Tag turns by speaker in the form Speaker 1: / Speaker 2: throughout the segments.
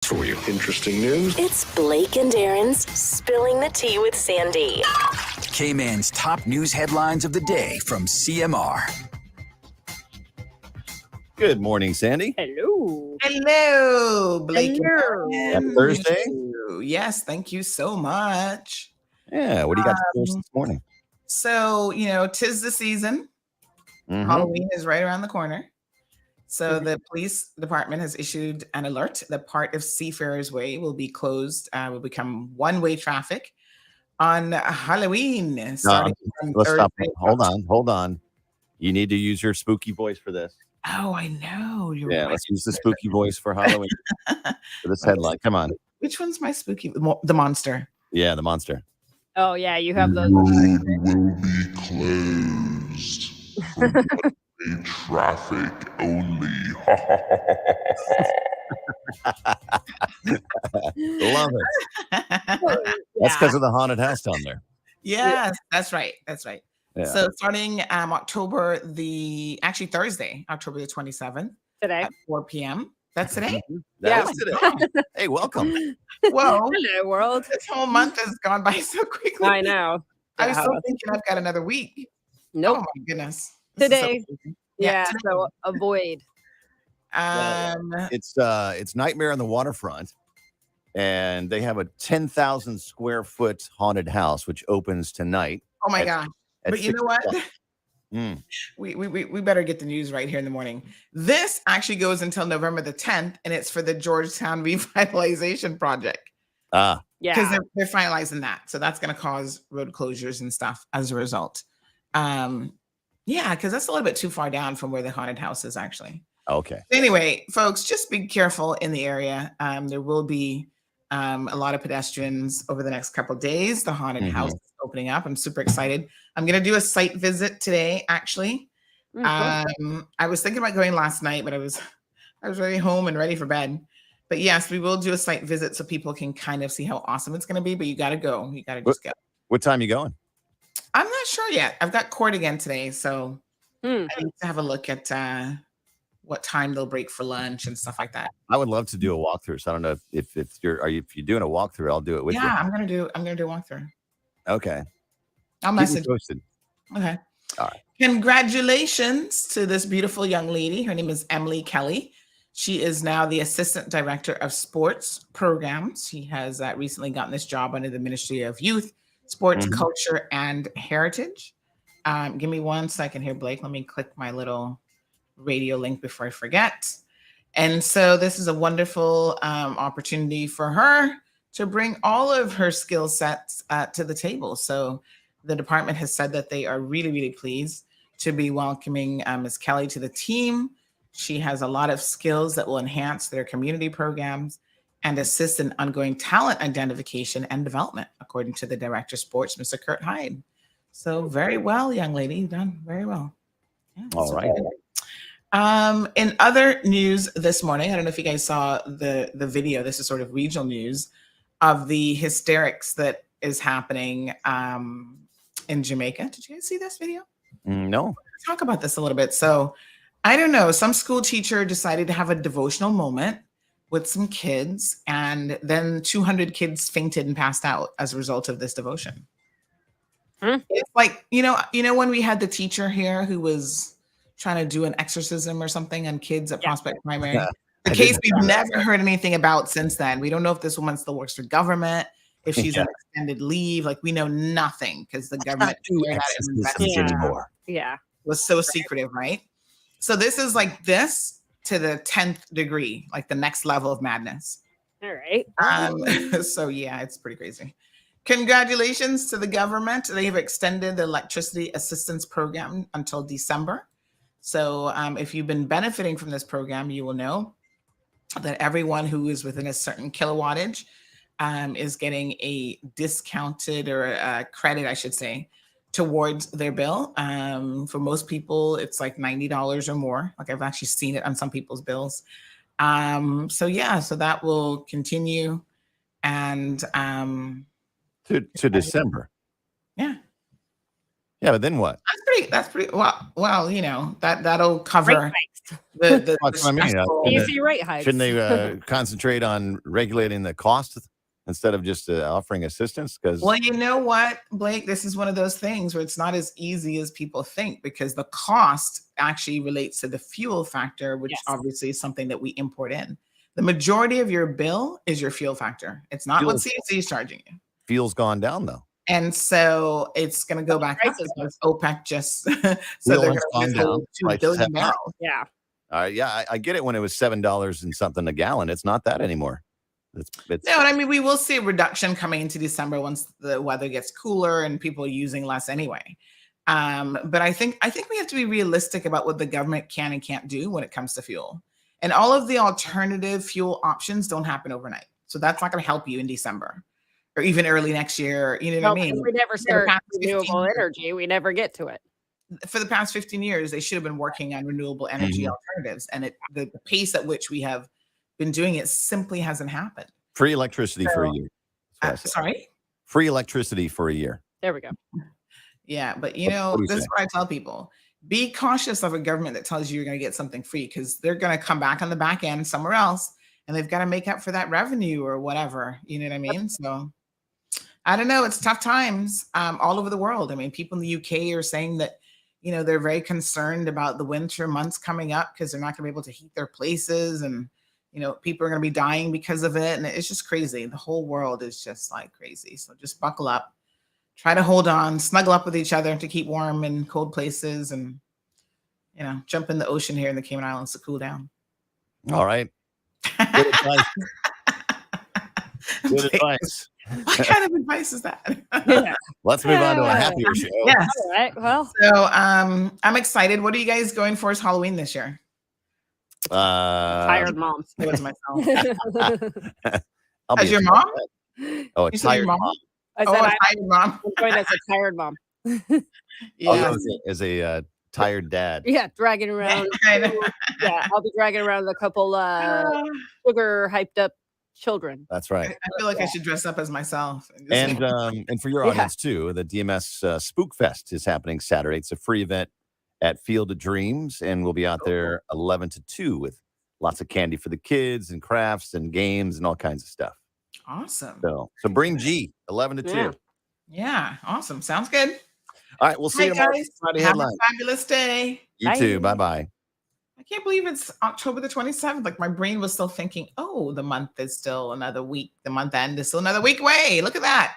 Speaker 1: For you. Interesting news.
Speaker 2: It's Blake and Aaron's Spilling the Tea with Sandy.
Speaker 3: K-Man's top news headlines of the day from CMR.
Speaker 4: Good morning, Sandy.
Speaker 5: Hello.
Speaker 6: Hello, Blake.
Speaker 5: Hello.
Speaker 4: Happy Thursday.
Speaker 6: Yes, thank you so much.
Speaker 4: Yeah, what do you got for us this morning?
Speaker 6: So, tis the season.
Speaker 4: Mhm.
Speaker 6: Halloween is right around the corner. So the police department has issued an alert that part of Seafarers Way will be closed, will become one-way traffic on Halloween. Starting from
Speaker 4: Let's stop.
Speaker 6: Thursday.
Speaker 4: Hold on. You need to use your spooky voice for this.
Speaker 6: Oh, I know. You're
Speaker 4: Yeah,
Speaker 6: right.
Speaker 4: let's use the spooky voice for Halloween for this headline. Come on.
Speaker 6: Which one's my spooky? The monster.
Speaker 4: Yeah, the monster.
Speaker 5: Oh, yeah, you have those.
Speaker 1: Road will be closed. For one-way traffic only.
Speaker 4: Love it. That's because of the haunted house down there.
Speaker 6: Yes, that's right. That's right.
Speaker 4: Yeah.
Speaker 6: So starting Thursday, October the 27th
Speaker 5: Today.
Speaker 6: at 4 p.m. That's today?
Speaker 4: That
Speaker 5: Yeah.
Speaker 4: is today. Hey, welcome.
Speaker 6: Whoa,
Speaker 5: Hello, world.
Speaker 6: this whole month has gone by so quickly.
Speaker 5: I know.
Speaker 6: I was still thinking I've got another week.
Speaker 5: Nope.
Speaker 6: Oh my goodness. This is so
Speaker 5: Today.
Speaker 6: crazy.
Speaker 5: Yeah,
Speaker 6: today.
Speaker 5: so avoid.
Speaker 4: It's Nightmare on the Waterfront, and they have a 10,000 square foot haunted house which opens tonight.
Speaker 6: Oh my
Speaker 4: at-
Speaker 6: gosh.
Speaker 4: at
Speaker 6: But you
Speaker 4: 6
Speaker 6: know what?
Speaker 4: o'clock. Mm.
Speaker 6: We better get the news right here in the morning. This actually goes until November the 10th, and it's for the Georgetown Revitalization Project.
Speaker 4: Ah,
Speaker 6: Because
Speaker 5: Yeah.
Speaker 6: they're finalizing that. So that's going to cause road closures and stuff as a result. Yeah, because that's a little bit too far down from where the haunted house is actually.
Speaker 4: okay.
Speaker 6: Anyway, folks, just be careful in the area. There will be a lot of pedestrians over the next couple of days. The haunted
Speaker 4: Mhm.
Speaker 6: house is opening up. I'm super excited. I'm going to do a site visit today, actually.
Speaker 5: Cool.
Speaker 6: I was thinking about going last night, but I was already home and ready for bed. But yes, we will do a site visit so people can kind of see how awesome it's going to be. But you got to go. You got to just go.
Speaker 4: What time you going?
Speaker 6: I'm not sure yet. I've got court again today, so
Speaker 5: Hmm.
Speaker 6: I need to have a look at what time they'll break for lunch and stuff like that.
Speaker 4: I would love to do a walkthrough. So I don't know if you're doing a walkthrough, I'll do it with
Speaker 6: Yeah, I'm gonna do a walkthrough.
Speaker 4: you. Okay.
Speaker 6: I'll
Speaker 4: Keep me
Speaker 6: message.
Speaker 4: posted.
Speaker 6: Okay.
Speaker 4: All right.
Speaker 6: Congratulations to this beautiful young lady. Her name is Emily Kelly. She is now the Assistant Director of Sports Programs. She has recently gotten this job under the Ministry of Youth, Sports,
Speaker 4: Mhm.
Speaker 6: Culture, and Heritage. Give me 1 second here, Blake. Let me click my little radio link before I forget. And so this is a wonderful opportunity for her to bring all of her skill sets to the table. So the department has said that they are really, really pleased to be welcoming Ms. Kelly to the team. She has a lot of skills that will enhance their community programs and assist in ongoing talent identification and development, according to the Director of Sports, Mr. Kurt Hyde. So very well, young lady, you've done very well. Yeah,
Speaker 4: All
Speaker 6: so
Speaker 4: right.
Speaker 6: good. In other news this morning, I don't know if you guys saw the video. This is sort of regional news of the hysterics that is happening in Jamaica. Did you guys see this video?
Speaker 4: No.
Speaker 6: Let's talk about this a little bit. So I don't know, some school teacher decided to have a devotional moment with some kids, and then 200 kids fainted and passed out as a result of this devotion. It's like, when we had the teacher here who was trying to do an exorcism or something on kids at Prospect Primary.
Speaker 4: Yeah.
Speaker 6: The
Speaker 4: I
Speaker 6: case
Speaker 4: didn't-
Speaker 6: we've never heard anything about since then. We don't know if this woman still works for government, if she's
Speaker 4: Yeah.
Speaker 6: on extended leave. Like, we know nothing because the government
Speaker 4: do
Speaker 6: cleared out an
Speaker 4: exorcisms
Speaker 6: investigation.
Speaker 4: anymore.
Speaker 5: Yeah.
Speaker 6: Was so secretive, right? So this is like this to the 10th degree, like the next level of madness.
Speaker 5: All right.
Speaker 6: So yeah, it's pretty crazy. Congratulations to the government. They have extended the electricity assistance program until December. So if you've been benefiting from this program, you will know that everyone who is within a certain kilowattage is getting a discounted or a credit, I should say, towards their bill. For most people, it's like $90 or more. Like, I've actually seen it on some people's bills. So that will continue. And
Speaker 4: to December.
Speaker 6: yeah,
Speaker 4: Yeah, but then what?
Speaker 6: that's pretty well, that'll cover The
Speaker 4: That's what I mean.
Speaker 6: stressful-
Speaker 5: Easy rate hikes.
Speaker 4: Shouldn't they concentrate on regulating the cost instead of just offering assistance? Because
Speaker 6: Well, you know what, Blake? This is one of those things where it's not as easy as people think because the cost actually relates to the fuel factor, which
Speaker 5: Yes.
Speaker 6: obviously is something that we import in. The majority of your bill is your fuel factor. It's not what CFC is charging you.
Speaker 4: fuel's gone down though.
Speaker 6: And so it's going to go back up
Speaker 5: prices
Speaker 6: because OPEC just so
Speaker 4: Fuel
Speaker 6: they're
Speaker 4: has
Speaker 6: going to
Speaker 4: gone down.
Speaker 6: $2
Speaker 4: Prices
Speaker 6: billion
Speaker 4: have not.
Speaker 6: barrels.
Speaker 5: Yeah.
Speaker 4: Yeah, I get it when it was $7 and something a gallon. It's not that anymore. It's
Speaker 6: No, and I mean we will see a reduction coming into December once the weather gets cooler and people are using less anyway. But I think we have to be realistic about what the government can and can't do when it comes to fuel. And all of the alternative fuel options don't happen overnight. So that's not going to help you in December or even early next year. You know what I mean?
Speaker 5: We never start
Speaker 6: past 15
Speaker 5: renewable
Speaker 6: years.
Speaker 5: energy. We never get to it.
Speaker 6: For the past 15 years, they should have been working on renewable energy alternatives. And the pace at which we have been doing it simply hasn't happened.
Speaker 4: free electricity for a year. That's what I said.
Speaker 6: Sorry?
Speaker 4: Free electricity for a year.
Speaker 5: There we go.
Speaker 6: Yeah, but
Speaker 4: What do you
Speaker 6: this is
Speaker 4: say?
Speaker 6: what I tell people. Be cautious of a government that tells you you're going to get something free because they're going to come back on the back end somewhere else and they've got to make up for that revenue or whatever. You know what I mean? So I don't know. It's tough times all over the world. I mean, people in the UK are saying that, they're very concerned about the winter months coming up because they're not going to be able to heat their places and, people are going to be dying because of it. And it's just crazy. The whole world is just like crazy. So just buckle up. Try to hold on, snuggle up with each other to keep warm in cold places and, jump in the ocean here in the Cayman Islands to cool down.
Speaker 4: All right. Good advice. Good advice.
Speaker 6: What kind of advice is that?
Speaker 5: Yeah.
Speaker 4: Let's move on to a happier show.
Speaker 6: Yes.
Speaker 5: All right. Well,
Speaker 6: So I'm excited. What are you guys going for as Halloween this year?
Speaker 5: tired moms.
Speaker 6: It was myself.
Speaker 4: I'll be
Speaker 6: As your
Speaker 4: a-
Speaker 6: mom?
Speaker 4: Oh, a
Speaker 6: You said your
Speaker 4: tired
Speaker 6: mom?
Speaker 4: mom.
Speaker 5: I
Speaker 6: Oh,
Speaker 5: said
Speaker 6: a
Speaker 5: I'm
Speaker 6: tired mom.
Speaker 5: going as a tired mom.
Speaker 4: Oh,
Speaker 6: Yeah.
Speaker 4: as a tired dad.
Speaker 5: Yeah, dragging around.
Speaker 6: I know.
Speaker 5: Yeah, I'll be dragging around a couple sugar hyped up children.
Speaker 4: That's right.
Speaker 6: I feel like I should dress up as myself. And
Speaker 4: And for your
Speaker 5: Yeah.
Speaker 4: audience too, the DMS Spook Fest is happening Saturday. It's a free event at Field of Dreams, and we'll be out there 11 to 2 with lots of candy for the kids and crafts and games and all kinds of stuff.
Speaker 6: awesome.
Speaker 4: So bring G 11 to 2.
Speaker 5: Yeah.
Speaker 6: Yeah, awesome. Sounds good.
Speaker 4: All right, we'll see
Speaker 6: Hi,
Speaker 4: you tomorrow.
Speaker 6: guys.
Speaker 4: Friday
Speaker 6: Have
Speaker 4: headline.
Speaker 6: a fabulous day.
Speaker 4: You too.
Speaker 5: Bye.
Speaker 4: Bye-bye.
Speaker 6: I can't believe it's October the 27th. Like my brain was still thinking, oh, the month is still another week. The month end is still another week away. Look at that.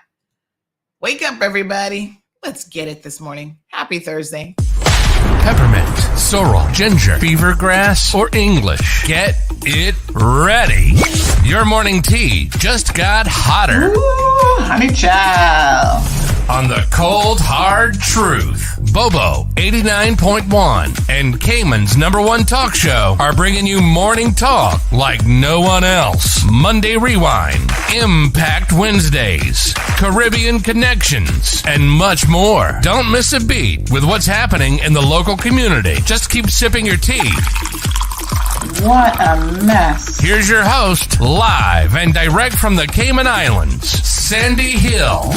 Speaker 6: Wake up, everybody. Let's get it this morning. Happy Thursday.
Speaker 7: Peppermint, sorrel, ginger, beaver grass, or English. Get it ready. Your morning tea just got hotter
Speaker 6: Ooh, honey child.
Speaker 7: on the cold, hard truth. Bobo 89.1 and Cayman's #1 talk show are bringing you morning talk like no one else. Monday Rewind, Impact Wednesdays, Caribbean Connections, and much more. Don't miss a beat with what's happening in the local community. Just keep sipping your tea.
Speaker 6: What a mess.
Speaker 7: Here's your host, live and direct from the Cayman Islands, Sandy Hill.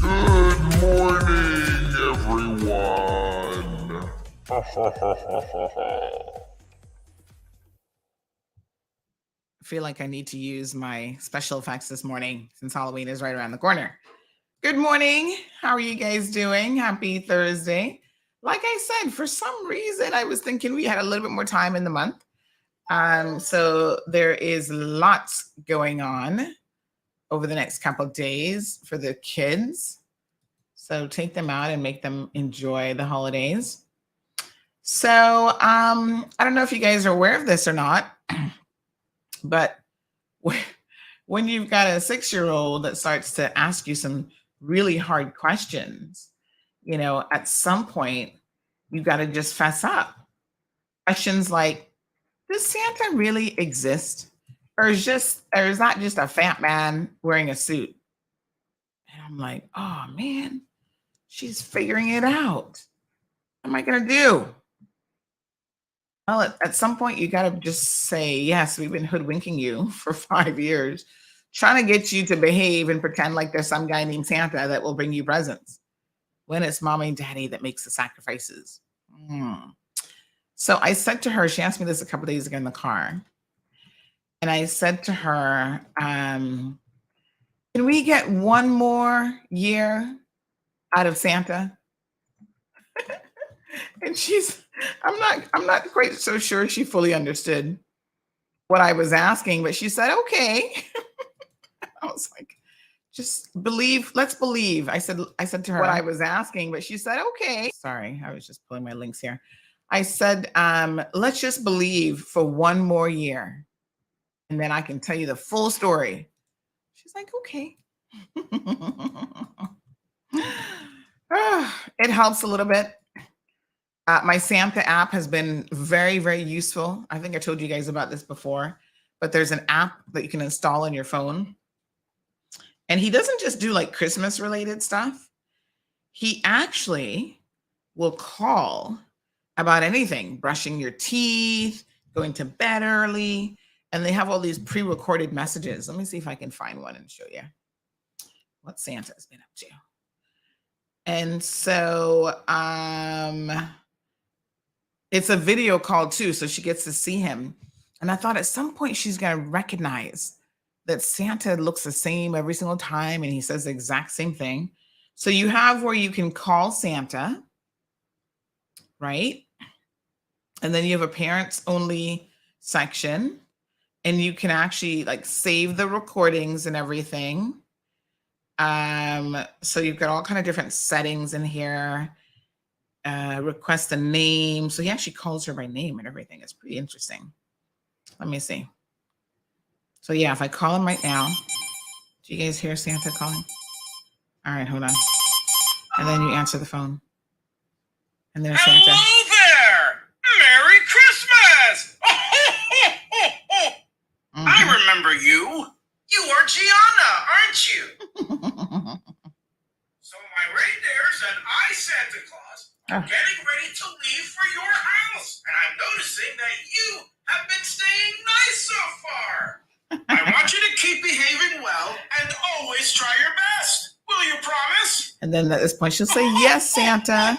Speaker 1: Good morning, everyone.
Speaker 6: I feel like I need to use my special effects this morning since Halloween is right around the corner. Good morning. How are you guys doing? Happy Thursday. Like I said, for some reason, I was thinking we had a little bit more time in the month. So there is lots going on over the next couple of days for the kids. So take them out and make them enjoy the holidays. So I don't know if you guys are aware of this or not, but when you've got a 6-year-old that starts to ask you some really hard questions, at some point you've got to just fess up. Questions like, does Santa really exist? Or is that just a fat man wearing a suit? And I'm like, oh man, she's figuring it out. What am I gonna do? Well, at some point, you got to just say, yes, we've been hoodwinking you for 5 years, trying to get you to behave and pretend like there's some guy named Santa that will bring you presents when it's mommy and daddy that makes the sacrifices. So I said to her, she asked me this a couple days ago in the car. And I said to her, can we get one more year out of Santa? And I'm not quite so sure she fully understood what I was asking, but she said, okay. I was like, just believe, let's believe. I said to her what I was asking, but she said, okay. Sorry, I was just pulling my links here. I said, let's just believe for one more year. And then I can tell you the full story. She's like, okay. It helps a little bit. My Santa app has been very, very useful. I think I told you guys about this before, but there's an app that you can install on your phone. And he doesn't just do like Christmas related stuff. He actually will call about anything, brushing your teeth, going to bed early. And they have all these pre-recorded messages. Let me see if I can find one and show you what Santa's been up to. And so it's a video call too, so she gets to see him. And I thought at some point she's going to recognize that Santa looks the same every single time and he says the exact same thing. So you have where you can call Santa, right? And then you have a parents only section. And you can actually like save the recordings and everything. So you've got all kind of different settings in here. Request a name. So he actually calls her by name and everything. It's pretty interesting. Let me see. So yeah, if I call him right now, do you guys hear Santa calling? All right, hold on. And then you answer the phone. And there's Santa.
Speaker 8: Hello there! Merry Christmas! I remember you. You are Gianna, aren't you? So my reindeers and I, Santa Claus, are getting ready to leave for your house. And I'm noticing that you have been staying nice so far. I want you to keep behaving well and always try your best. Will you promise?
Speaker 6: And then at this point, she'll say, yes, Santa.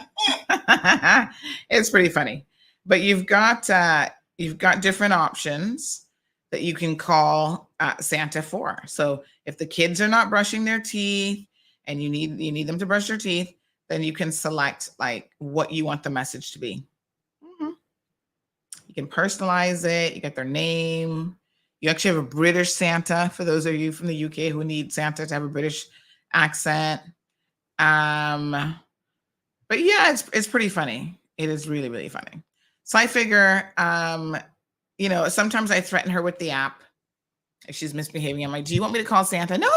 Speaker 6: It's pretty funny. But you've got different options that you can call Santa for. So if the kids are not brushing their teeth and you need them to brush their teeth, then you can select like what you want the message to be. You can personalize it. You get their name. You actually have a British Santa for those of you from the UK who need Santa to have a British accent. But yeah, it's pretty funny. It is really, really funny. So I figure, sometimes I threaten her with the app if she's misbehaving. I'm like, do you want me to call Santa? No.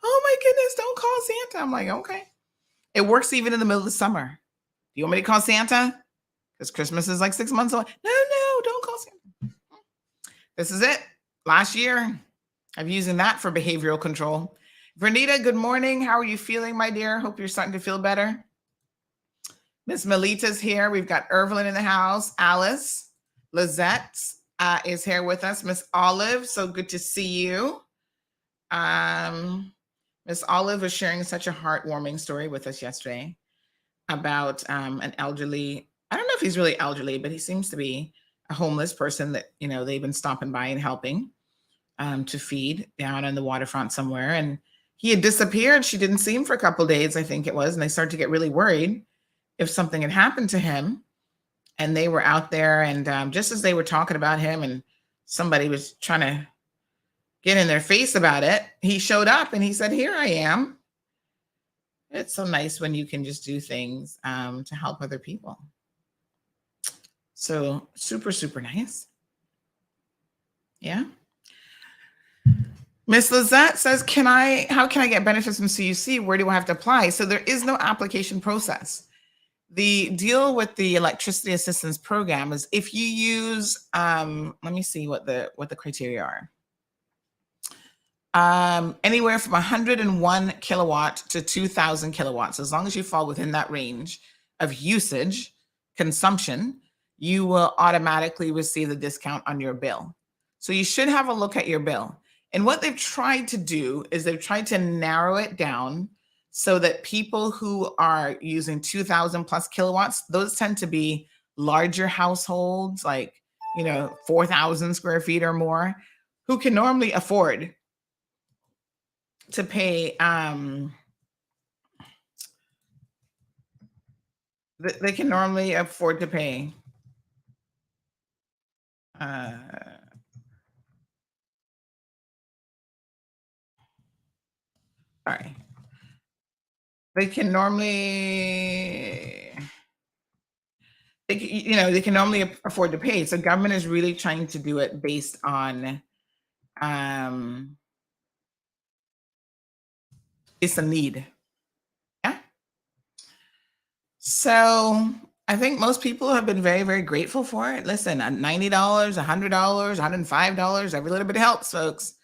Speaker 6: Oh my goodness, don't call Santa. I'm like, okay. It works even in the middle of the summer. Do you want me to call Santa? Because Christmas is like 6 months away. No, don't call Santa. This is it. Last year, I'm using that for behavioral control. Vernita, good morning. How are you feeling, my dear? Hope you're starting to feel better. Miss Melita's here. We've got Irvelyn in the house. Alice. Lizette is here with us. Miss Olive, so good to see you. Miss Olive was sharing such a heartwarming story with us yesterday about an elderly, I don't know if he's really elderly, but he seems to be a homeless person that, they've been stopping by and helping to feed down on the waterfront somewhere. And he had disappeared. She didn't see him for a couple of days, I think it was. And they started to get really worried if something had happened to him. And they were out there, and just as they were talking about him and somebody was trying to get in their face about it, he showed up and he said, here I am. It's so nice when you can just do things to help other people. So super, super nice. Yeah. Miss Lizette says, how can I get benefits from CUC? Where do I have to apply? So there is no application process. The deal with the electricity assistance program is if you use, let me see what the criteria are. Anywhere from 101 kilowatt to 2,000 kilowatts, as long as you fall within that range of usage, consumption, you will automatically receive the discount on your bill. So you should have a look at your bill. And what they've tried to do is they've tried to narrow it down so that people who are using 2,000 plus kilowatts, those tend to be larger households, like, 4,000 square feet or more, who can normally afford to pay, they can normally afford to pay, sorry. They can normally, they can normally afford to pay. So government is really trying to do it based on, it's a need. Yeah. So I think most people have been very, very grateful for it. Listen, $90, $100, $105, every little bit helps, folks.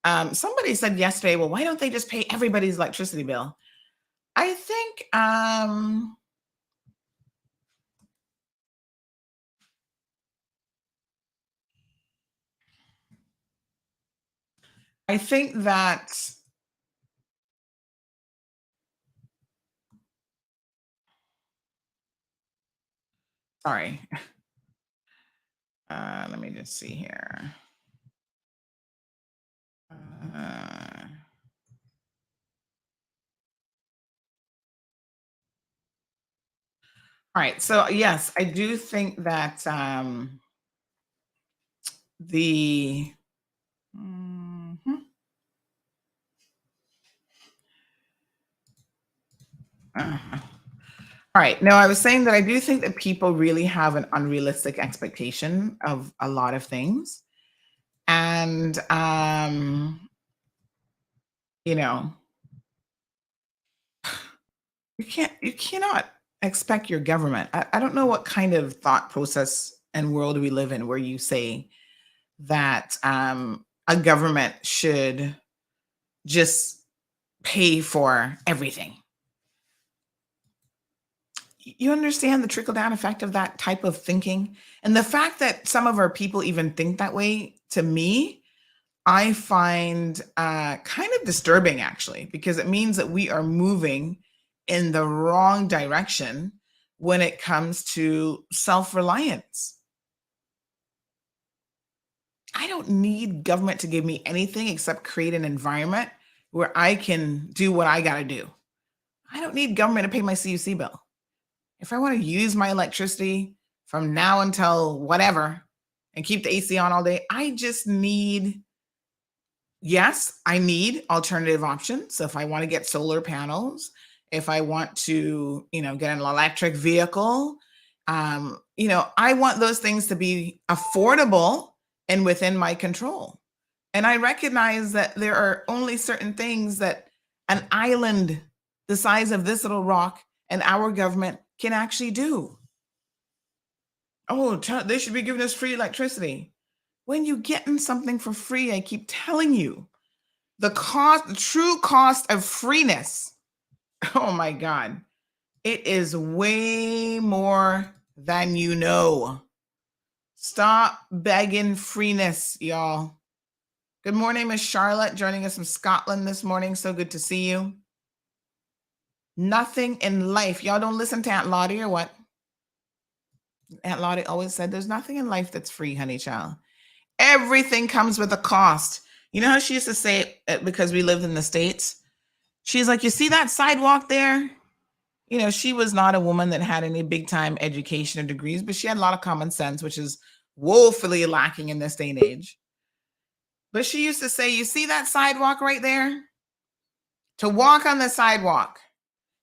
Speaker 6: Somebody said yesterday, well, why don't they just pay everybody's electricity bill? I think, that sorry. Let me just see here. All right. So yes, I do think that the all right. No, I was saying that I do think that people really have an unrealistic expectation of a lot of things. And, you cannot expect your government. I don't know what kind of thought process and world we live in where you say that a government should just pay for everything. You understand the trickle-down effect of that type of thinking? And the fact that some of our people even think that way, to me, I find kind of disturbing, actually, because it means that we are moving in the wrong direction when it comes to self-reliance. I don't need government to give me anything except create an environment where I can do what I got to do. I don't need government to pay my CUC bill. If I want to use my electricity from now until whatever and keep the AC on all day, I just need, yes, I need alternative options. So if I want to get solar panels, if I want to, get an electric vehicle, I want those things to be affordable and within my control. And I recognize that there are only certain things that an island the size of this little rock and our government can actually do. Oh, they should be giving us free electricity. When you're getting something for free, I keep telling you, the true cost of freeness, oh my God, it is way more than you know. Stop begging freeness, y'all. Good morning, Miss Charlotte, joining us from Scotland this morning. So good to see you. Nothing in life. Y'all don't listen to Aunt Lottie or what? Aunt Lottie always said there's nothing in life that's free, honey child. Everything comes with a cost. You know how she used to say it because we lived in the States? She's like, you see that sidewalk there? She was not a woman that had any big time education or degrees, but she had a lot of common sense, which is woefully lacking in this day and age. But she used to say, you see that sidewalk right there? To walk on the sidewalk,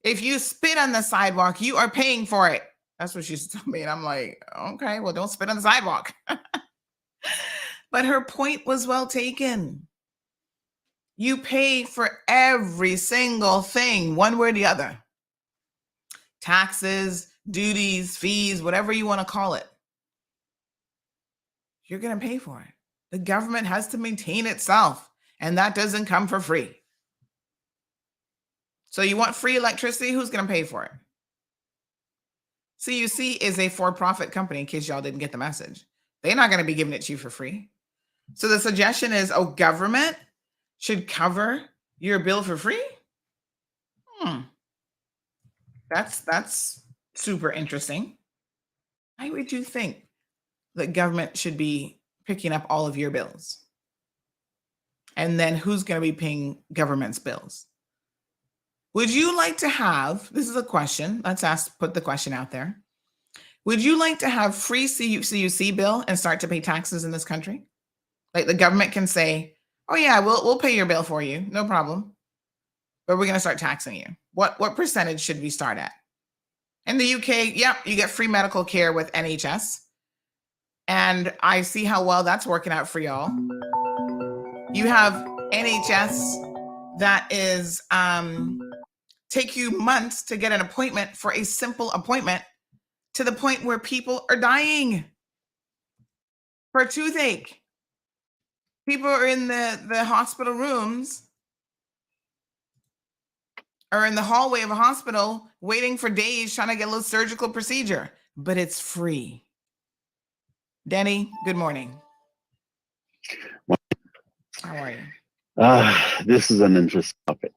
Speaker 6: if you spit on the sidewalk, you are paying for it. That's what she used to tell me. And I'm like, okay, well, don't spit on the sidewalk. But her point was well taken. You pay for every single thing, one way or the other. Taxes, duties, fees, whatever you want to call it. You're going to pay for it. The government has to maintain itself, and that doesn't come for free. So you want free electricity? Who's going to pay for it? CUC is a for-profit company, in case y'all didn't get the message. They're not going to be giving it to you for free. So the suggestion is, government should cover your bill for free? That's super interesting. Why would you think that government should be picking up all of your bills? And then who's going to be paying government's bills? Would you like to have, this is a question, put the question out there. Would you like to have free CUC bill and start to pay taxes in this country? Like the government can say, oh yeah, we'll pay your bill for you, no problem. But we're going to start taxing you. What percentage should we start at? In the UK, you get free medical care with NHS. And I see how well that's working out for y'all. You have NHS that is take you months to get an appointment for a simple appointment, to the point where people are dying for toothache. People are in the hospital rooms or in the hallway of a hospital waiting for days trying to get a little surgical procedure, but it's free. Denny, good morning. How are you?
Speaker 9: This is an interesting topic.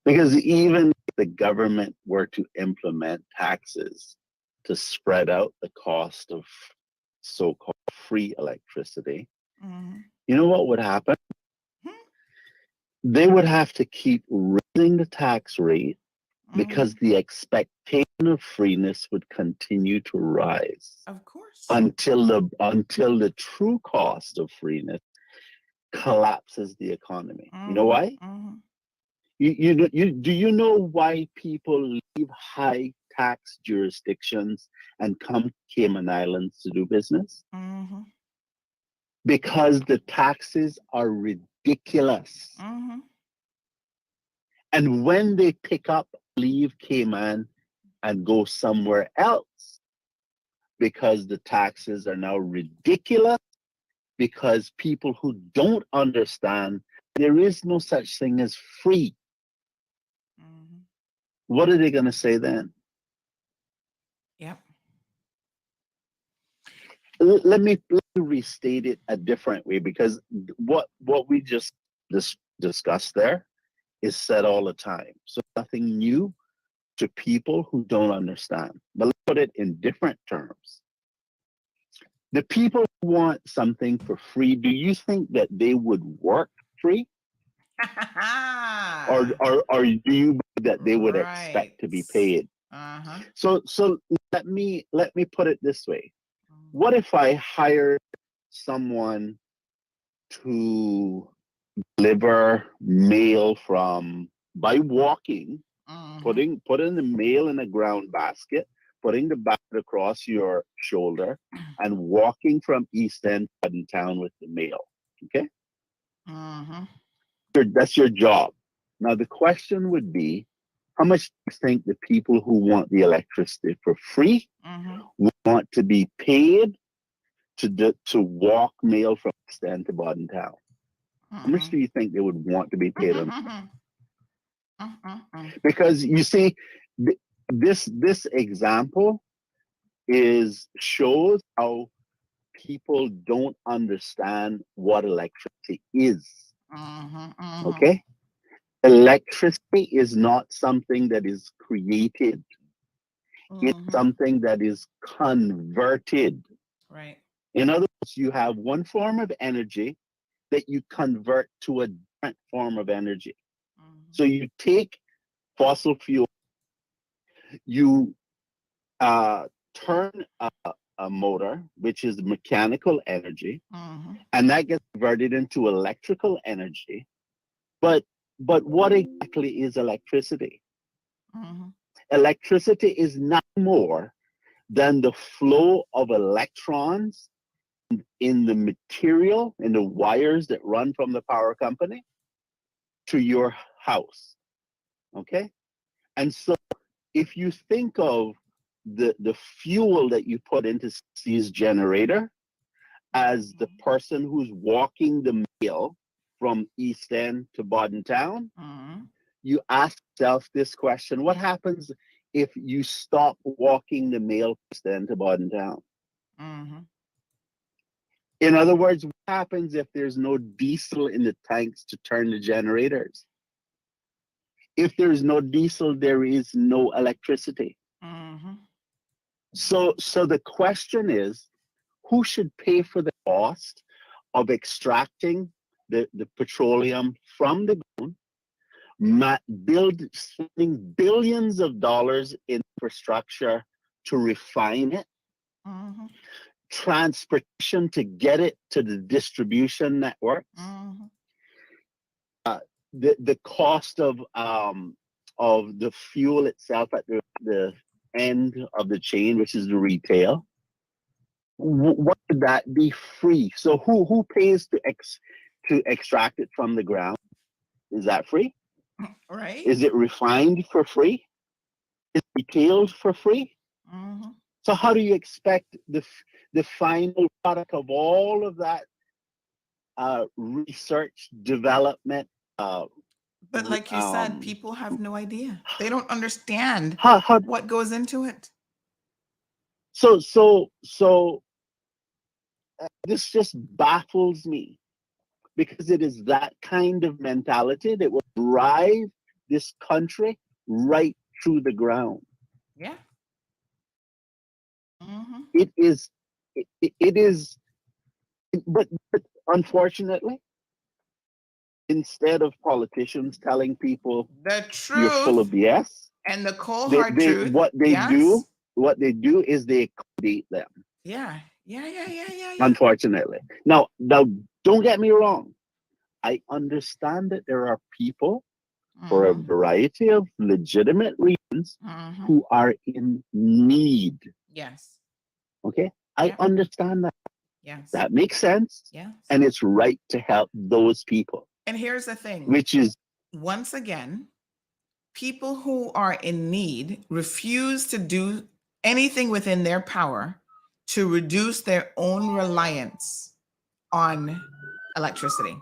Speaker 9: Because even if the government were to implement taxes to spread out the cost of so-called free electricity, you know what would happen? They would have to keep raising the tax rate because the expectation of freeness would continue to rise.
Speaker 6: Of course.
Speaker 9: Until the true cost of freeness collapses the economy. You know why? Do you know why people leave high tax jurisdictions and come to Cayman Islands to do business? Because the taxes are ridiculous. And when they pick up, leave Cayman and go somewhere else, because the taxes are now ridiculous, because people who don't understand there is no such thing as free. What are they going to say then?
Speaker 6: Yep.
Speaker 9: Let me restate it a different way, because what we just discussed there is said all the time. So nothing new to people who don't understand. But let's put it in different terms. The people who want something for free, do you think that they would work free? or do you believe that they would expect to be paid? So let me put it this way. What if I hired someone to deliver mail by walking, putting the mail in a ground basket, putting the basket across your shoulder, and walking from East End to town with the mail? Okay? That's your job. Now the question would be, how much do you think the people who want the electricity for free want to be paid to walk mail from East End to Bodden Town? How much do you think they would want to be paid on? Because you see, this example shows how people don't understand what electricity is. Okay? Electricity is not something that is created. It's something that is converted.
Speaker 6: Right.
Speaker 9: In other words, you have one form of energy that you convert to a different form of energy. So you take fossil fuel, you turn a motor, which is mechanical energy, and that gets converted into electrical energy. But what exactly is electricity? Electricity is not more than the flow of electrons in the material, in the wires that run from the power company to your house. Okay? And so if you think of the fuel that you put into C's generator as the person who's walking the mail from East End to Bodden Town, you ask yourself this question: what happens if you stop walking the mail stand to Bodden Town.
Speaker 6: Mm-hmm.
Speaker 9: In other words, what happens if there's no diesel in the tanks to turn the generators? If there's no diesel, there is no electricity.
Speaker 6: Mm-hmm.
Speaker 9: So the question is, who should pay for the cost of extracting the petroleum from the ground, spending billions of dollars in infrastructure to refine it,
Speaker 6: Mm-hmm.
Speaker 9: transportation to get it to the distribution networks,
Speaker 6: Mm-hmm.
Speaker 9: the cost of the fuel itself at the end of the chain, which is the retail. What would that be free? So who pays to extract it from the ground? Is that free?
Speaker 6: Right.
Speaker 9: Is it refined for free? Is it retailed for free?
Speaker 6: Mm-hmm.
Speaker 9: So how do you expect the final product of all of that research, development?
Speaker 6: But like you said, people have no idea. They don't understand what goes into it.
Speaker 9: So this just baffles me, because it is that kind of mentality that will drive this country right through the ground.
Speaker 6: Yeah. Mm-hmm.
Speaker 9: It is, but unfortunately, instead of politicians telling people
Speaker 6: the truth,
Speaker 9: you're full of BS,
Speaker 6: and the cold hard truth,
Speaker 9: what they do is they accommodate them.
Speaker 6: Yeah.
Speaker 9: Unfortunately. Now, don't get me wrong. I understand that there are people, for a variety of legitimate reasons, who are in need.
Speaker 6: Yes.
Speaker 9: Okay? I understand that.
Speaker 6: Yes.
Speaker 9: That makes sense.
Speaker 6: Yes.
Speaker 9: And it's right to help those people.
Speaker 6: And here's the thing.
Speaker 9: Which is,
Speaker 6: once again, people who are in need refuse to do anything within their power to reduce their own reliance on electricity.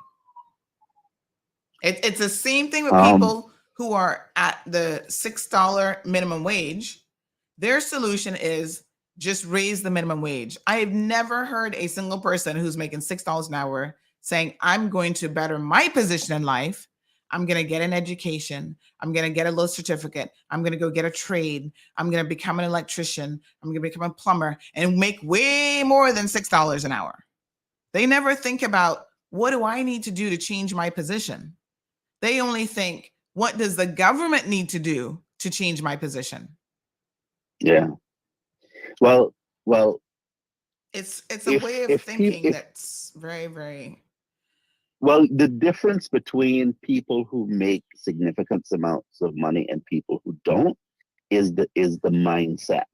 Speaker 6: It's the same thing with people who are at the $6 minimum wage. Their solution is just raise the minimum wage. I have never heard a single person who's making $6 an hour saying, I'm going to better my position in life. I'm going to get an education. I'm going to get a little certificate. I'm going to go get a trade. I'm going to become an electrician. I'm going to become a plumber and make way more than $6 an hour. They never think about, what do I need to do to change my position? They only think, what does the government need to do to change my position?
Speaker 9: Yeah. Well,
Speaker 6: it's a way of thinking that's very, very.
Speaker 9: Well, the difference between people who make significant amounts of money and people who don't is the mindset.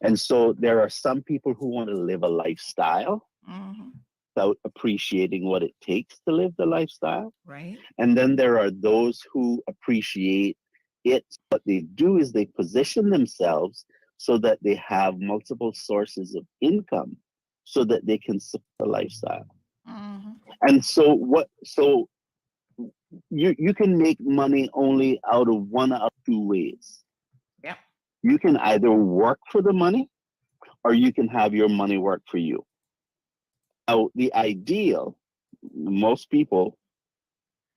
Speaker 9: And so there are some people who want to live a lifestyle without appreciating what it takes to live the lifestyle.
Speaker 6: Right.
Speaker 9: And then there are those who appreciate it. What they do is they position themselves so that they have multiple sources of income so that they can support the lifestyle. And so you can make money only out of one of two ways.
Speaker 6: Yeah.
Speaker 9: You can either work for the money or you can have your money work for you. Now, the ideal, most people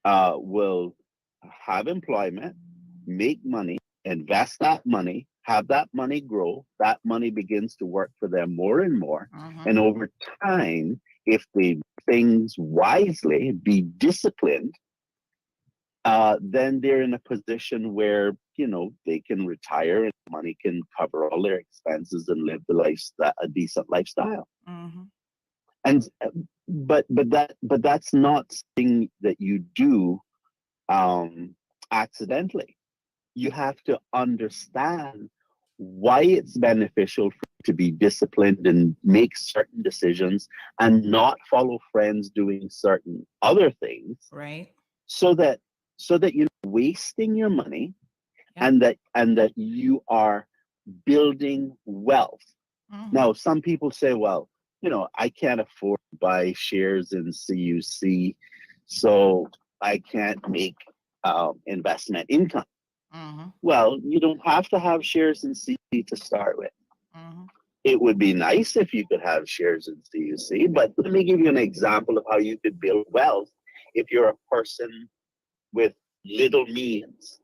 Speaker 9: will have employment, make money, invest that money, have that money grow. That money begins to work for them more and more. And over time, if they do things wisely, be disciplined, then they're in a position where, they can retire and money can cover all their expenses and live a decent lifestyle. And but that's not something that you do accidentally. You have to understand why it's beneficial to be disciplined and make certain decisions and not follow friends doing certain other things.
Speaker 6: Right.
Speaker 9: So that you're not wasting your money and that you are building wealth. Now, some people say, well, I can't afford to buy shares in CUC, so I can't make investment income. Well, you don't have to have shares in CUC to start with. It would be nice if you could have shares in CUC, but let me give you an example of how you could build wealth if you're a person with little means.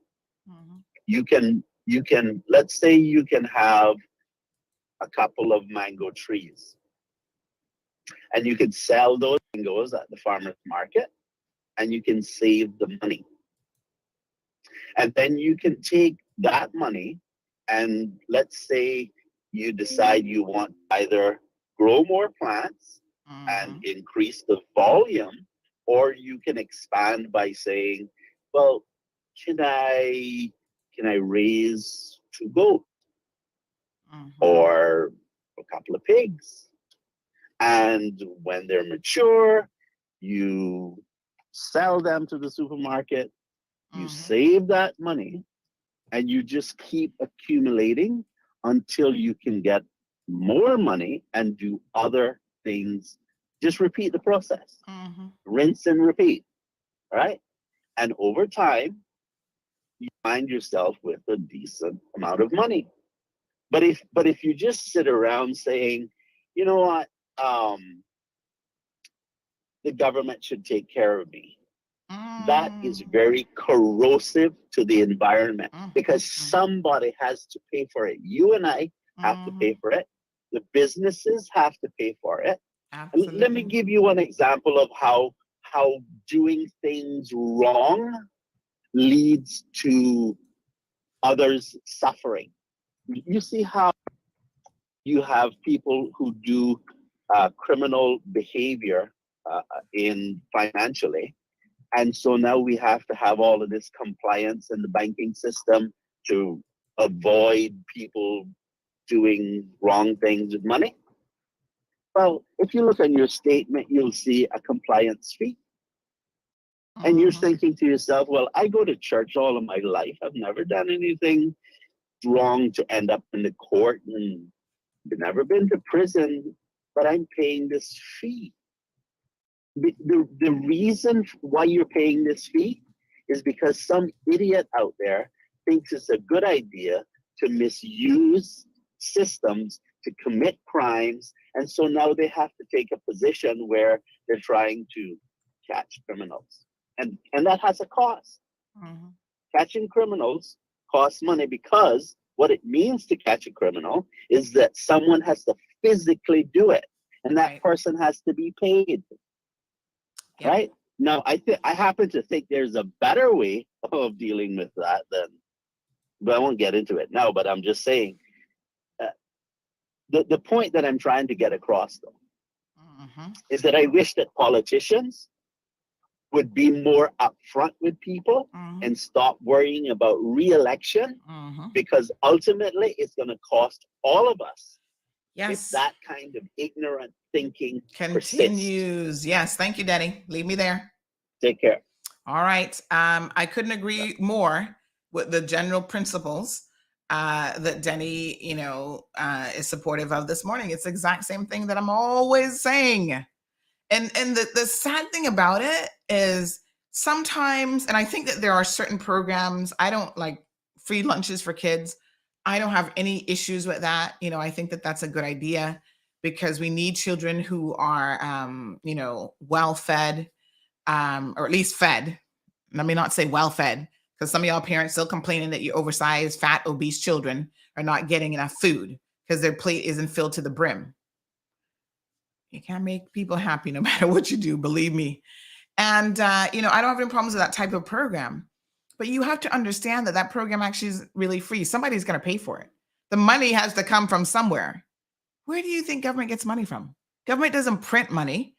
Speaker 9: You can, let's say you can have a couple of mango trees, and you could sell those mangoes at the farmer's market, and you can save the money. And then you can take that money, and let's say you decide you want either grow more plants and increase the volume, or you can expand by saying, well, can I raise 2 goats or a couple of pigs? And when they're mature, you sell them to the supermarket, you save that money, and you just keep accumulating until you can get more money and do other things. Just repeat the process. Rinse and repeat, right? And over time, you find yourself with a decent amount of money. But if you just sit around saying, you know what, the government should take care of me, that is very corrosive to the environment, because somebody has to pay for it. You and I have to pay for it. The businesses have to pay for it. And let me give you one example of how doing things wrong leads to others suffering. You see how you have people who do criminal behavior in financially. And so now we have to have all of this compliance in the banking system to avoid people doing wrong things with money. Well, if you look on your statement, you'll see a compliance fee. And you're thinking to yourself, well, I go to church all of my life. I've never done anything wrong to end up in the court and never been to prison, but I'm paying this fee. The reason why you're paying this fee is because some idiot out there thinks it's a good idea to misuse systems to commit crimes. And so now they have to take a position where they're trying to catch criminals. And that has a cost. Catching criminals costs money, because what it means to catch a criminal is that someone has to physically do it, and that person has to be paid. Right? Now, I happen to think there's a better way of dealing with that but I won't get into it now, but I'm just saying, the point that I'm trying to get across, though, is that I wish that politicians would be more upfront with people and stop worrying about re-election, because ultimately it's going to cost all of us if that kind of ignorant thinking
Speaker 6: continues.
Speaker 9: Persists.
Speaker 6: Yes, thank you, Denny. Leave me there.
Speaker 9: Take care.
Speaker 6: All right. I couldn't agree more with the general principles that Denny, is supportive of this morning. It's the exact same thing that I'm always saying. And the sad thing about it is sometimes, and I think that there are certain programs, I don't like free lunches for kids. I don't have any issues with that. I think that that's a good idea, because we need children who are, well fed, or at least fed. Let me not say well fed, because some of y'all parents still complaining that your oversized, fat, obese children are not getting enough food because their plate isn't filled to the brim. You can't make people happy no matter what you do, believe me. And, I don't have any problems with that type of program. But you have to understand that that program actually is really free. Somebody's going to pay for it. The money has to come from somewhere. Where do you think government gets money from? Government doesn't print money.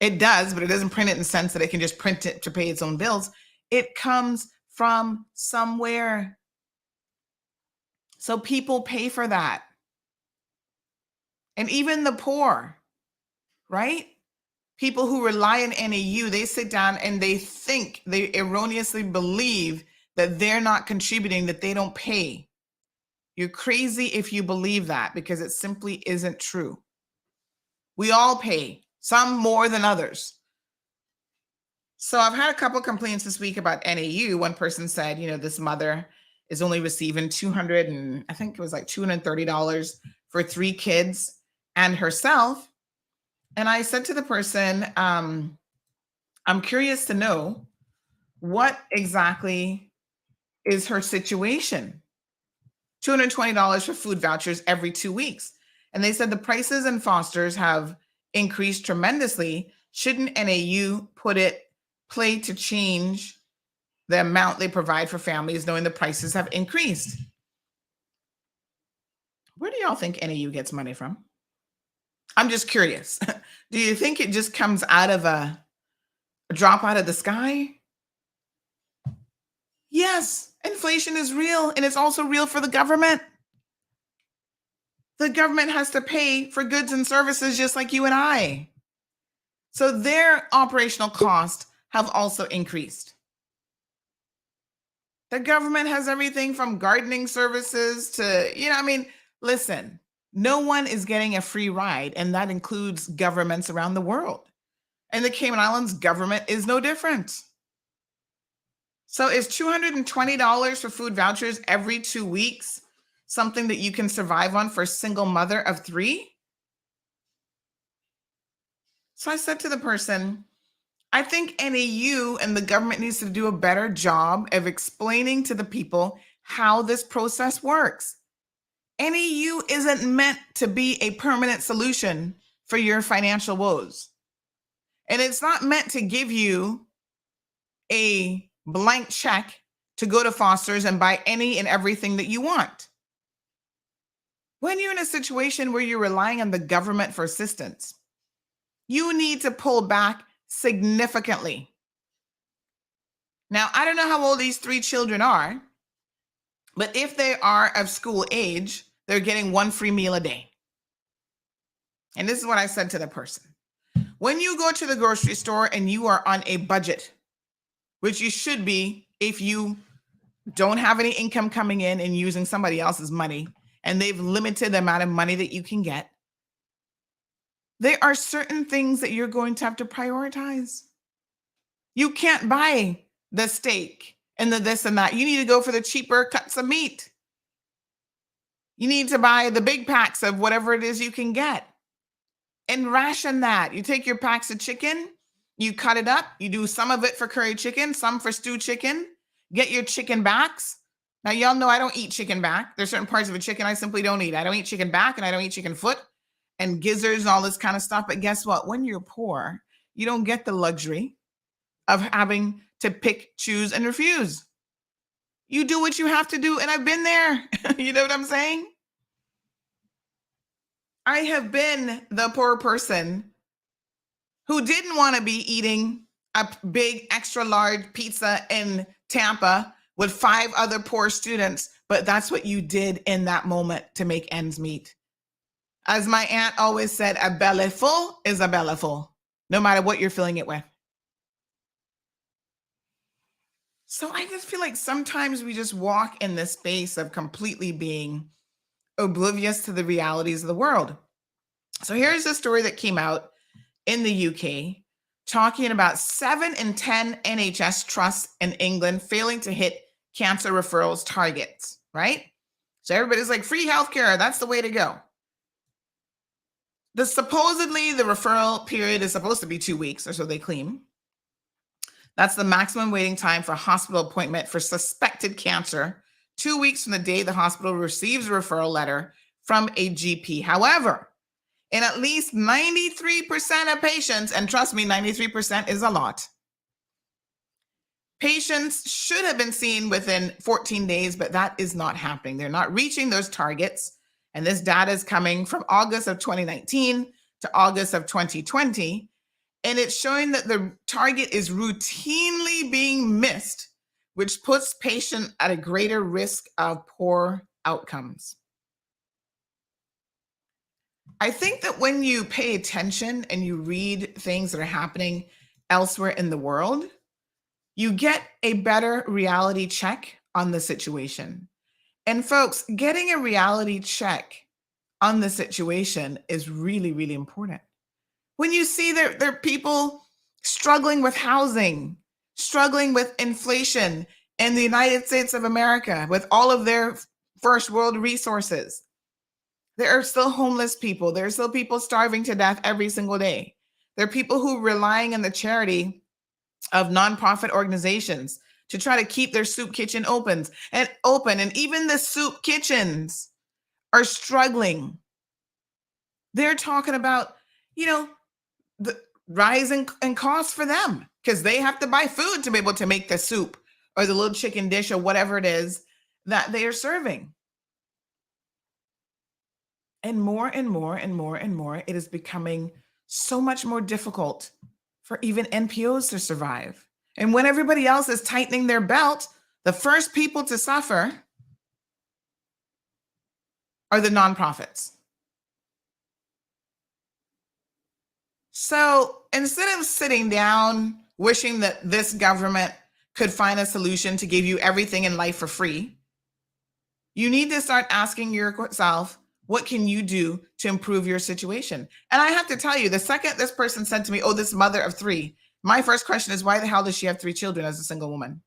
Speaker 6: It does, but it doesn't print it in the sense that it can just print it to pay its own bills. It comes from somewhere. So people pay for that. And even the poor, right? People who rely on NAU, they sit down and they think, they erroneously believe that they're not contributing, that they don't pay. You're crazy if you believe that, because it simply isn't true. We all pay, some more than others. So I've had a couple of complaints this week about NAU. One person said, this mother is only receiving $230 for 3 kids and herself. And I said to the person, I'm curious to know what exactly is her situation. $220 for food vouchers every 2 weeks. And they said the prices in fosters have increased tremendously. Shouldn't NAU play to change the amount they provide for families, knowing the prices have increased? Where do y'all think NAU gets money from? I'm just curious. Do you think it just comes out of a drop out of the sky? Yes, inflation is real, and it's also real for the government. The government has to pay for goods and services just like you and I. So their operational costs have also increased. The government has everything from gardening services to, listen, no one is getting a free ride, and that includes governments around the world. And the Cayman Islands government is no different. So is $220 for food vouchers every 2 weeks something that you can survive on for a single mother of 3? So I said to the person, I think NAU and the government needs to do a better job of explaining to the people how this process works. NAU isn't meant to be a permanent solution for your financial woes. And it's not meant to give you a blank check to go to Foster's and buy any and everything that you want. When you're in a situation where you're relying on the government for assistance, you need to pull back significantly. Now, I don't know how old these 3 children are, but if they are of school age, they're getting 1 free meal a day. And this is what I said to the person. When you go to the grocery store and you are on a budget, which you should be if you don't have any income coming in and using somebody else's money, and they've limited the amount of money that you can get, there are certain things that you're going to have to prioritize. You can't buy the steak and the this and that. You need to go for the cheaper cuts of meat. You need to buy the big packs of whatever it is you can get and ration that. You take your packs of chicken, you cut it up, you do some of it for curry chicken, some for stew chicken, get your chicken backs. Now, y'all know I don't eat chicken back. There's certain parts of a chicken I simply don't eat. I don't eat chicken back, and I don't eat chicken foot and gizzards and all this kind of stuff. But guess what? When you're poor, you don't get the luxury of having to pick, choose, and refuse. You do what you have to do, and I've been there. You know what I'm saying? I have been the poor person who didn't want to be eating a big extra large pizza in Tampa with 5 other poor students, but that's what you did in that moment to make ends meet. As my aunt always said, a belly full is a belly full, no matter what you're filling it with. So I just feel like sometimes we just walk in this space of completely being oblivious to the realities of the world. So here's a story that came out in the UK talking about 7 in 10 NHS trusts in England failing to hit cancer referrals targets, right? So everybody's like, free healthcare, that's the way to go. Supposedly the referral period is supposed to be 2 weeks, or so they claim. That's the maximum waiting time for a hospital appointment for suspected cancer, 2 weeks from the day the hospital receives a referral letter from a GP. However, in at least 93% of patients, and trust me, 93% is a lot, patients should have been seen within 14 days, but that is not happening. They're not reaching those targets. And this data is coming from August of 2019 to August of 2020. And it's showing that the target is routinely being missed, which puts patients at a greater risk of poor outcomes. I think that when you pay attention and you read things that are happening elsewhere in the world, you get a better reality check on the situation. And folks, getting a reality check on the situation is really, really important. When you see there are people struggling with housing, struggling with inflation, in the United States of America with all of their first world resources. There are still homeless people. There are still people starving to death every single day. There are people who are relying on the charity of nonprofit organizations to try to keep their soup kitchen open. And even the soup kitchens are struggling. They're talking about, the rise in costs for them because they have to buy food to be able to make the soup or the little chicken dish or whatever it is that they are serving. And more and more and more and more, it is becoming so much more difficult for even NPOs to survive. And when everybody else is tightening their belt, the first people to suffer are the nonprofits. So instead of sitting down, wishing that this government could find a solution to give you everything in life for free, you need to start asking yourself, what can you do to improve your situation? And I have to tell you, the second this person said to me, oh, this mother of three, my first question is, why the hell does she have 3 children as a single woman?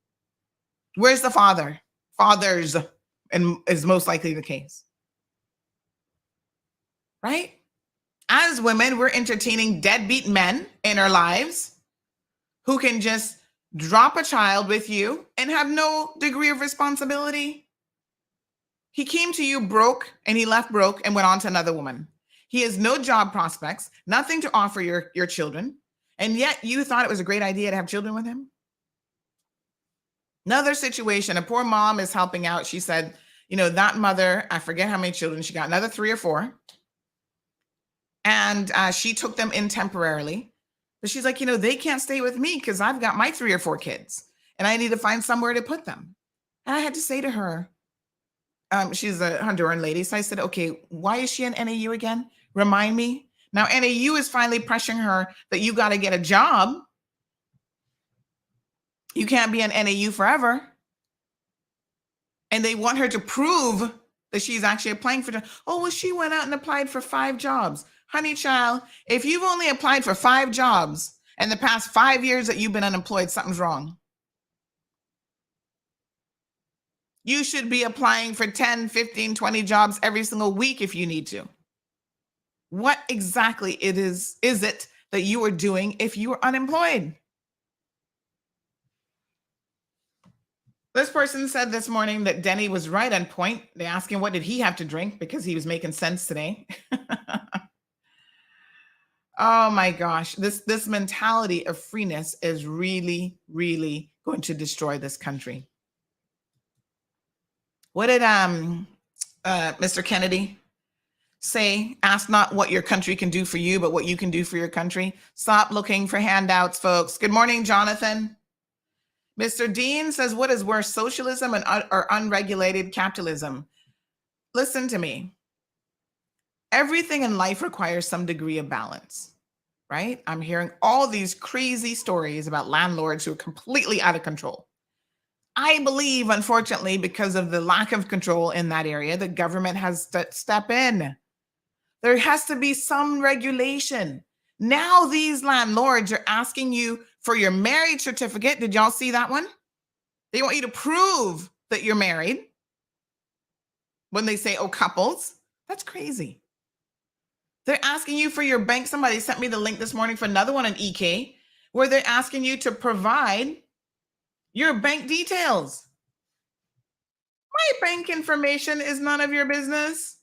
Speaker 6: Where's the father? Fathers, and is most likely the case. Right? As women, we're entertaining deadbeat men in our lives who can just drop a child with you and have no degree of responsibility. He came to you broke and he left broke and went on to another woman. He has no job prospects, nothing to offer your children. And yet you thought it was a great idea to have children with him? Another situation, a poor mom is helping out. She said, that mother, I forget how many children she got, another 3 or 4. And she took them in temporarily. But she's like, they can't stay with me because I've got my 3 or 4 kids and I need to find somewhere to put them. And I had to say to her, she's a Honduran lady. So I said, okay, why is she in NAU again? Remind me. Now, NAU is finally pressuring her that you got to get a job. You can't be in NAU forever. And they want her to prove that she's actually applying for jobs. Oh, well, she went out and applied for 5 jobs. Honey child, if you've only applied for 5 jobs in the past 5 years that you've been unemployed, something's wrong. You should be applying for 10, 15, 20 jobs every single week if you need to. What exactly is it that you are doing if you are unemployed? This person said this morning that Denny was right on point. They asked him, what did he have to drink? Because he was making sense today. Oh my gosh, this mentality of freeness is really, really going to destroy this country. What did Mr. Kennedy say? Ask not what your country can do for you, but what you can do for your country. Stop looking for handouts, folks. Good morning, Jonathan. Mr. Dean says, what is worse, socialism or unregulated capitalism? Listen to me. Everything in life requires some degree of balance, right? I'm hearing all these crazy stories about landlords who are completely out of control. I believe, unfortunately, because of the lack of control in that area, the government has to step in. There has to be some regulation. Now these landlords are asking you for your marriage certificate. Did y'all see that one? They want you to prove that you're married when they say, oh, couples. That's crazy. They're asking you for your bank. Somebody sent me the link this morning for another one in EK where they're asking you to provide your bank details. My bank information is none of your business.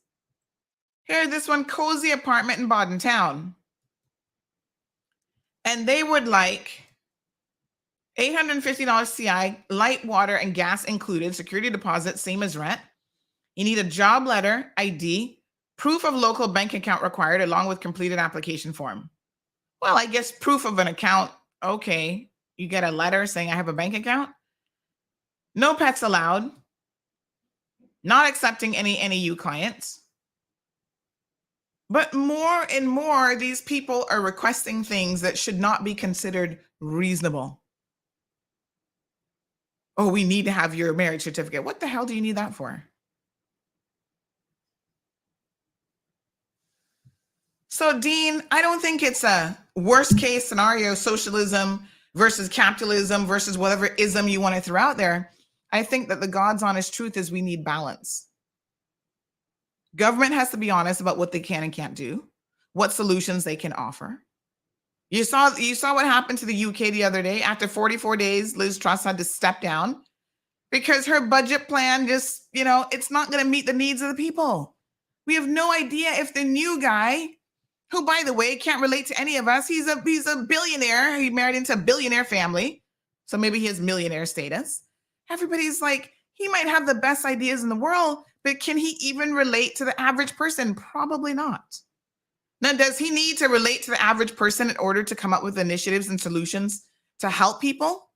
Speaker 6: Here, this one, cozy apartment in Bodden Town. And they would like $850 CI, light, water, and gas included, security deposit, same as rent. You need a job letter, ID, proof of local bank account required, along with completed application form. Well, I guess proof of an account, okay. You get a letter saying I have a bank account. No pets allowed. Not accepting any NAU clients. But more and more, these people are requesting things that should not be considered reasonable. Oh, we need to have your marriage certificate. What the hell do you need that for? So, Dean, I don't think it's a worst case scenario, socialism versus capitalism versus whatever ism you want to throw out there. I think that the God's honest truth is we need balance. Government has to be honest about what they can and can't do, what solutions they can offer. You saw what happened to the UK the other day. After 44 days, Liz Truss had to step down because her budget plan just, it's not going to meet the needs of the people. We have no idea if the new guy, who, by the way, can't relate to any of us, he's a billionaire. He married into a billionaire family, so maybe he has millionaire status. Everybody's like, he might have the best ideas in the world, but can he even relate to the average person? Probably not. Now, does he need to relate to the average person in order to come up with initiatives and solutions to help people?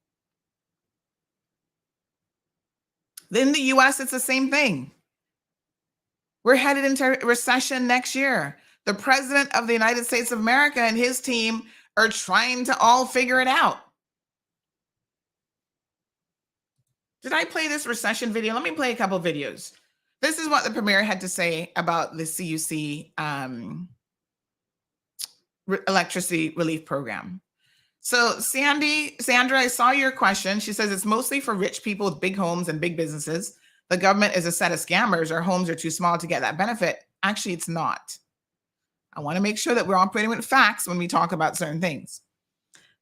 Speaker 6: In the US, it's the same thing. We're headed into recession next year. The president of the United States of America and his team are trying to all figure it out. Did I play this recession video? Let me play a couple videos. This is what the premier had to say about the CUC electricity relief program. So Sandra, I saw your question. She says it's mostly for rich people with big homes and big businesses. The government is a set of scammers. Our homes are too small to get that benefit. Actually, it's not. I want to make sure that we're operating with facts when we talk about certain things.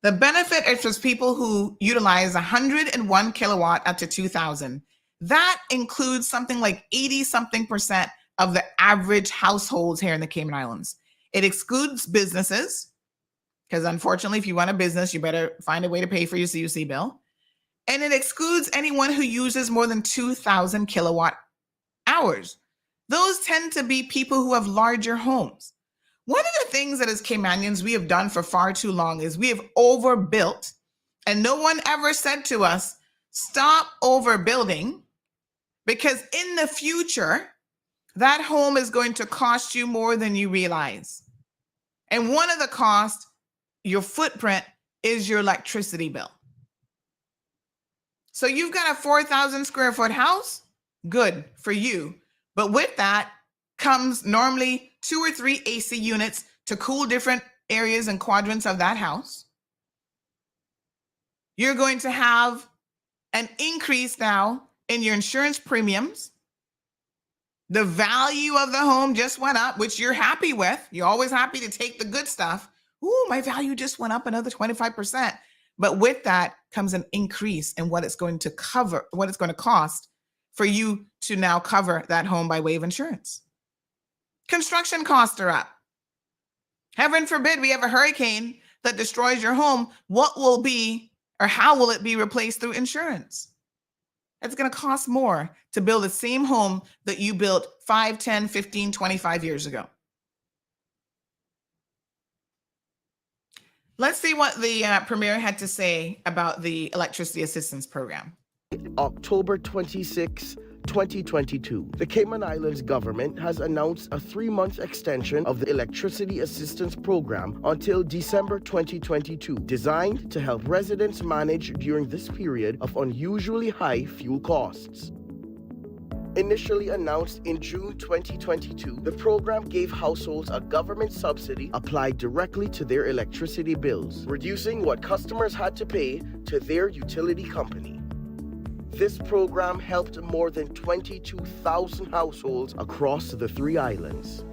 Speaker 6: The benefit is for people who utilize 101 kilowatt up to 2,000. That includes something like 80-something% of the average households here in the Cayman Islands. It excludes businesses, because unfortunately, if you run a business, you better find a way to pay for your CUC bill. And it excludes anyone who uses more than 2,000 kilowatt hours. Those tend to be people who have larger homes. One of the things that as Caymanians we have done for far too long is we have overbuilt, and no one ever said to us, stop overbuilding, because in the future, that home is going to cost you more than you realize. And one of the costs, your footprint, is your electricity bill. So you've got a 4,000 square foot house, good for you. But with that comes normally 2 or 3 AC units to cool different areas and quadrants of that house. You're going to have an increase now in your insurance premiums. The value of the home just went up, which you're happy with. You're always happy to take the good stuff. Ooh, my value just went up another 25%. But with that comes an increase in what it's going to cover, what it's going to cost for you to now cover that home by way of insurance. Construction costs are up. Heaven forbid we have a hurricane that destroys your home. What will be, or how will it be replaced through insurance? It's going to cost more to build the same home that you built 5, 10, 15, 25 years ago. Let's see what the premier had to say about the electricity assistance program.
Speaker 10: October 26, 2022, the Cayman Islands government has announced a 3-month extension of the electricity assistance program until December 2022, designed to help residents manage during this period of unusually high fuel costs. Initially announced in June 2022, the program gave households a government subsidy applied directly to their electricity bills, reducing what customers had to pay to their utility company. This program helped more than 22,000 households across the 3 islands.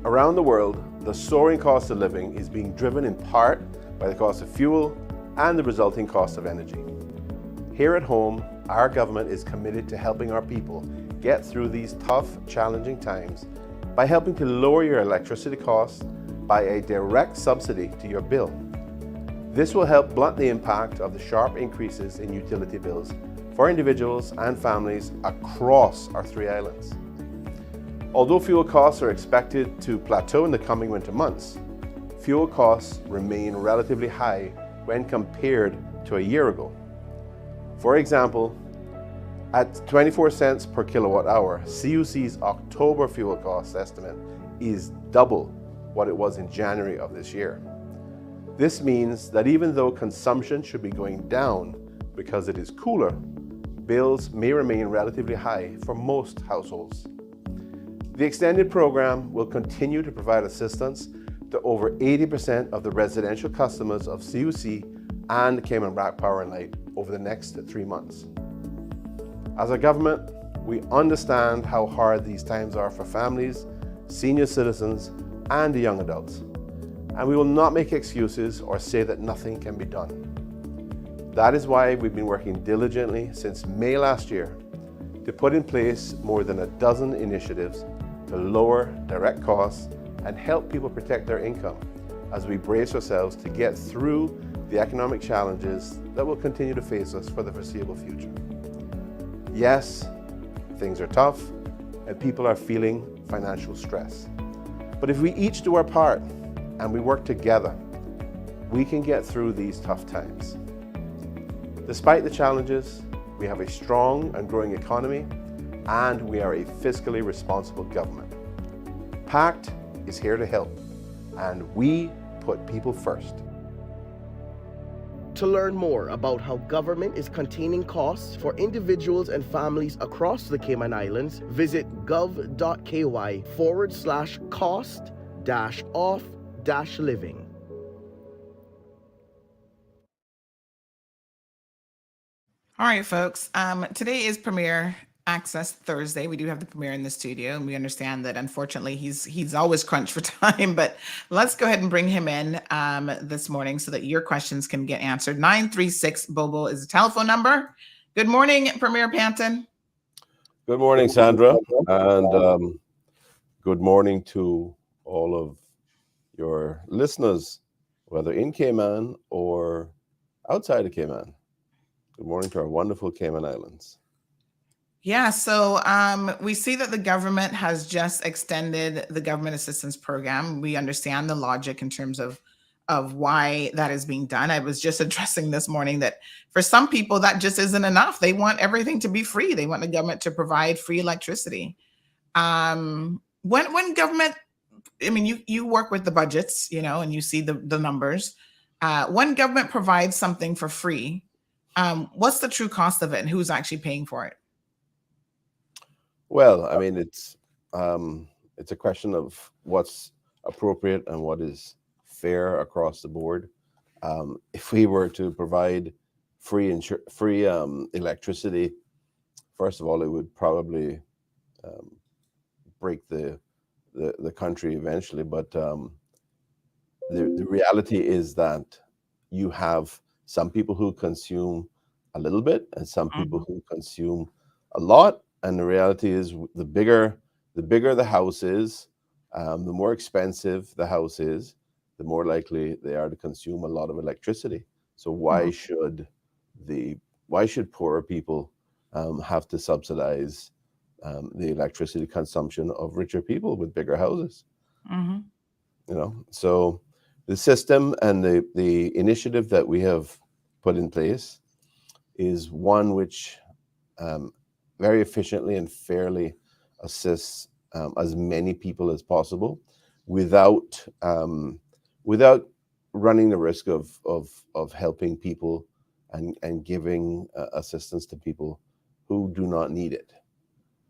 Speaker 11: Around the world, the soaring cost of living is being driven in part by the cost of fuel and the resulting cost of energy. Here at home, our government is committed to helping our people get through these tough, challenging times by helping to lower your electricity costs by a direct subsidy to your bill. This will help blunt the impact of the sharp increases in utility bills for individuals and families across our 3 islands. Although fuel costs are expected to plateau in the coming winter months, fuel costs remain relatively high when compared to a year ago. For example, at 24 cents per kilowatt hour, CUC's October fuel cost estimate is double what it was in January of this year. This means that even though consumption should be going down because it is cooler, bills may remain relatively high for most households. The extended program will continue to provide assistance to over 80% of the residential customers of CUC and Cayman Brac Power and Light over the next 3 months. As a government, we understand how hard these times are for families, senior citizens, and the young adults. And we will not make excuses or say that nothing can be done. That is why we've been working diligently since May last year to put in place more than a dozen initiatives to lower direct costs and help people protect their income as we brace ourselves to get through the economic challenges that will continue to face us for the foreseeable future. Yes, things are tough and people are feeling financial stress. But if we each do our part and we work together, we can get through these tough times. Despite the challenges, we have a strong and growing economy, and we are a fiscally responsible government. PACT is here to help, and we put people first.
Speaker 10: To learn more about how government is containing costs for individuals and families across the Cayman Islands, visit gov.ky/cost-off-living.
Speaker 6: All right, folks. Today is Premier Access Thursday. We do have the Premier in the studio, and we understand that unfortunately he's always crunched for time. But let's go ahead and bring him in this morning so that your questions can get answered. 936 Bobo is the telephone number. Good morning, Premier Panton.
Speaker 11: Good morning, Sandra, and good morning to all of your listeners, whether in Cayman or outside of Cayman. Good morning to our wonderful Cayman Islands.
Speaker 6: Yeah, so we see that the government has just extended the government assistance program. We understand the logic in terms of why that is being done. I was just addressing this morning that for some people that just isn't enough. They want everything to be free. They want the government to provide free electricity. When government, I mean, you work with the budgets, and you see the numbers. When government provides something for free, what's the true cost of it, and who's actually paying for it?
Speaker 11: Well, I mean, it's a question of what's appropriate and what is fair across the board. If we were to provide free electricity, first of all, it would probably break the country eventually. But the reality is that you have some people who consume a little bit and some people who consume a lot. And the reality is the bigger the house is, the more expensive the house is, the more likely they are to consume a lot of electricity. So why should poorer people have to subsidize the electricity consumption of richer people with bigger houses? So the system and the initiative that we have put in place is one which very efficiently and fairly assists as many people as possible without running the risk of helping people and giving assistance to people who do not need it.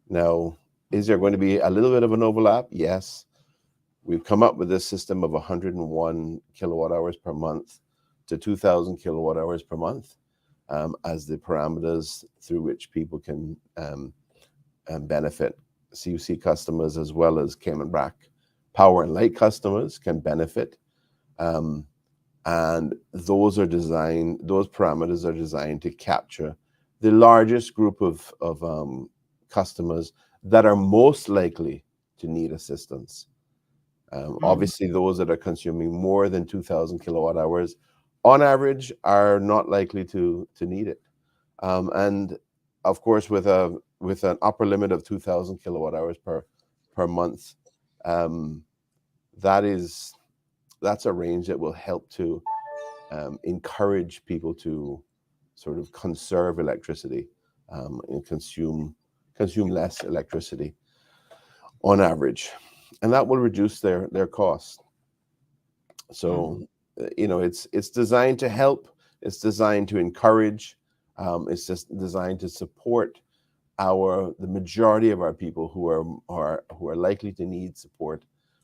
Speaker 11: Now, is there going to be a little bit of an overlap? Yes. We've come up with this system of 101 kilowatt hours per month to 2,000 kilowatt hours per month as the parameters through which people can benefit. CUC customers as well as Cayman Brac Power and Light customers can benefit. And those parameters are designed to capture the largest group of customers that are most likely to need assistance. Obviously, those that are consuming more than 2,000 kilowatt hours on average are not likely to need it. And of course, with an upper limit of 2,000 kilowatt hours per month, that's a range that will help to encourage people to sort of conserve electricity and consume less electricity on average, and that will reduce their costs. So it's designed to help, it's designed to encourage, it's just designed to support the majority of our people who are likely to need support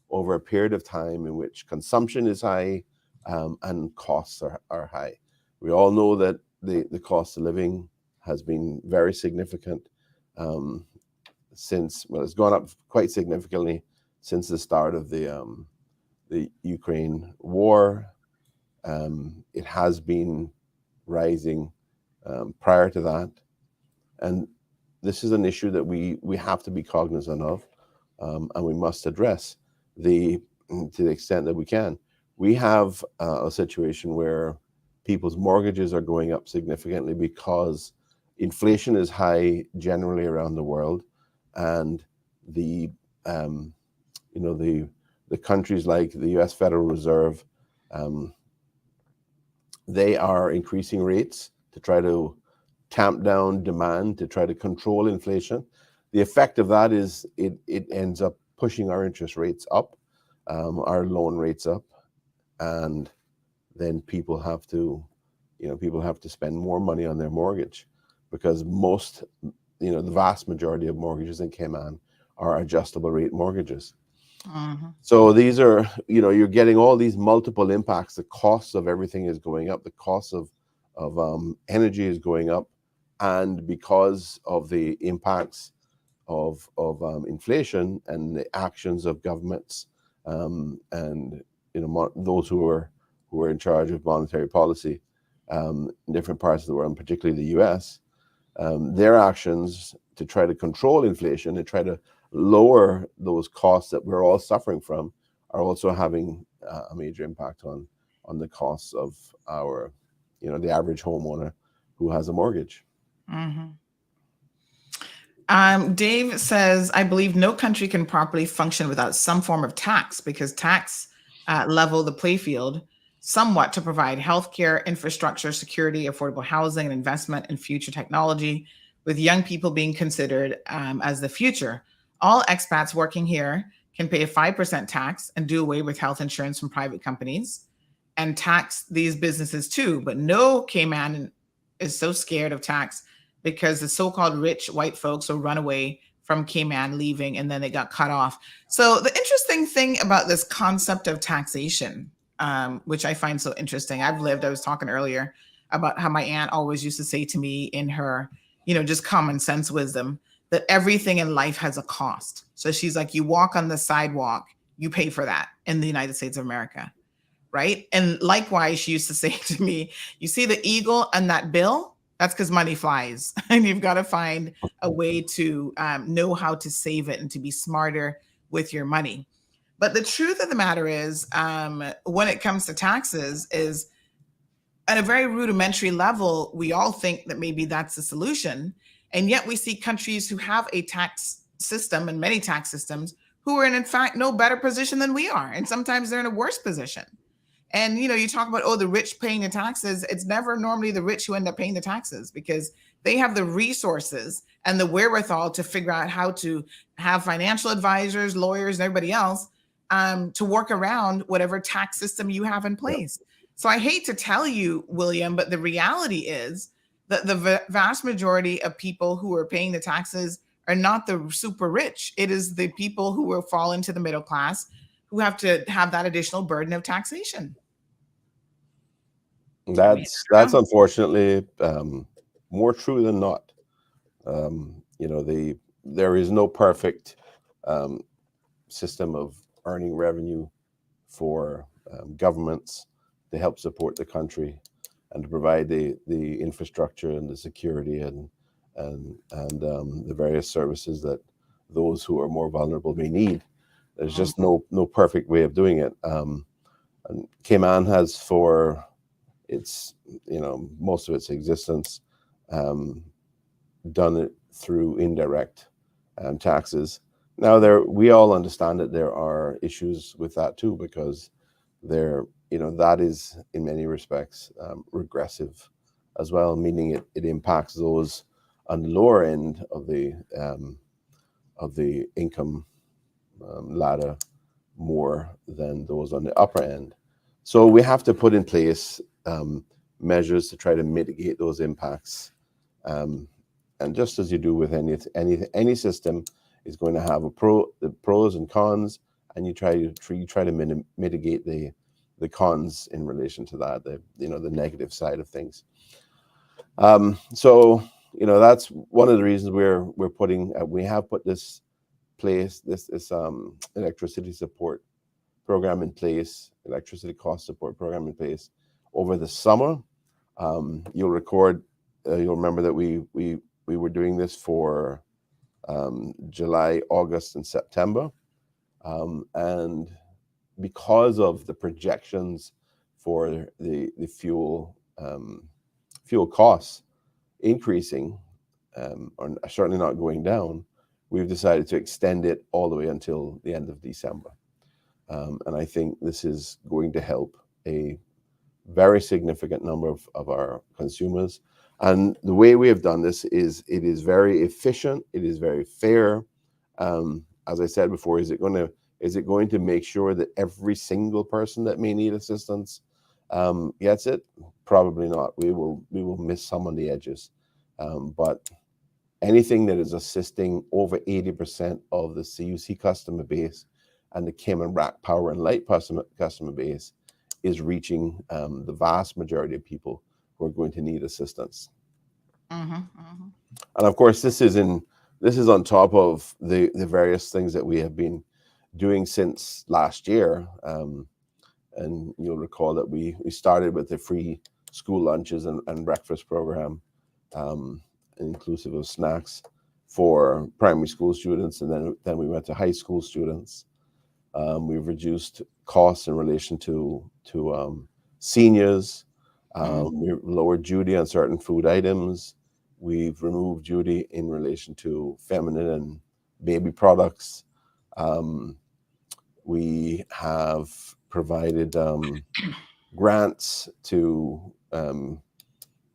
Speaker 11: over a period of time in which consumption is high and costs are high. We all know that the cost of living has been very significant since, well, it's gone up quite significantly since the start of the Ukraine war. It has been rising prior to that, and this is an issue that we have to be cognizant of, and we must address to the extent that we can. We have a situation where people's mortgages are going up significantly because inflation is high generally around the world, and the countries like the U.S. Federal Reserve, they are increasing rates to try to tamp down demand, to try to control inflation. The effect of that is it ends up pushing our interest rates up, our loan rates up, and then people have to spend more money on their mortgage, because the vast majority of mortgages in Cayman are adjustable rate mortgages. So these are, you're getting all these multiple impacts. The cost of everything is going up. The cost of energy is going up, and because of the impacts of inflation and the actions of governments and those who are in charge of monetary policy in different parts of the world, and particularly the U.S., their actions to try to control inflation and try to lower those costs that we're all suffering from are also having a major impact on the costs of our, the average homeowner who has a mortgage.
Speaker 6: Dave says, I believe no country can properly function without some form of tax, because tax level the playfield somewhat to provide healthcare, infrastructure, security, affordable housing, and investment in future technology, with young people being considered as the future. All expats working here can pay a 5% tax and do away with health insurance from private companies and tax these businesses too. But no Cayman is so scared of tax because the so-called rich white folks will run away from Cayman, leaving, and then they got cut off. So the interesting thing about this concept of taxation, which I find so interesting. I was talking earlier about how my aunt always used to say to me in her, just common sense wisdom, that everything in life has a cost. So she's like, you walk on the sidewalk, you pay for that in the United States of America, right? And likewise, she used to say to me, you see the eagle on that bill? That's because money flies. And you've got to find a way to know how to save it and to be smarter with your money. But the truth of the matter is, when it comes to taxes, is at a very rudimentary level, we all think that maybe that's the solution. And yet we see countries who have a tax system and many tax systems who are in fact, no better position than we are. And sometimes they're in a worse position. And, you talk about, the rich paying the taxes. It's never normally the rich who end up paying the taxes, because they have the resources and the wherewithal to figure out how to have financial advisors, lawyers, and everybody else to work around whatever tax system you have in place. Yep. So I hate to tell you, William, but the reality is that the vast majority of people who are paying the taxes are not the super rich. It is the people who will fall into the middle class who have to have that additional burden of taxation.
Speaker 11: That's unfortunately more true than not. There is no perfect system of earning revenue for governments to help support the country and to provide the infrastructure and the security and the various services that those who are more vulnerable may need. There's just no perfect way of doing it. And Cayman has, for its most of its existence, done it through indirect taxes. Now we all understand that there are issues with that too, because that is in many respects regressive as well, meaning it impacts those on the lower end of the income ladder more than those on the upper end. So we have to put in place measures to try to mitigate those impacts. And just as you do with any system, is going to have the pros and cons, and you try to mitigate the cons in relation to that, the negative side of things. So that's one of the reasons we have put this electricity support program in place, electricity cost support program in place over the summer. You'll remember that we were doing this for July, August, and September, and because of the projections for the fuel costs increasing, or certainly not going down, we've decided to extend it all the way until the end of December. And I think this is going to help a very significant number of our consumers. And the way we have done this is it is very efficient. It is very fair. As I said before, is it going to make sure that every single person that may need assistance gets it? Probably not. We will miss some on the edges. But anything that is assisting over 80% of the CUC customer base and the Cayman Rack Power and Light customer base is reaching the vast majority of people who are going to need assistance. And of course, this is on top of the various things that we have been doing since last year. And you'll recall that we started with the free school lunches and breakfast program, inclusive of snacks for primary school students, and then we went to high school students. We've reduced costs in relation to seniors. We've lowered duty on certain food items. We've removed duty in relation to feminine and baby products. We have provided grants to,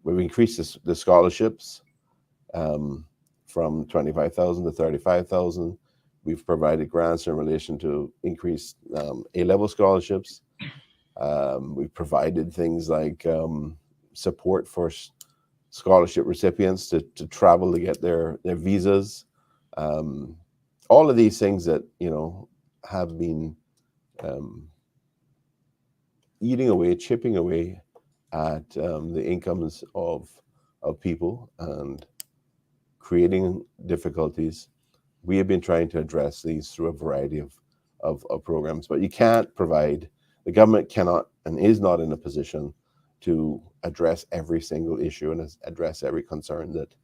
Speaker 11: we've increased the scholarships from 25,000 to 35,000. We've provided grants in relation to increased A-level scholarships. We've provided things like support for scholarship recipients to travel to get their visas. All of these things that, have been chipping away at the incomes of people and creating difficulties. We have been trying to address these through a variety of programs, but the government cannot and is not in a position to address every single issue and address every concern that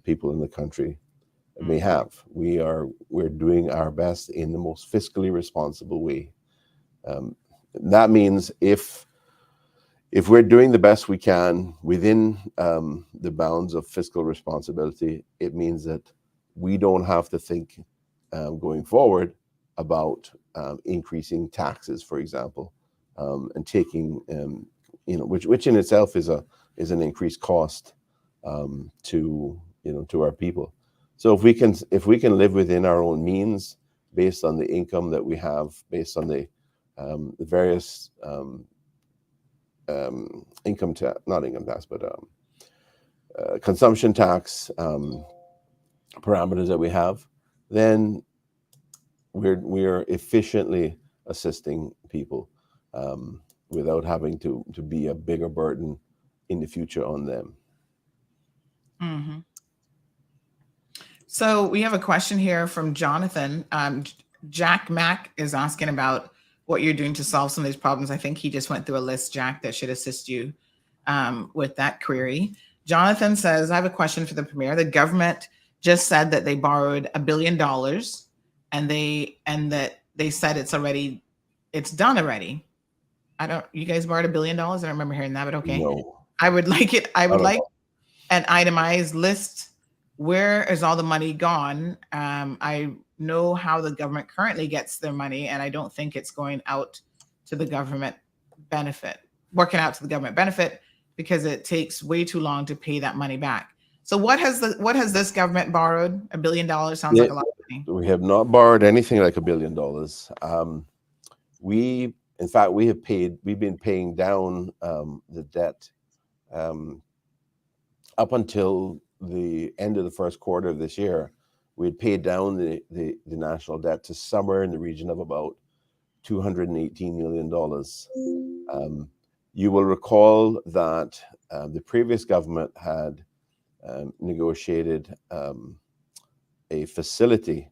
Speaker 11: people in the country may have. We're doing our best in the most fiscally responsible way. That means if we're doing the best we can within the bounds of fiscal responsibility, it means that we don't have to think going forward about increasing taxes, for example, and taking, which in itself is an increased cost to our people. So if we can live within our own means, based on the income that we have, based on the various consumption tax parameters that we have, then we are efficiently assisting people without having to be a bigger burden in the future on them.
Speaker 6: Mm-hmm. So we have a question here from Jonathan. Jack Mack is asking about what you're doing to solve some of these problems. I think he just went through a list, Jack, that should assist you with that query. Jonathan says, I have a question for the Premier. The government just said that they borrowed $1 billion and that they said it's done already. You guys borrowed $1 billion? I don't remember hearing that, but okay.
Speaker 11: No.
Speaker 6: I would like an itemized list. Where is all the money gone? I know how the government currently gets their money, and I don't think it's going out to the government benefit, because it takes way too long to pay that money back. So what has this government borrowed? $1 billion sounds like a lot of money.
Speaker 11: We have not borrowed anything like $1 billion. We've been paying down the debt up until the end of the first quarter of this year. We had paid down the national debt to somewhere in the region of about $218 million. You will recall that the previous government had negotiated a facility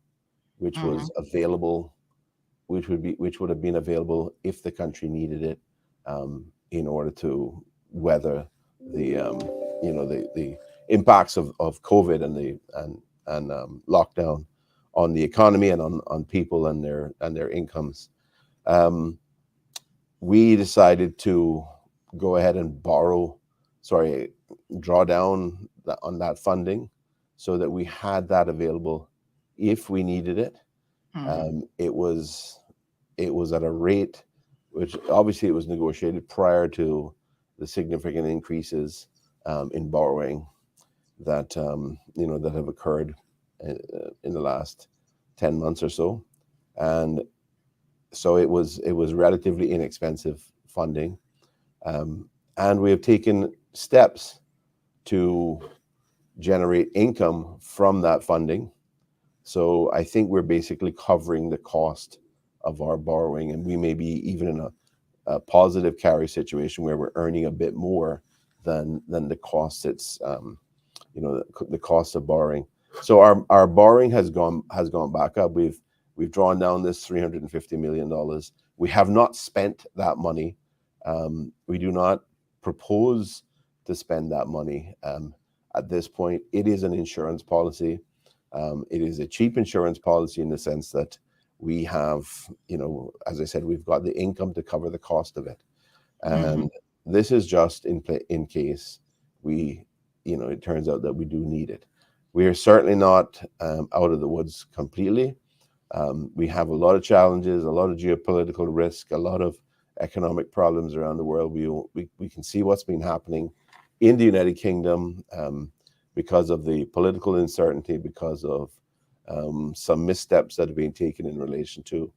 Speaker 11: which was available, which would have been available if the country needed it, in order to weather the the impacts of COVID and lockdown on the economy and on people and their incomes. We decided to go ahead and draw down on that funding so that we had that available if we needed it. It was at a rate which obviously it was negotiated prior to the significant increases in borrowing that that have occurred in the last 10 months or so, and so it was relatively inexpensive funding, and we have taken steps to generate income from that funding. So I think we're basically covering the cost of our borrowing, and we may be even in a positive carry situation where we're earning a bit more than the cost. It's the cost of borrowing. So our borrowing has gone back up. We've drawn down this $350 million. We have not spent that money. We do not propose to spend that money at this point. It is an insurance policy. It is a cheap insurance policy in the sense that we have, as I said, we've got the income to cover the cost of it. And this is just in case it turns out that we do need it. We are certainly not out of the woods completely. We have a lot of challenges, a lot of geopolitical risk, a lot of economic problems around the world. We can see what's been happening in the United Kingdom because of the political uncertainty, because of some missteps that have been taken in relation to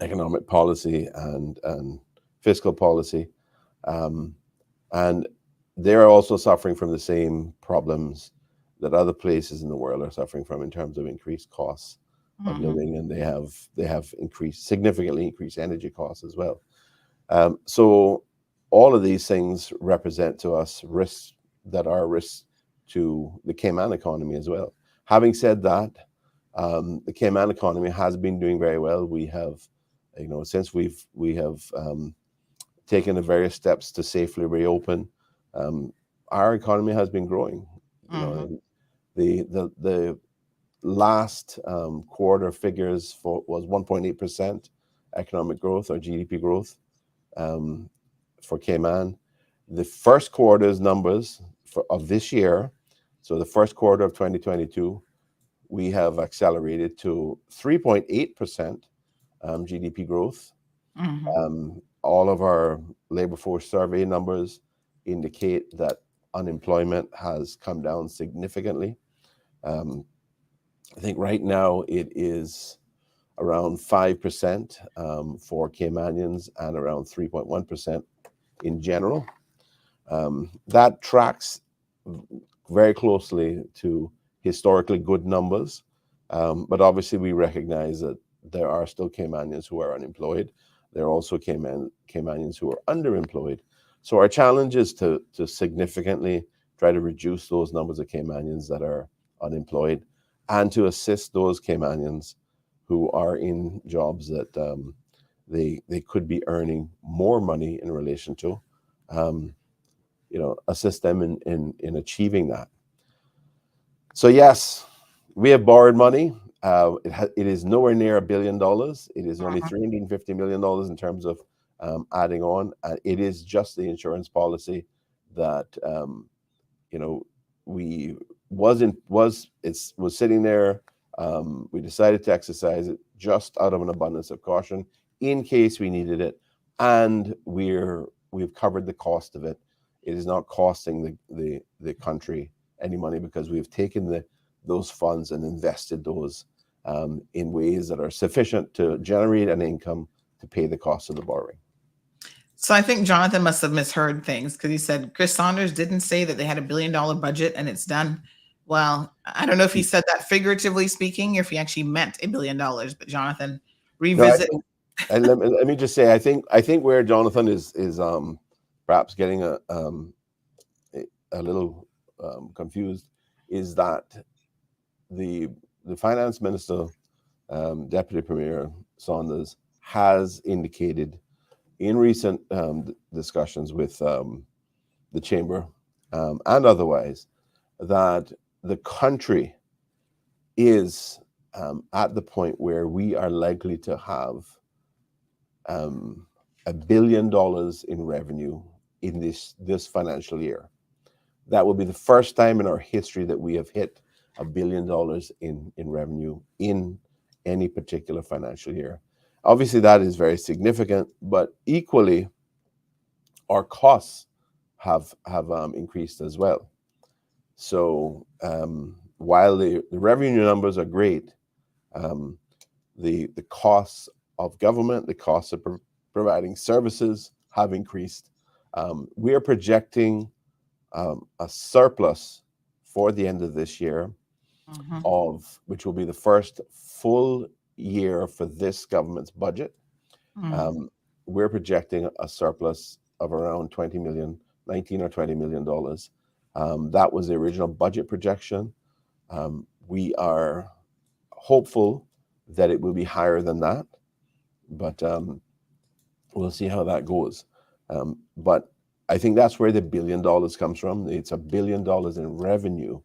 Speaker 11: economic policy and fiscal policy. And they're also suffering from the same problems that other places in the world are suffering from in terms of increased costs of living, and they have significantly increased energy costs as well. So all of these things represent to us risks that are risks to the Cayman economy as well. Having said that, the Cayman economy has been doing very well. We have, since we have taken the various steps to safely reopen, our economy has been growing. The last quarter figures was 1.8% economic growth or GDP growth for Cayman. The first quarter's numbers of this year, so the first quarter of 2022, we have accelerated to 3.8% GDP growth. All of our labor force survey numbers indicate that unemployment has come down significantly. I think right now it is around 5% for Caymanians and around 3.1% in general. That tracks very closely to historically good numbers, but obviously we recognize that there are still Caymanians who are unemployed. There are also Caymanians who are underemployed. So our challenge is to significantly try to reduce those numbers of Caymanians that are unemployed and to assist those Caymanians who are in jobs that they could be earning more money in relation to, assist them in achieving that. So yes, we have borrowed money. It is nowhere near $1 billion. It is only $350 million in terms of adding on. It is just the insurance policy that was sitting there. We decided to exercise it just out of an abundance of caution in case we needed it, and we've covered the cost of it. It is not costing the country any money because we've taken those funds and invested those in ways that are sufficient to generate an income to pay the cost of the borrowing.
Speaker 6: So I think Jonathan must have misheard things because he said Chris Saunders didn't say that they had $1 billion budget and it's done. Well, I don't know if he said that figuratively speaking or if he actually meant $1 billion, but Jonathan, revisit.
Speaker 11: No, let me just say, I think where Jonathan is perhaps getting a little confused, is that the finance minister, Deputy Premier Saunders, has indicated in recent discussions with the chamber and otherwise that the country is at the point where we are likely to have $1 billion in revenue in this financial year. That will be the first time in our history that we have hit $1 billion in revenue in any particular financial year. Obviously, that is very significant, but equally, our costs have increased as well. So while the revenue numbers are great, the costs of government, the costs of providing services have increased. We are projecting a surplus for the end of this year of which will be the first full year for this government's budget. We're projecting a surplus of around $19 or $20 million. That was the original budget projection. We are hopeful that it will be higher than that, but we'll see how that goes. But I think that's where the $1 billion comes from. It's $1 billion in revenue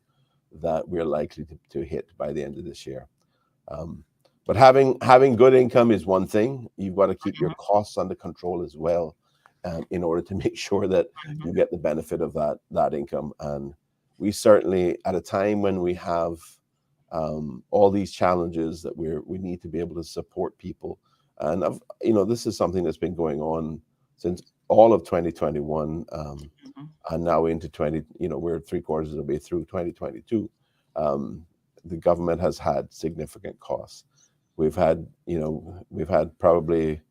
Speaker 11: that we're likely to hit by the end of this year. But having good income is one thing. You've got to keep your costs under control as well, in order to make sure that you get the benefit of that income. And we certainly, at a time when we have all these challenges, that we need to be able to support people. And this is something that's been going on since all of 2021, and now into we're 3/4 of the way through 2022. The government has had significant costs. We've had probably,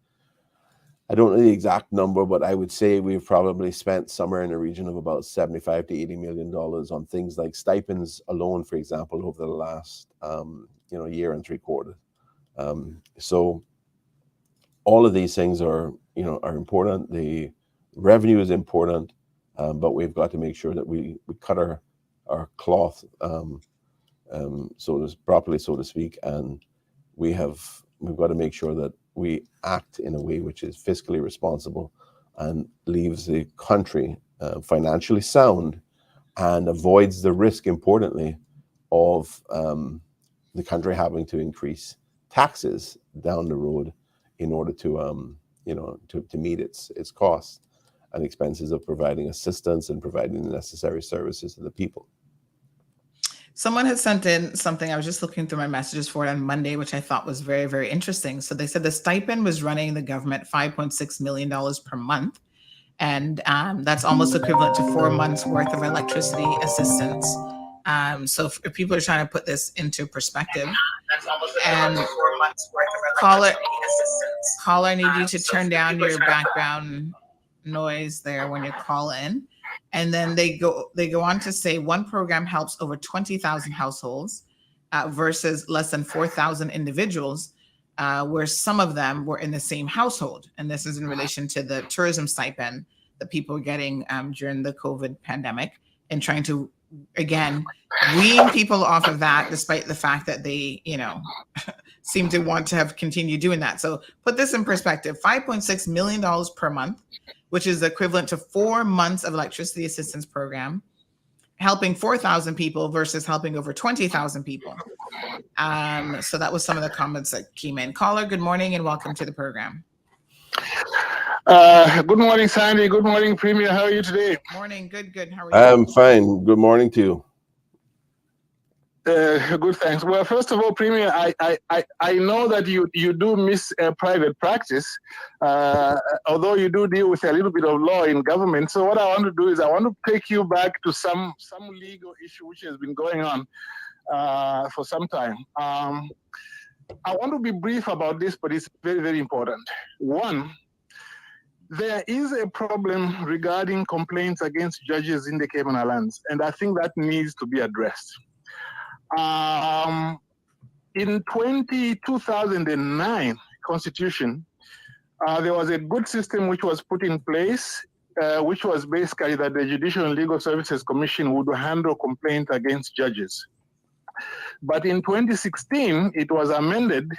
Speaker 11: I don't know the exact number, but I would say we've probably spent somewhere in the region of about $75 to $80 million on things like stipends alone, for example, over the last year and 3/4. So all of these things are important. The revenue is important, but we've got to make sure that we cut our cloth properly, so to speak, and we've got to make sure that we act in a way which is fiscally responsible and leaves the country financially sound and avoids the risk, importantly, of the country having to increase taxes down the road in order to meet its costs and expenses of providing assistance and providing the necessary services to the people.
Speaker 6: Someone had sent in something. I was just looking through my messages for it on Monday, which I thought was very, very interesting. So they said the stipend was running the government $5.6 million per month. And that's almost equivalent to 4 months worth of electricity assistance. So if people are trying to put this into perspective, and caller, I need you to turn down your background noise there when you call in. And then they go on to say one program helps over 20,000 households versus less than 4,000 individuals, where some of them were in the same household. And this is in relation to the tourism stipend that people were getting during the COVID pandemic, and trying to, again, wean people off of that, despite the fact that they, seem to want to have continued doing that. So put this in perspective, $5.6 million per month, which is equivalent to 4 months of electricity assistance program, helping 4,000 people versus helping over 20,000 people. So that was some of the comments that came in. Caller, good morning and welcome to the program.
Speaker 12: Good morning, Sandy. Good morning, Premier. How are you today?
Speaker 6: Morning. Good. How are you?
Speaker 11: I'm fine. Good morning to you.
Speaker 12: Good, thanks. Well, first of all, Premier, I know that you do miss private practice, although you do deal with a little bit of law in government. So what I want to do is I want to take you back to some legal issue which has been going on for some time. I want to be brief about this, but it's very, very important. One, there is a problem regarding complaints against judges in the Cayman Islands, and I think that needs to be addressed. In 2009 Constitution, there was a good system which was put in place which was basically that the Judicial and Legal Services Commission would handle complaints against judges. But in 2016, it was amended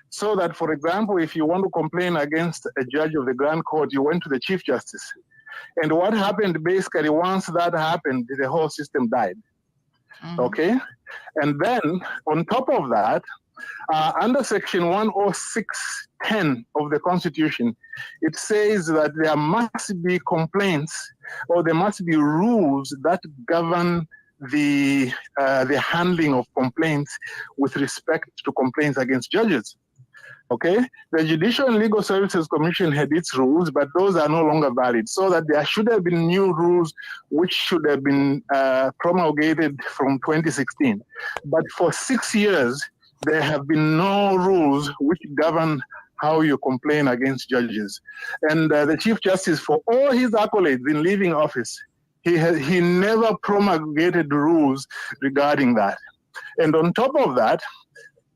Speaker 12: so that, for example, if you want to complain against a judge of the Grand Court, you went to the Chief Justice. And what happened basically, once that happened, the whole system died. Okay? And then, on top of that, under Section 106(10) of the Constitution, it says that there must be complaints, or there must be rules that govern the handling of complaints with respect to complaints against judges. Okay, the Judicial and Legal Services Commission had its rules, but those are no longer valid. So that there should have been new rules which should have been promulgated from 2016. But for 6 years, there have been no rules which govern how you complain against judges. And the Chief Justice, for all his accolades in leaving office, he never promulgated rules regarding that. And on top of that,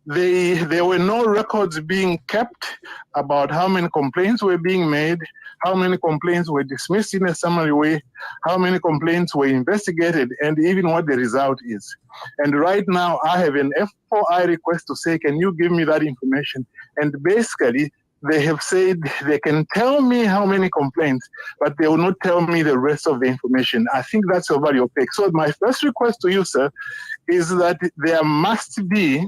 Speaker 12: there were no records being kept about how many complaints were being made, how many complaints were dismissed in a summary way, how many complaints were investigated, and even what the result is. And right now, I have an F4I request to say, can you give me that information? And basically, they have said they can tell me how many complaints, but they will not tell me the rest of the information. I think that's very opaque. So my first request to you, sir, is that there must be,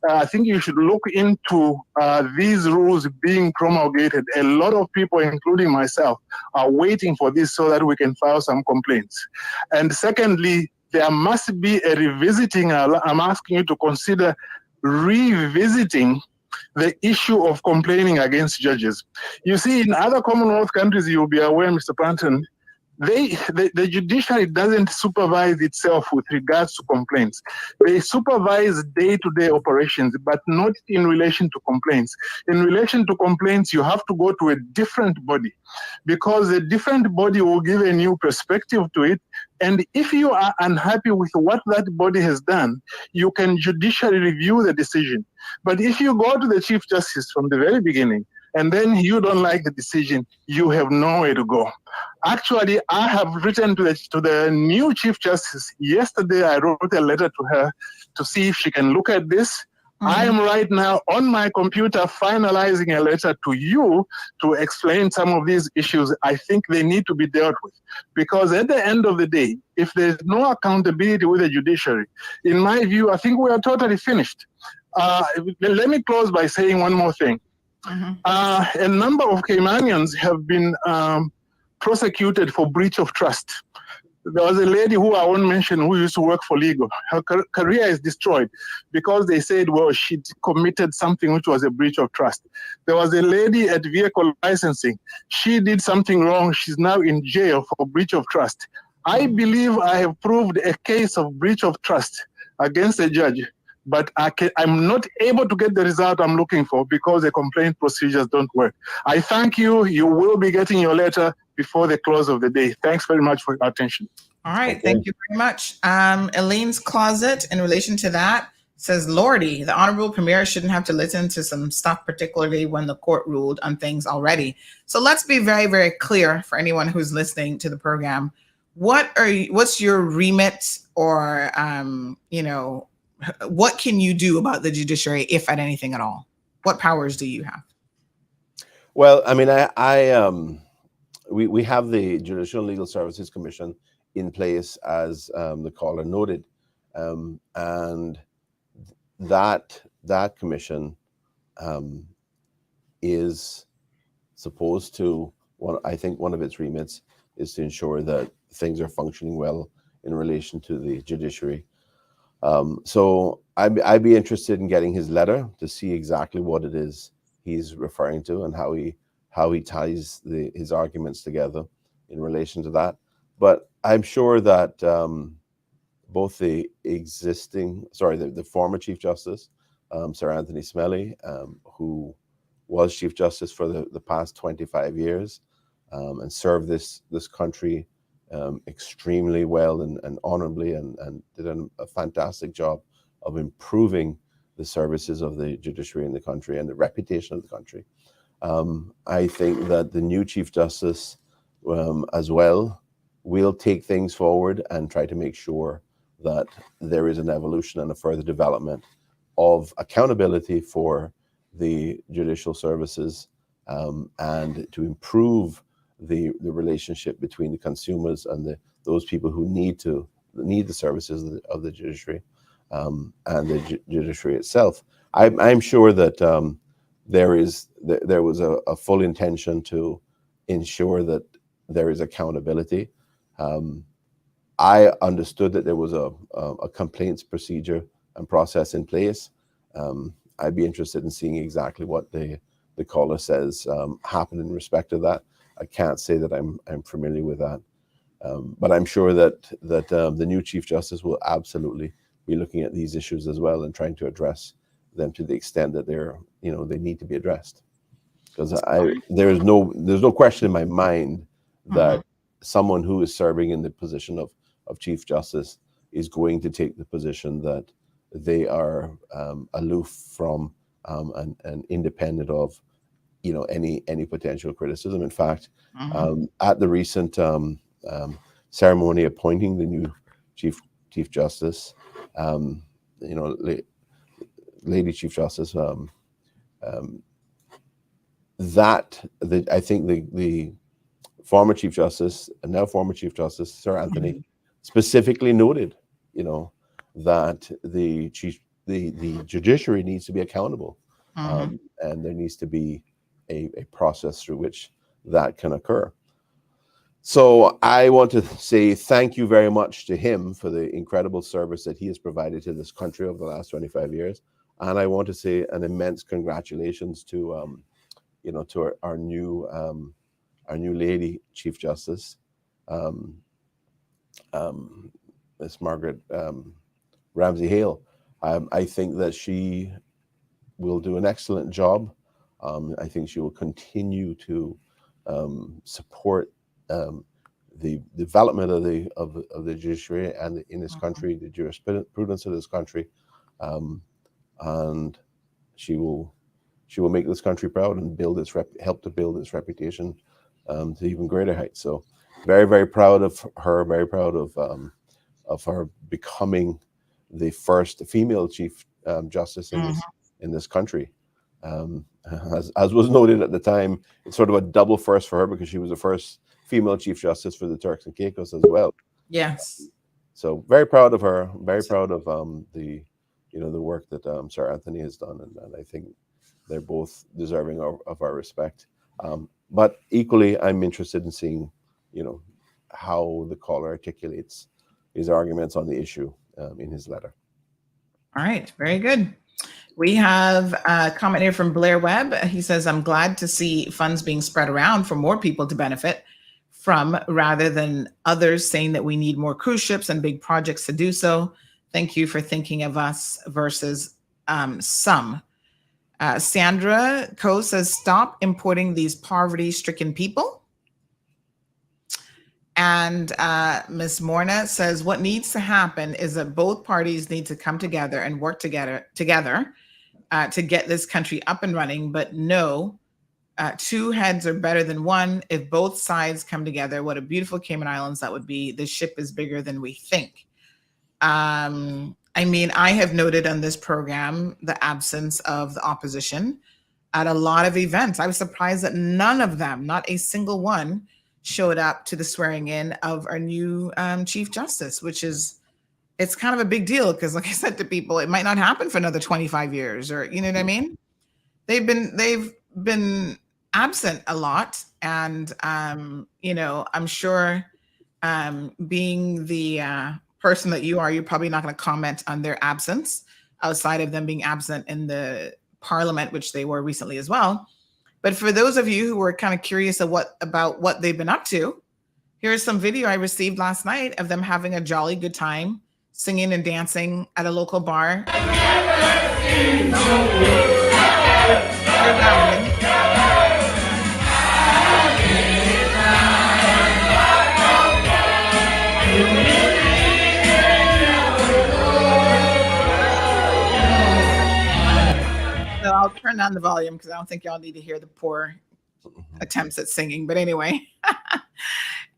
Speaker 12: I think you should look into these rules being promulgated. A lot of people, including myself, are waiting for this so that we can file some complaints. And secondly, there must be a revisiting. I'm asking you to consider revisiting the issue of complaining against judges. You see, in other Commonwealth countries, you'll be aware, Mr. Panton, the judiciary doesn't supervise itself with regards to complaints. They supervise day-to-day operations, but not in relation to complaints. In relation to complaints, you have to go to a different body, because a different body will give a new perspective to it. And if you are unhappy with what that body has done, you can judicially review the decision. But if you go to the Chief Justice from the very beginning, and then you don't like the decision, you have nowhere to go. Actually, I have written to the new Chief Justice. Yesterday, I wrote a letter to her to see if she can look at this. I am right now on my computer finalizing a letter to you to explain some of these issues. I think they need to be dealt with. Because at the end of the day, if there's no accountability with the judiciary, in my view, I think we are totally finished. Let me close by saying one more thing. A number of Caymanians have been prosecuted for breach of trust. There was a lady who I won't mention who used to work for legal. Her career is destroyed because they said, well, she committed something which was a breach of trust. There was a lady at vehicle licensing. She did something wrong. She's now in jail for breach of trust. I believe I have proved a case of breach of trust against a judge, but I'm not able to get the result I'm looking for because the complaint procedures don't work. I thank you. You will be getting your letter before the close of the day. Thanks very much for your attention.
Speaker 6: All right. Thank you very much. Elaine's Closet, in relation to that, says, Lordy, the Honorable Premier shouldn't have to listen to some stuff, particularly when the court ruled on things already. So let's be very, very clear for anyone who's listening to the program. What's your remit, or, what can you do about the judiciary, if at anything at all? What powers do you have?
Speaker 11: Well, I mean, we have the Judicial and Legal Services Commission in place, as the caller noted, and that commission is supposed to, I think one of its remits is to ensure that things are functioning well in relation to the judiciary. So I'd be interested in getting his letter to see exactly what it is he's referring to and how he ties his arguments together in relation to that. But I'm sure that both the former Chief Justice, Sir Anthony Smellie, who was Chief Justice for the past 25 years and served this country extremely well and honorably, and did a fantastic job of improving the services of the judiciary in the country and the reputation of the country. I think that the new Chief Justice as well, we'll take things forward and try to make sure that there is an evolution and a further development of accountability for the judicial services, and to improve the relationship between the consumers and those people who need the services of the judiciary, and the judiciary itself. I'm sure that there was a full intention to ensure that there is accountability. I understood that there was a complaints procedure and process in place. I'd be interested in seeing exactly what the caller says happened in respect to that. I can't say that I'm familiar with that, but I'm sure that the new Chief Justice will absolutely be looking at these issues as well and trying to address them to the extent that they need to be addressed. Because there's no question in my mind that someone who is serving in the position of Chief Justice is going to take the position that they are aloof from and independent of any potential criticism. In fact, at the recent ceremony appointing the new Chief Justice, Lady Chief Justice, I think the former Chief Justice and now former Chief Justice Sir Anthony specifically noted, that the judiciary needs to be accountable, and there needs to be a process through which that can occur. So I want to say thank you very much to him for the incredible service that he has provided to this country over the last 25 years. And I want to say an immense congratulations to to our new Lady Chief Justice, Miss Margaret Ramsey Hale. I think that she will do an excellent job. I think she will continue to support the development of the judiciary and in this country, the jurisprudence of this country, and she will make this country proud and help to build its reputation to even greater heights. So, very, very proud of her. Very proud of her becoming the first female Chief Justice in this country. As was noted at the time, it's sort of a double first for her because she was the first female Chief Justice for the Turks and Caicos as well.
Speaker 6: Yes.
Speaker 11: So very proud of her. Very proud of the work that Sir Anthony has done, and I think they're both deserving of our respect. But equally, I'm interested in seeing, how the caller articulates his arguments on the issue in his letter.
Speaker 6: All right, very good. We have a comment here from Blair Webb. He says, I'm glad to see funds being spread around for more people to benefit from, rather than others saying that we need more cruise ships and big projects to do so. Thank you for thinking of us versus some. Sandra Coe says, stop importing these poverty-stricken people. And Ms. Morna says, what needs to happen is that both parties need to come together and work together to get this country up and running. But no, two heads are better than one. If both sides come together, what a beautiful Cayman Islands that would be. The ship is bigger than we think. I mean, I have noted on this program the absence of the opposition at a lot of events. I was surprised that none of them, not a single one, showed up to the swearing in of our new Chief Justice, it's kind of a big deal because, like I said to people, it might not happen for another 25 years, or you know what I mean? They've been absent a lot, and I'm sure being the person that you are, you're probably not going to comment on their absence outside of them being absent in the Parliament, which they were recently as well. But for those of you who were kind of curious about what they've been up to, here's some video I received last night of them having a jolly good time, singing and dancing at a local bar. So I'll turn down the volume because I don't think y'all need to hear the poor attempts at singing. But anyway,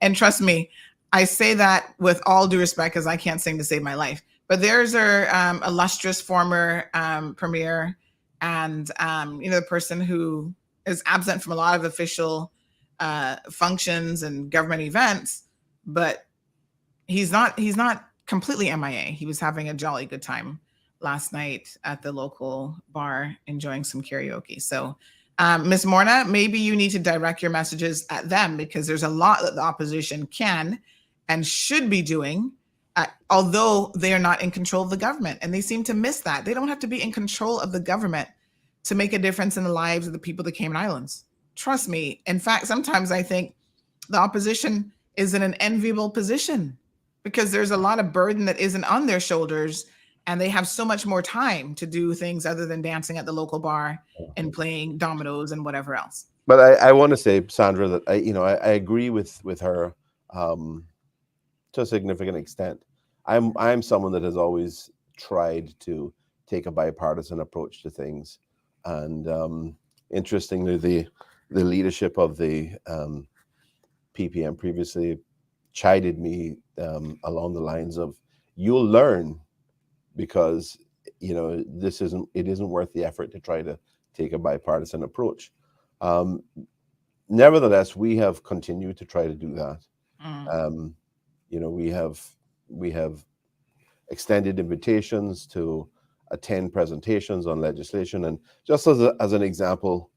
Speaker 6: and trust me, I say that with all due respect because I can't sing to save my life. But there's our illustrious former premier and the person who is absent from a lot of official functions and government events, but he's not completely MIA. He was having a jolly good time last night at the local bar enjoying some karaoke. So Ms. Morna, maybe you need to direct your messages at them because there's a lot that the opposition can and should be doing, although they are not in control of the government. And they seem to miss that. They don't have to be in control of the government to make a difference in the lives of the people of the Cayman Islands. Trust me. In fact, sometimes I think the opposition is in an enviable position because there's a lot of burden that isn't on their shoulders and they have so much more time to do things other than dancing at the local bar and playing dominoes and whatever else.
Speaker 11: But I want to say, Sandra, that I agree with her to a significant extent. I'm someone that has always tried to take a bipartisan approach to things, and interestingly, the leadership of the PPM previously chided me along the lines of, "You'll learn, because it isn't worth the effort to try to take a bipartisan approach." Nevertheless, we have continued to try to do that. We have extended invitations to attend presentations on legislation, and just as an example,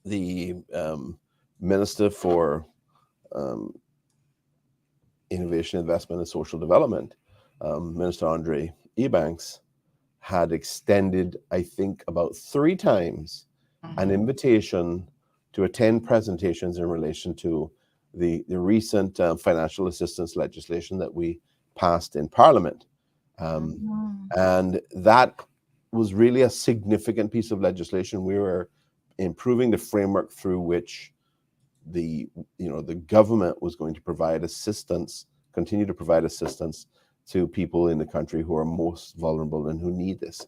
Speaker 11: the Minister for Innovation, Investment, and Social Development, Minister Andre Ebanks, had extended, I think, about 3 times an invitation to attend presentations in relation to the recent financial assistance legislation that we passed in Parliament. And that was really a significant piece of legislation. We were improving the framework through which the government was going to provide assistance, continue to provide assistance to people in the country who are most vulnerable and who need this.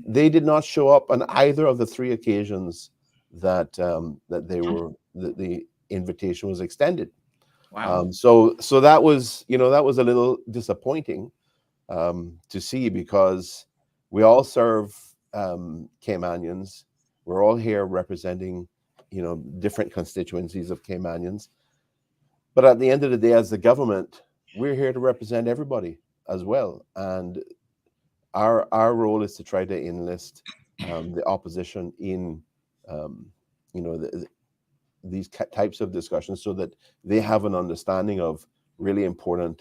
Speaker 11: They did not show up on either of the 3 occasions that the invitation was extended.
Speaker 6: Wow.
Speaker 11: So that was a little disappointing to see, because we all serve Caymanians. We're all here representing different constituencies of Caymanians. But at the end of the day, as the government, we're here to represent everybody as well. And our role is to try to enlist the opposition in these types of discussions, so that they have an understanding of really important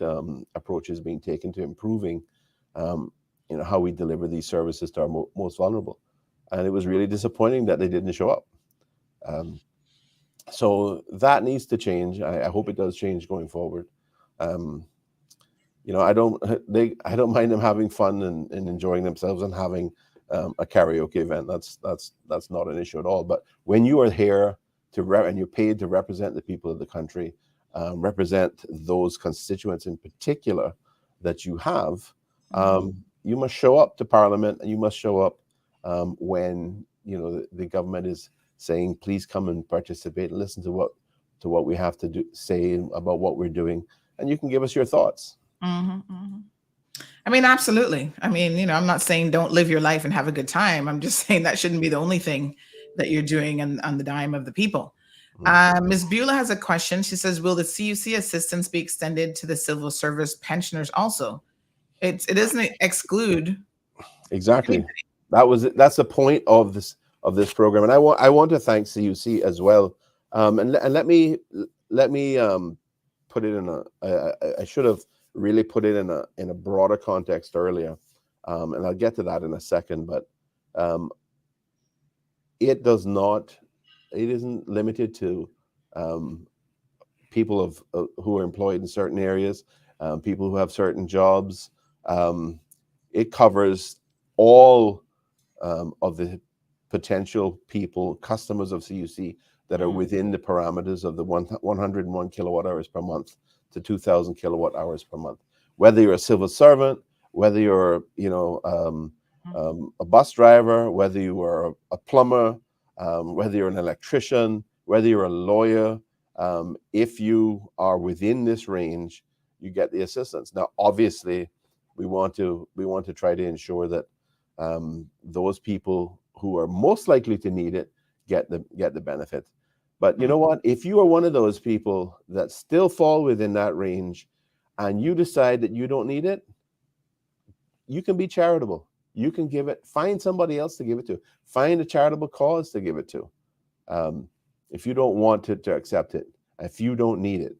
Speaker 11: approaches being taken to improving how we deliver these services to our most vulnerable. And it was really disappointing that they didn't show up. So that needs to change. I hope it does change going forward. I don't mind them having fun and enjoying themselves and having a karaoke event. That's not an issue at all. But when you are here and you're paid to represent the people of the country, represent those constituents in particular that you have, you must show up to Parliament, and you must show up when the government is saying, please come and participate and listen to what we have to say about what we're doing, and you can give us your thoughts.
Speaker 6: I mean, absolutely. I mean, I'm not saying don't live your life and have a good time. I'm just saying that shouldn't be the only thing that you're doing on the dime of the people. Ms. Beulah has a question. She says, will the CUC assistance be extended to the civil service pensioners also? It doesn't exclude.
Speaker 11: Exactly. That's the point of this program. And I want to thank CUC as well. And let me put it in I should have really put it in a broader context earlier. And I'll get to that in a second, but it isn't limited to people who are employed in certain areas, people who have certain jobs. It covers all of the potential people, customers of CUC, that are within the parameters of the 101 kilowatt hours per month to 2,000 kilowatt hours per month. Whether you're a civil servant, whether you're a bus driver, whether you are a plumber, whether you're an electrician, whether you're a lawyer, if you are within this range, you get the assistance. Now, obviously, we want to try to ensure that those people who are most likely to need it get the benefit. But you know what? If you are one of those people that still fall within that range, and you decide that you don't need it, you can be charitable. You can give it. Find somebody else to give it to. Find a charitable cause to give it to. If you don't want to accept it, if you don't need it,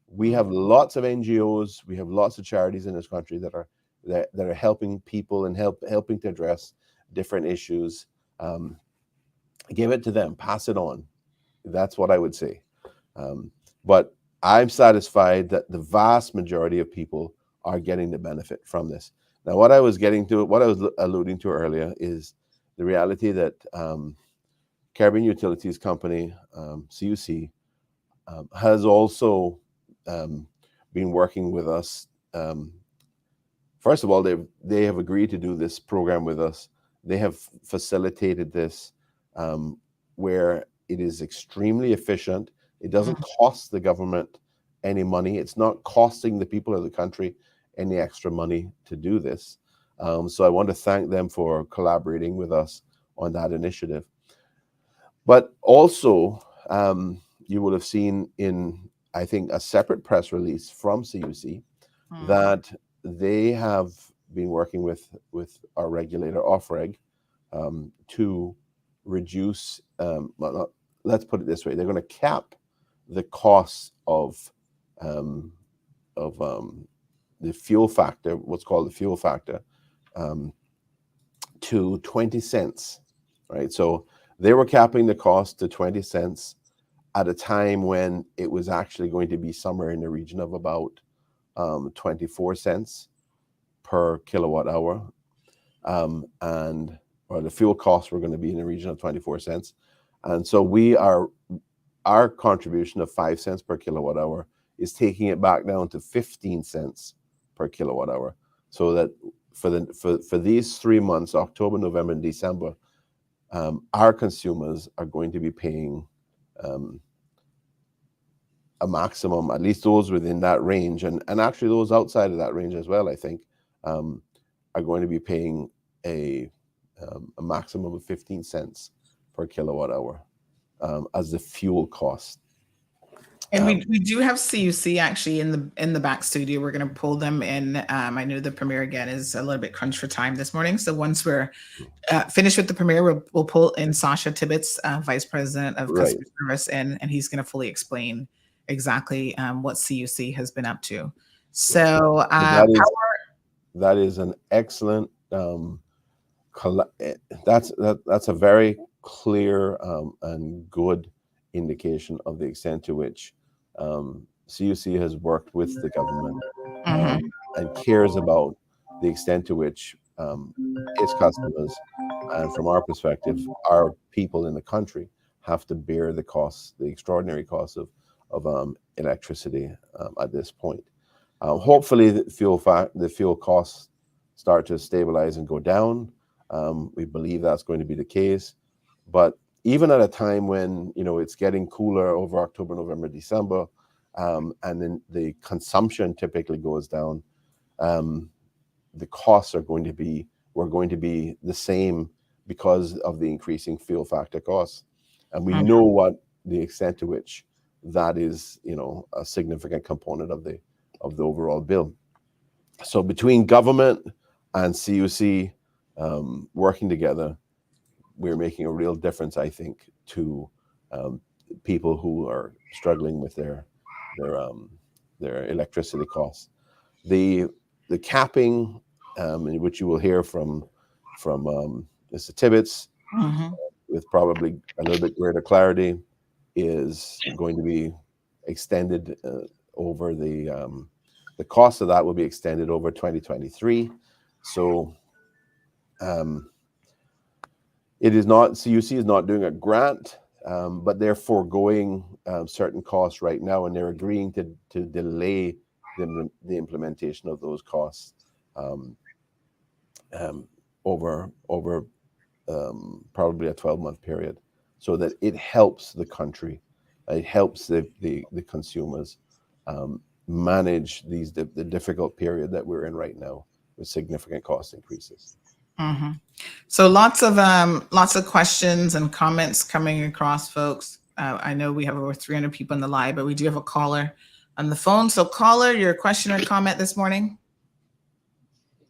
Speaker 11: we have lots of NGOs, we have lots of charities in this country that are helping people and helping to address different issues. Give it to them, pass it on. That's what I would say. But I'm satisfied that the vast majority of people are getting the benefit from this. Now, what I was alluding to earlier is the reality that Caribbean Utilities Company, CUC, has also been working with us. First of all, they have agreed to do this program with us. They have facilitated this where it is extremely efficient. It doesn't cost the government any money. It's not costing the people of the country any extra money to do this. So I want to thank them for collaborating with us on that initiative. But also, you will have seen in, I think, a separate press release from CUC that they have been working with our regulator, OFREG, to reduce, well, let's put it this way, they're going to cap the cost of the fuel factor, what's called the fuel factor, to 20 cents, right? So they were capping the cost to 20 cents at a time when it was actually going to be somewhere in the region of about 24 cents per kilowatt hour. Or the fuel costs were going to be in the region of 24 cents. And so our contribution of 5 cents per kilowatt hour is taking it back down to 15 cents per kilowatt hour. So that for these 3 months, October, November, and December, our consumers are going to be paying a maximum, at least those within that range, and actually those outside of that range as well, I think, are going to be paying a maximum of 15 cents per kilowatt hour as the fuel cost.
Speaker 6: And we do have CUC actually in the back studio. We're going to pull them in. I know the premiere again is a little bit crunch for time this morning. So once we're finished with the premiere, we'll pull in Sasha Tibbetts, Vice President of Customer Service, and he's going to fully explain exactly what CUC has been up to. So
Speaker 11: that is an excellent. That's a very clear and good indication of the extent to which CUC has worked with the government and cares about the extent to which its customers, and from our perspective, our people in the country, have to bear the costs, the extraordinary costs of electricity at this point. Hopefully, the fuel costs start to stabilize and go down. We believe that's going to be the case, but even at a time when it's getting cooler over October, November, December, and then the consumption typically goes down, the costs we're going to be the same because of the increasing fuel factor costs, and we know what the extent to which that is, a significant component of the overall bill. So between government and CUC working together, we're making a real difference, I think, to people who are struggling with their electricity costs. The capping, which you will hear from Mr. Tibbetts, with probably a little bit greater clarity, is going to be extended over the cost of that will be extended over 2023. So it is not, CUC is not doing a grant, but they're foregoing certain costs right now, and they're agreeing to delay the implementation of those costs over probably a 12-month period. so that it helps the country, it helps the consumers manage the difficult period that we're in right now with significant cost increases.
Speaker 6: Mm-hmm. So lots of questions and comments coming across, folks. I know we have over 300 people in the live, but we do have a caller on the phone. So caller, your question or comment this morning?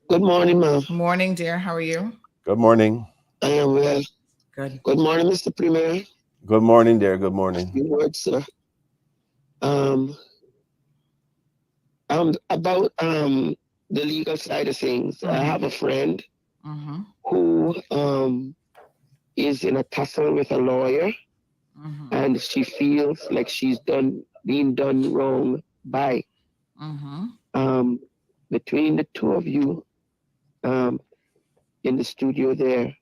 Speaker 13: Good morning, ma'am.
Speaker 6: Morning, dear. How are you?
Speaker 11: Good morning.
Speaker 13: I am well.
Speaker 6: Good.
Speaker 13: Good morning, Mr. Premier.
Speaker 11: Good morning, dear. Good morning.
Speaker 13: Good word, sir. About the legal side of things, I have a friend who is in a tussle with a lawyer, and she feels like she's being done wrong by. Between the two of you in the studio there,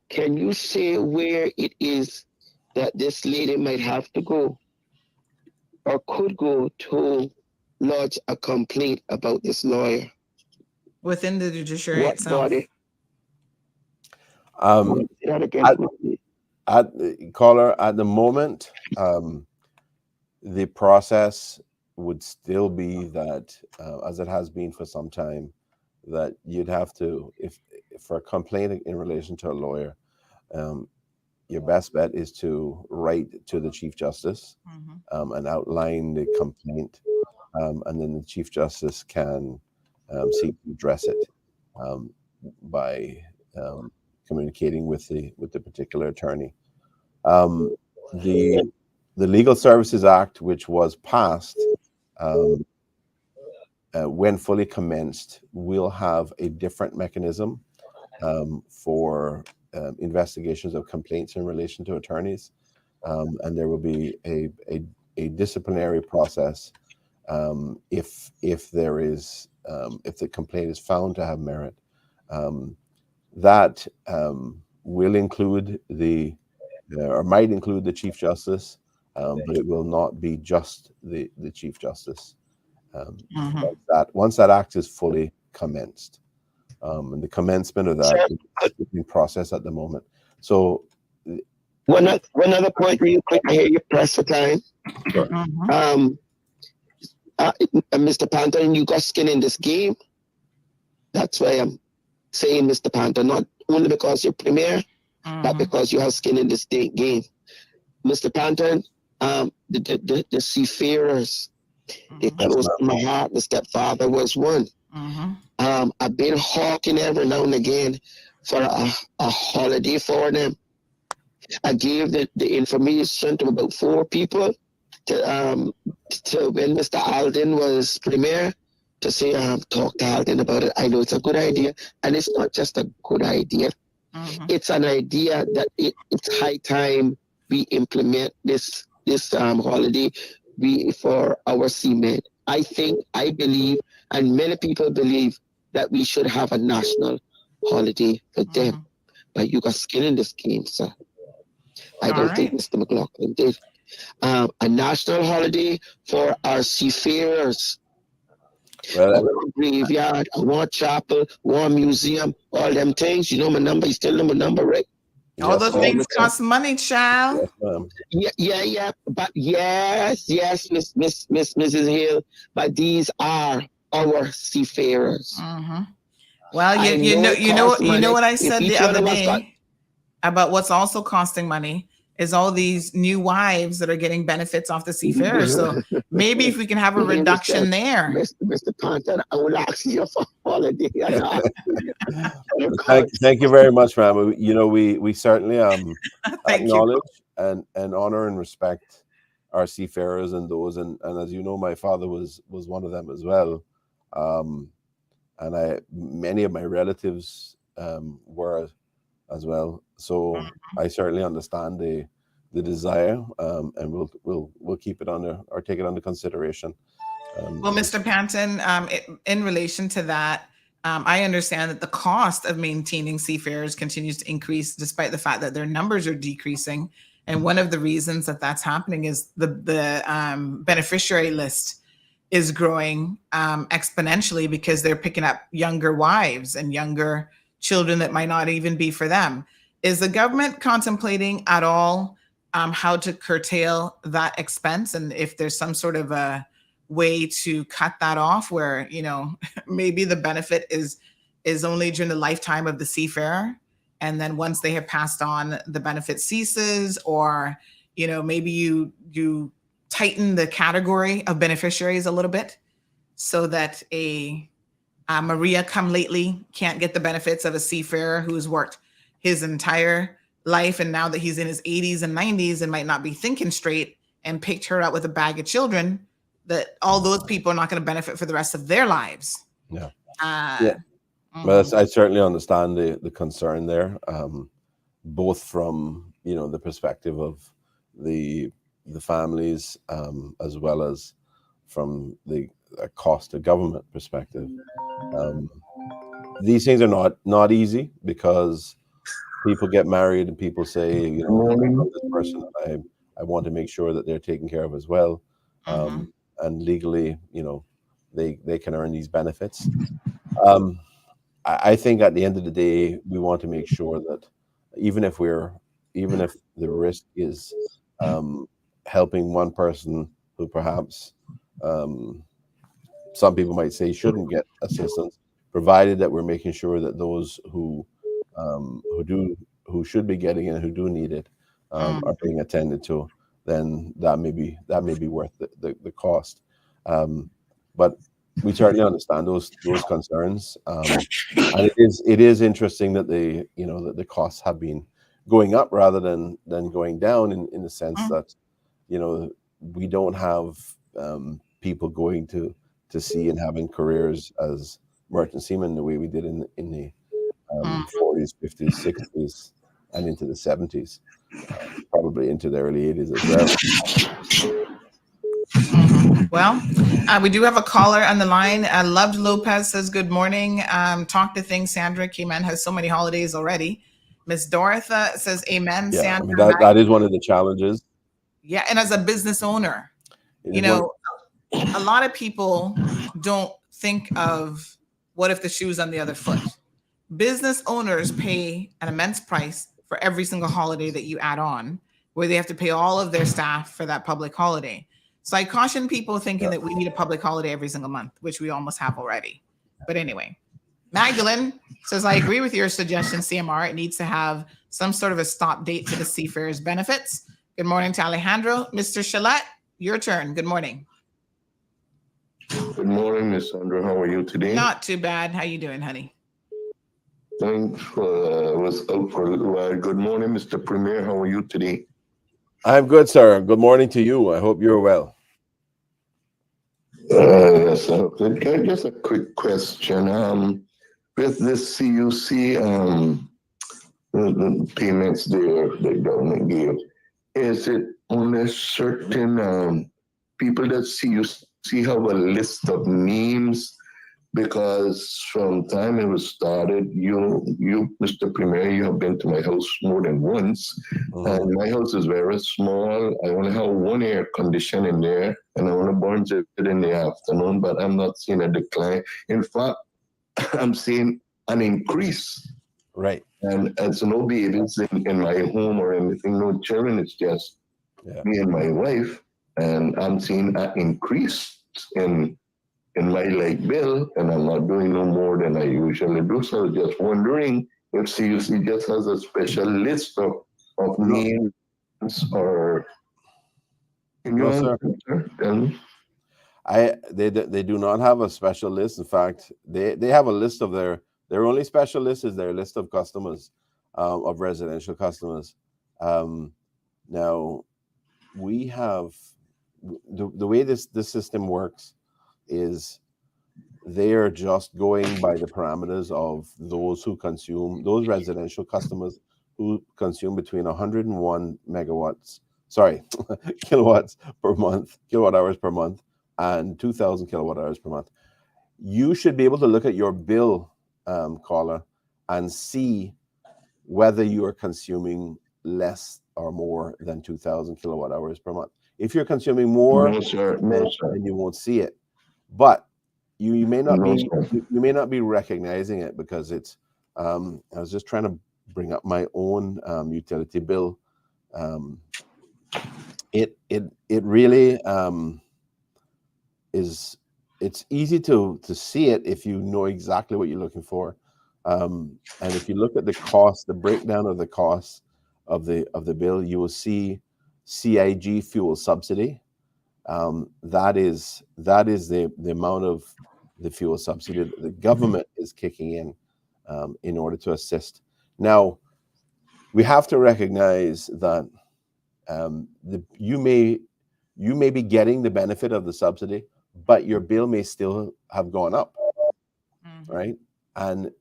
Speaker 13: can you say where it is that this lady might have to go or could go to lodge a complaint about this lawyer?
Speaker 6: Within the judiciary
Speaker 13: What
Speaker 6: itself.
Speaker 13: body?
Speaker 11: Caller, at the moment, the process would still be that, as it has been for some time, that you'd have to, if for a complaint in relation to a lawyer, your best bet is to write to the Chief Justice and outline the complaint, and then the Chief Justice can seek to address it by communicating with the particular attorney. The Legal Services Act, which was passed, when fully commenced, will have a different mechanism for investigations of complaints in relation to attorneys, and there will be a disciplinary process if there is if the complaint is found to have merit. That will include or might include the Chief Justice, but it will not be just the Chief Justice. Once that act is fully commenced, and the commencement of that is in process at the moment. So,
Speaker 13: one other point, real quick. I hear you press for time.
Speaker 11: Sure.
Speaker 13: Mr. Panton, you got skin in this game. That's why I'm saying, Mr. Panton, not only because you're premier, but because you have skin in this game. Mr. Panton, the seafarers, it close to my heart. The stepfather was one. I've been hawking every now and again for a holiday for them. I gave the information to about 4 people to when Mr. Alden was premier, to say talk to Alden about it. I know it's a good idea, and it's not just a good idea. It's an idea that it's high time we implement this holiday for our seamen. I believe, and many people believe, that we should have a national holiday for them. But you got skin in this game, sir. I don't think Mr. McLaughlin did. A national holiday for our seafarers.
Speaker 11: Well,
Speaker 13: a graveyard, a war chapel, war museum, all them things. You know my number. You still know my number, right?
Speaker 6: All those things cost money, child.
Speaker 13: Yeah. But yes, Mrs. Hill. But these are our seafarers.
Speaker 6: Well, you know what I said the other day about what's also costing money is all these new wives that are getting benefits off the seafarers. So maybe if we can have a reduction there.
Speaker 13: Mr. Panton, I will ask you for holiday.
Speaker 11: Thank you very much, ma'am. You know, we certainly acknowledge and honor and respect our seafarers and those, and as you know, my father was one of them as well. And many of my relatives were as well. So I certainly understand the desire, and we'll keep it under or take it under consideration.
Speaker 6: Well, Mr. Panton, in relation to that, I understand that the cost of maintaining seafarers continues to increase despite the fact that their numbers are decreasing. And one of the reasons that that's happening is the beneficiary list is growing exponentially because they're picking up younger wives and younger children that might not even be for them. Is the government contemplating at all how to curtail that expense? And if there's some sort of a way to cut that off where, you know, maybe the benefit is only during the lifetime of the seafarer, and then once they have passed on, the benefit ceases, or, you know, maybe you tighten the category of beneficiaries a little bit so that a Maria come lately can't get the benefits of a seafarer who's worked his entire life, and now that he's in his 80s and 90s and might not be thinking straight and picked her up with a bag of children, that all those people are not going to benefit for the rest of their lives.
Speaker 11: Yeah.
Speaker 6: Yeah.
Speaker 11: But I certainly understand the concern there, both from, you know, the perspective of the families, as well as from the cost of government perspective. These things are not easy, because people get married and people say, you know, this person, I want to make sure that they're taken care of as well. And legally, you know, they can earn these benefits. I think at the end of the day, we want to make sure that even if the risk is helping one person who perhaps some people might say shouldn't get assistance, provided that we're making sure that those who should be getting it and who do need it are being attended to, then that may be worth the cost. But we certainly understand those concerns, and it is interesting that the costs have been going up rather than going down, in the sense that, you know, we don't have people going to sea and having careers as merchant seamen the way we did in the 40s, 50s, 60s, and into the 70s, probably into the early 80s as well.
Speaker 6: Well, we do have a caller on the line. Loved Lopez says, good morning. Talk to things. Sandra Cayman has so many holidays already. Miss Dorothy says, amen.
Speaker 11: Yeah,
Speaker 6: Sandra,
Speaker 11: I mean, that is one of the challenges.
Speaker 6: Yeah, and as a business owner, you know, a lot of people don't think of what if the shoe's on the other foot. Business owners pay an immense price for every single holiday that you add on, where they have to pay all of their staff for that public holiday. So I caution people thinking that we need a public holiday every single month, which we almost have already. But anyway, Magdalene says, I agree with your suggestion, CMR. It needs to have some sort of a stop date for the seafarers' benefits. Good morning to Alejandro. Mr. Shalat, your turn. Good morning.
Speaker 14: Good morning, Miss Sandra. How are you today?
Speaker 6: Not too bad. How you doing, honey?
Speaker 14: Thanks for was out for a little while. Good morning, Mr. Premier. How are you today?
Speaker 11: I'm good, sir. Good morning to you. I hope you're well.
Speaker 14: Yes, just a quick question. With this CUC, the payments the government gave, is it only certain people that CUC have a list of names? Because from the time it was started, you, Mr. Premier, you have been to my house more than once. And my house is very small. I only have one air conditioner in there, and I only burns it in the afternoon, but I'm not seeing a decline. In fact, I'm seeing an increase.
Speaker 11: Right.
Speaker 14: And it's no babies in my home or anything, no children. It's just me and my wife. And I'm seeing an increase in my light bill, and I'm not doing no more than I usually do. So just wondering if CUC just has a special list of names, or
Speaker 11: No, sir. They do not have a special list. In fact, they have a list of their only special list is their list of customers, of residential customers. Now, we have the way this system works is they are just going by the parameters of those who consume, those residential customers who consume between 101 kilowatts per month, kilowatt hours per month, and 2,000 kilowatt hours per month. You should be able to look at your bill, caller, and see whether you are consuming less or more than 2,000 kilowatt hours per month. If you're consuming more, then you won't see it. But you may not be recognizing it because it's. I was just trying to bring up my own utility bill. It really is. It's easy to see it if you know exactly what you're looking for, and if you look at the cost, the breakdown of the cost of the bill, you will see CIG fuel subsidy. That is the amount of the fuel subsidy that the government is kicking in order to assist. Now, we have to recognize that you may be getting the benefit of the subsidy, but your bill may still have gone up, right? And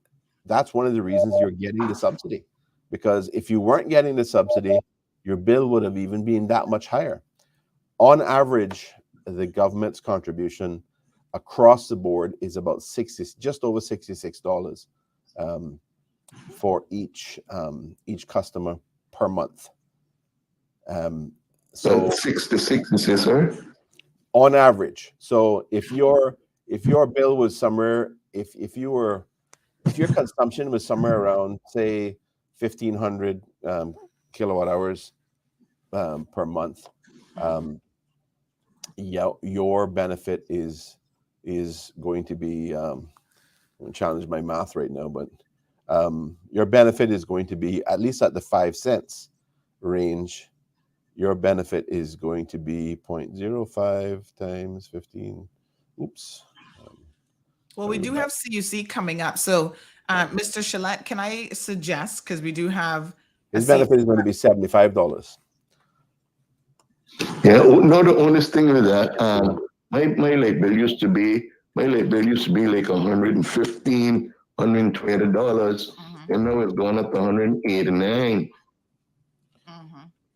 Speaker 11: that's one of the reasons you're getting the subsidy, because if you weren't getting the subsidy, your bill would have even been that much higher. On average, the government's contribution across the board is about just over $66 for each customer per month. So
Speaker 14: 66, you say, sir?
Speaker 11: On average. So if your bill was somewhere, if your consumption was somewhere around, say, 1,500 kilowatt hours per month, your benefit is going to be. I'm gonna challenge my math right now, but your benefit is going to be at least at the 5 cents range. Your benefit is going to be 0.05 times 15. Oops.
Speaker 6: Well, we do have CUC coming up. So, Mr. Shalat, can I suggest, because we do have
Speaker 11: his benefit is going to be $75.
Speaker 14: Yeah, no, the only thing with that, my light bill used to be like $115, $120, and now it's gone up to $189.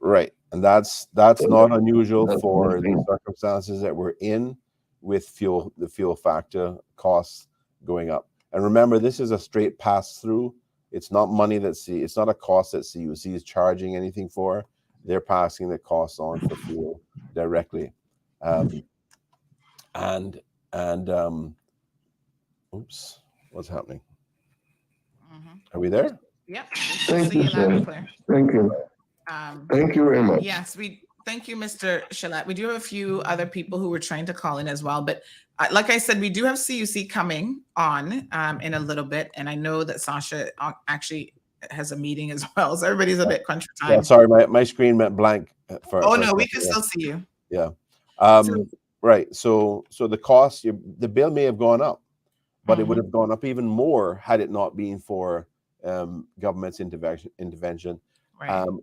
Speaker 11: Right, and that's not unusual for the circumstances that we're in with the fuel factor costs going up. And remember, this is a straight pass through. It's not money it's not a cost that CUC is charging anything for. They're passing the costs on for fuel directly. Oops, what's happening? Are we there?
Speaker 6: Yep.
Speaker 14: Thank you, sir. Thank you. Thank you very much.
Speaker 6: Yes, thank you, Mr. Shalat. We do have a few other people who were trying to call in as well, but like I said, we do have CUC coming on in a little bit, and I know that Sasha actually has a meeting as well, so everybody's a bit crunch for time.
Speaker 11: Yeah, sorry, my screen went blank.
Speaker 6: We can still see you.
Speaker 11: Yeah. Right. So the cost, the bill may have gone up, but it would have gone up even more had it not been for government's intervention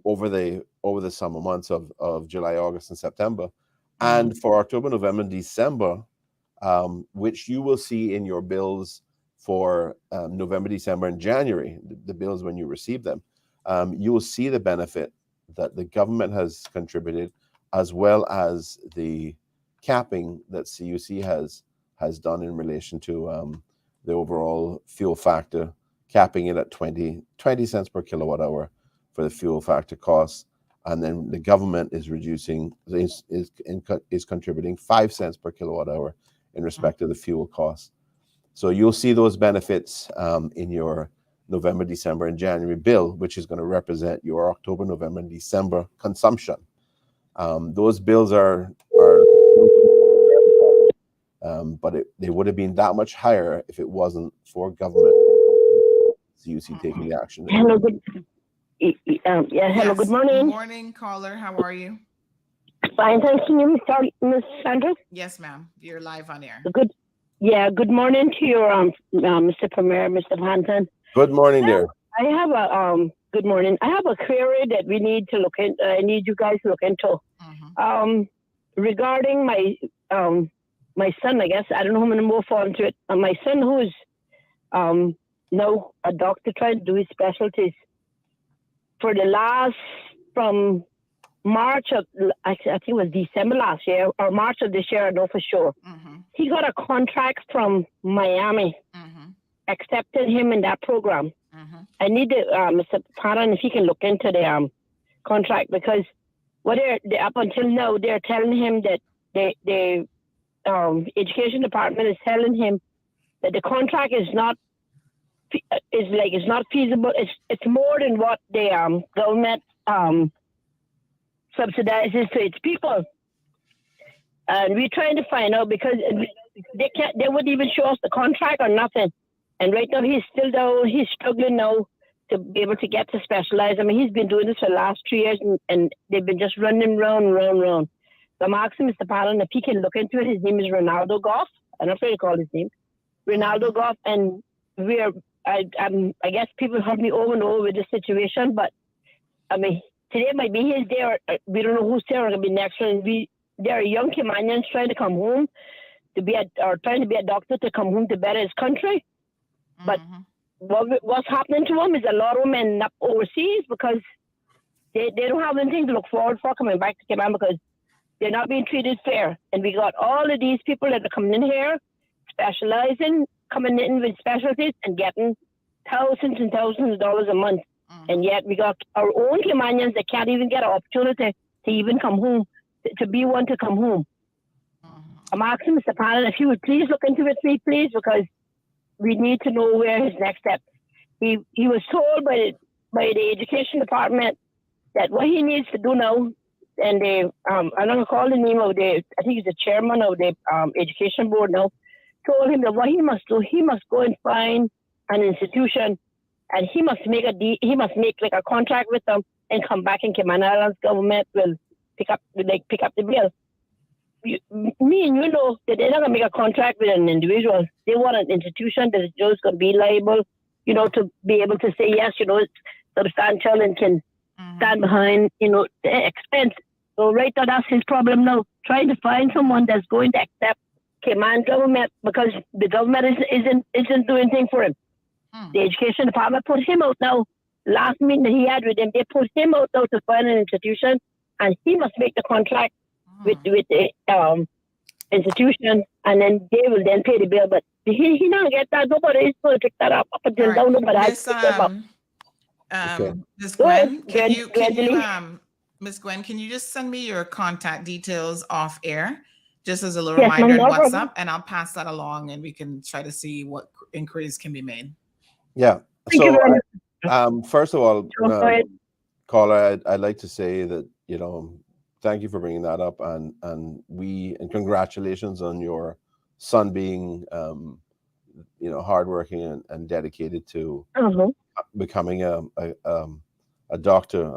Speaker 11: over the summer months of July, August, and September, and for October, November, and December, which you will see in your bills for November, December, and January, the bills when you receive them. You will see the benefit that the government has contributed, as well as the capping that CUC has done in relation to the overall fuel factor, capping it at 20 cents per kilowatt hour for the fuel factor costs, and then the government is contributing 5 cents per kilowatt hour in respect of the fuel costs. So you'll see those benefits in your November, December, and January bill, which is going to represent your October, November, and December consumption. Those bills are but they would have been that much higher if it wasn't for government CUC taking the action.
Speaker 15: Hello, hello, good morning.
Speaker 6: Good morning, caller. How are you?
Speaker 15: Fine, thanks. Can you start, Miss Sandra?
Speaker 6: Yes, ma'am. You're live on air.
Speaker 15: Good morning to your Mr. Premier, Mr. Panton.
Speaker 11: Good morning, dear.
Speaker 15: I have a good morning. I have a query that we need to look into. I need you guys to look into. Regarding my son, I guess I don't know how many more fall into it. My son, who is now a doctor, trying to do his specialties. For the last, from March of, I think it was December last year, or March of this year, I know for sure. He got a contract from Miami, accepted him in that program. I need Mr. Panton, if he can look into the contract, because what they up until now, they're telling him that the education department is telling him that the contract is not it's not feasible. It's more than what the government subsidizes to its people, and we're trying to find out because they wouldn't even show us the contract or nothing. And right now he's still down. He's struggling now to be able to get to specialize. I mean, he's been doing this for the last 3 years, and they've been just running round. So I'm asking Mr. Panton if he can look into it. His name is Ronaldo Goff. I'm not sure to call his name. Ronaldo Goff, and I guess people have me over and over with this situation, but I mean, today might be his day, or we don't know who's there going to be next. And there are young Caymanians trying to come home trying to be a doctor to come home to better his country. But what's happening to them is a lot of them end up overseas because they don't have anything to look forward for coming back to Cayman because they're not being treated fair. And we got all of these people that are coming in here, specializing, coming in with specialties and getting thousands and thousands of dollars a month. And yet we got our own Caymanians that can't even get an opportunity to even come home, to be one to come home. I'm asking Mr. Panton if he would please look into it for me, please, because we need to know where his next step. He was told by the education department that what he needs to do now, and I'm going to call the name of I think he's the chairman of the education board now, told him that what he must do, he must go and find an institution, and he must make like a contract with them and come back, and Cayman Islands government will pick up the bill. Me and you know that they're not going to make a contract with an individual. They want an institution that is just going to be liable, to be able to say, yes, it's substantial and can stand behind, the expense. So right now, that's his problem now, trying to find someone that's going to accept Cayman government because the government isn't doing anything for him. The education department put him out now. Last meeting that he had with them, they put him out now to find an institution, and he must make the contract with the institution, and then they will then pay the bill. But he not get that. Nobody is going to pick that up until now. Nobody has picked that up.
Speaker 6: Ms. Gwen, Ms. Gwen, can you just send me your contact details off air, just as a little reminder on WhatsApp, and I'll pass that along, and we can try to see what inquiries can be made.
Speaker 11: Yeah. So, first of all, caller, I'd like to say that thank you for bringing that up, and congratulations on your son being hardworking and dedicated to becoming a doctor.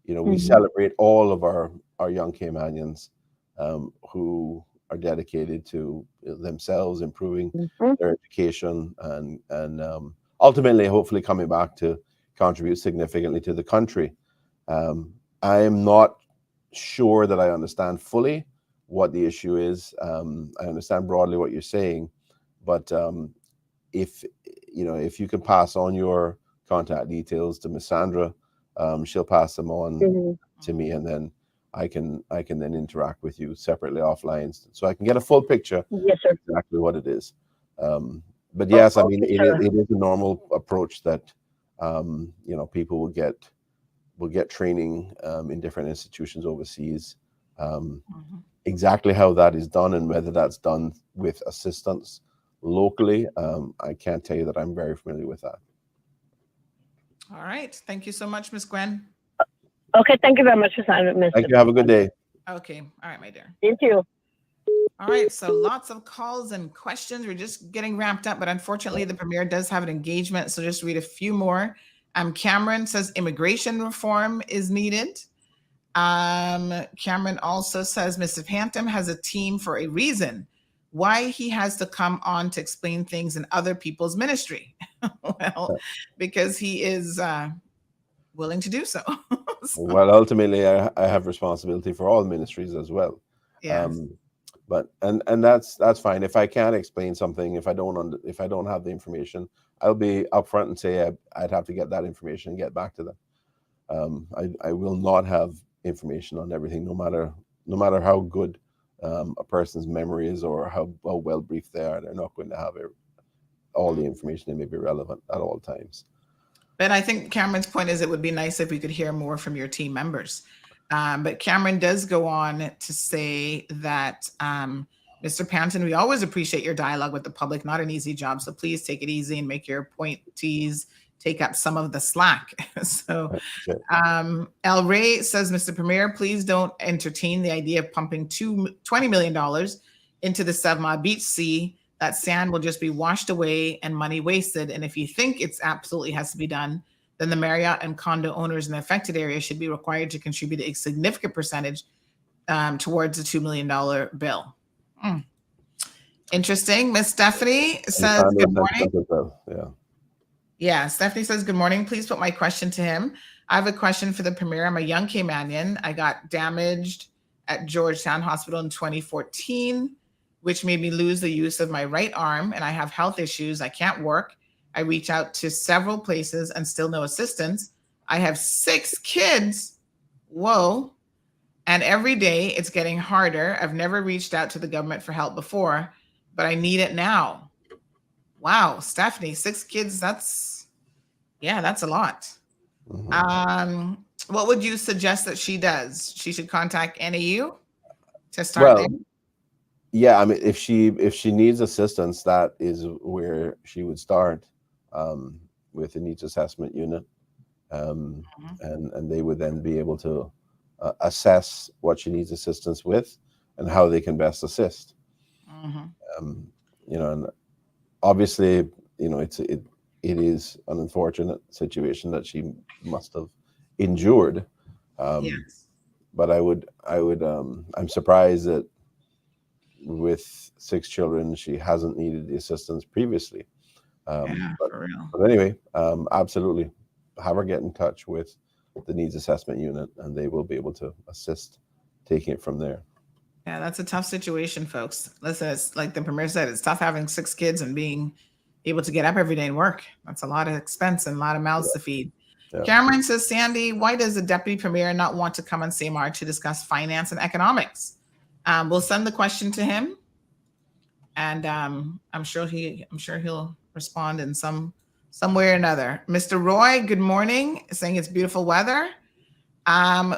Speaker 11: We celebrate all of our young Caymanians who are dedicated to themselves improving their education and ultimately, hopefully, coming back to contribute significantly to the country. I am not sure that I understand fully what the issue is. I understand broadly what you're saying, but if you can pass on your contact details to Miss Sandra, she'll pass them on to me, and then I can then interact with you separately offline, so I can get a full picture.
Speaker 15: Yes, sir.
Speaker 11: Exactly what it is. But yes, I mean it is a normal approach that people will get training in different institutions overseas. Exactly how that is done and whether that's done with assistance locally, I can't tell you that I'm very familiar with that.
Speaker 6: All right. Thank you so much, Ms. Gwen.
Speaker 15: Okay. Thank you very much for signing, Mr.
Speaker 11: Thank you. Have a good day.
Speaker 6: Okay. All right, my dear.
Speaker 15: Thank you.
Speaker 6: All right. So lots of calls and questions. We're just getting ramped up, but unfortunately, the Premier does have an engagement. So just read a few more. Cameron says immigration reform is needed. Cameron also says Mr. Panton has a team for a reason. Why he has to come on to explain things in other people's ministry? Well, because he is willing to do so.
Speaker 11: Well, ultimately, I have responsibility for all ministries as well.
Speaker 6: Yes.
Speaker 11: But that's fine. If I can't explain something, if I don't have the information, I'll be upfront and say I'd have to get that information and get back to them. I will not have information on everything, no matter how good a person's memory is or how well briefed they are. They're not going to have all the information that may be relevant at all times.
Speaker 6: But I think Cameron's point is it would be nice if we could hear more from your team members. But Cameron does go on to say that Mr. Panton, we always appreciate your dialogue with the public. Not an easy job, so please take it easy and make your appointees take up some of the slack. So El Rey says, Mr. Premier, please don't entertain the idea of pumping $20 million into the 7 Mile Beach Sea. That sand will just be washed away and money wasted. And if you think it's absolutely has to be done, then the Marriott and condo owners in the affected area should be required to contribute a significant percentage towards the $2 million bill. Interesting. Miss Stephanie says, good morning. Yeah, Stephanie says, good morning. Please put my question to him. I have a question for the Premier. I'm a young Caymanian. I got damaged at Georgetown Hospital in 2014, which made me lose the use of my right arm, and I have health issues. I can't work. I reach out to several places and still no assistance. I have 6 kids. Whoa. And every day it's getting harder. I've never reached out to the government for help before, but I need it now. Wow, Stephanie, 6 kids, that's a lot. What would you suggest that she does? She should contact NAU to start there?
Speaker 11: Yeah, I mean, if she needs assistance, that is where she would start with the needs assessment unit, and they would then be able to assess what she needs assistance with and how they can best assist. And obviously, it is an unfortunate situation that she must have endured.
Speaker 6: Yes.
Speaker 11: But I'm surprised that with 6 children, she hasn't needed the assistance previously.
Speaker 6: For real.
Speaker 11: But anyway, absolutely, have her get in touch with the needs assessment unit, and they will be able to assist taking it from there.
Speaker 6: Yeah, that's a tough situation, folks. Listen, it's like the Premier said, it's tough having 6 kids and being able to get up every day and work. That's a lot of expense and a lot of mouths to feed. Cameron says, Sandy, why does the Deputy Premier not want to come on CMR to discuss finance and economics? We'll send the question to him, and I'm sure he'll respond in some way or another. Mr. Roy, good morning. Saying it's beautiful weather.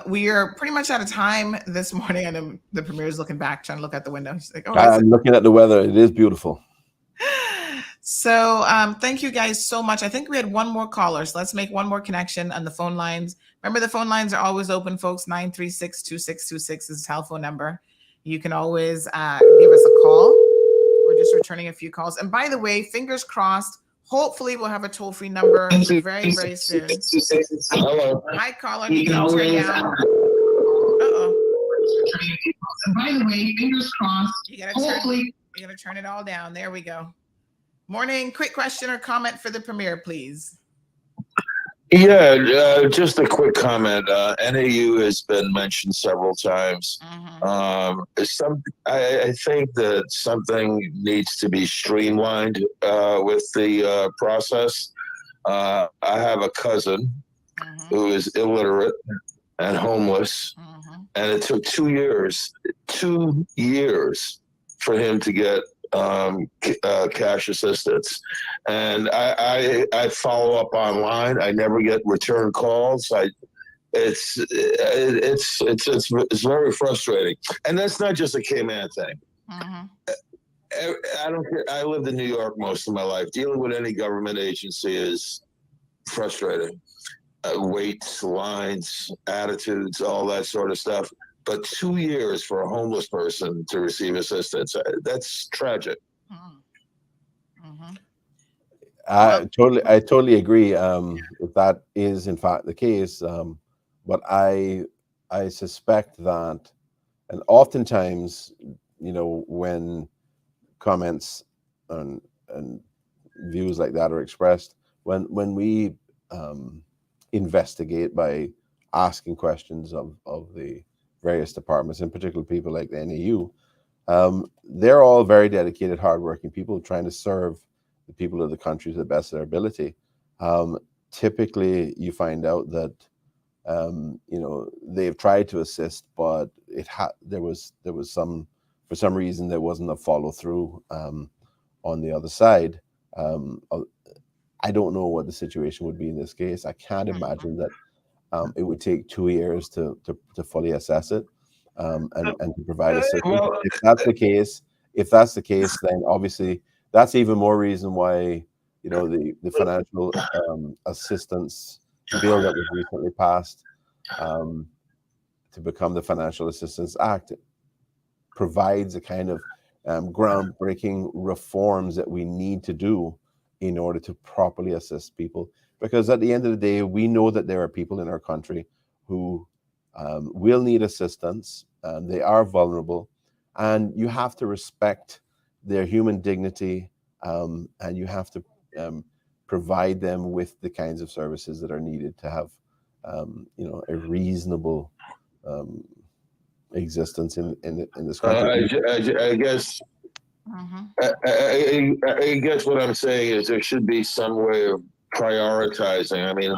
Speaker 6: We are pretty much out of time this morning, and the Premier is looking back, trying to look out the window. He's like, "Oh,
Speaker 11: I'm looking at the weather. It is beautiful."
Speaker 6: So thank you guys so much. I think we had one more caller, so let's make one more connection on the phone lines. Remember, the phone lines are always open, folks. 936-2626 is the telephone number. You can always give us a call. We're just returning a few calls. And by the way, fingers crossed, hopefully we'll have a toll-free number very, very soon.
Speaker 14: Hello.
Speaker 6: Hi, caller. You can turn down. And by the way, fingers crossed, you gotta turn it all down. There we go. Morning. Quick question or comment for the Premier, please.
Speaker 16: Yeah, just a quick comment. NAU has been mentioned several times. I think that something needs to be streamlined with the process. I have a cousin who is illiterate and homeless, and it took 2 years for him to get cash assistance, and I follow up online. I never get return calls. It's very frustrating, and that's not just a Cayman thing. I don't care. I lived in New York most of my life. Dealing with any government agency is frustrating. Waits, lines, attitudes, all that sort of stuff. But 2 years for a homeless person to receive assistance, that's tragic.
Speaker 11: I totally agree. If that is in fact the case, but I suspect that, and oftentimes, when comments and views like that are expressed, when we investigate by asking questions of the various departments, in particular people like the NAU, they're all very dedicated, hardworking people trying to serve the people of the country to the best of their ability. Typically, you find out that they've tried to assist, but there was some, for some reason, there wasn't a follow through on the other side. I don't know what the situation would be in this case. I can't imagine that it would take 2 years to fully assess it and to provide assistance. If that's the case, if that's the case, then obviously that's even more reason why, the financial assistance bill that was recently passed to become the Financial Assistance Act provides a kind of groundbreaking reforms that we need to do in order to properly assist people. Because at the end of the day, we know that there are people in our country who will need assistance. They are vulnerable, and you have to respect their human dignity, and you have to provide them with the kinds of services that are needed to have, a reasonable existence in this country.
Speaker 16: I guess. I guess what I'm saying is there should be some way of prioritizing. I mean,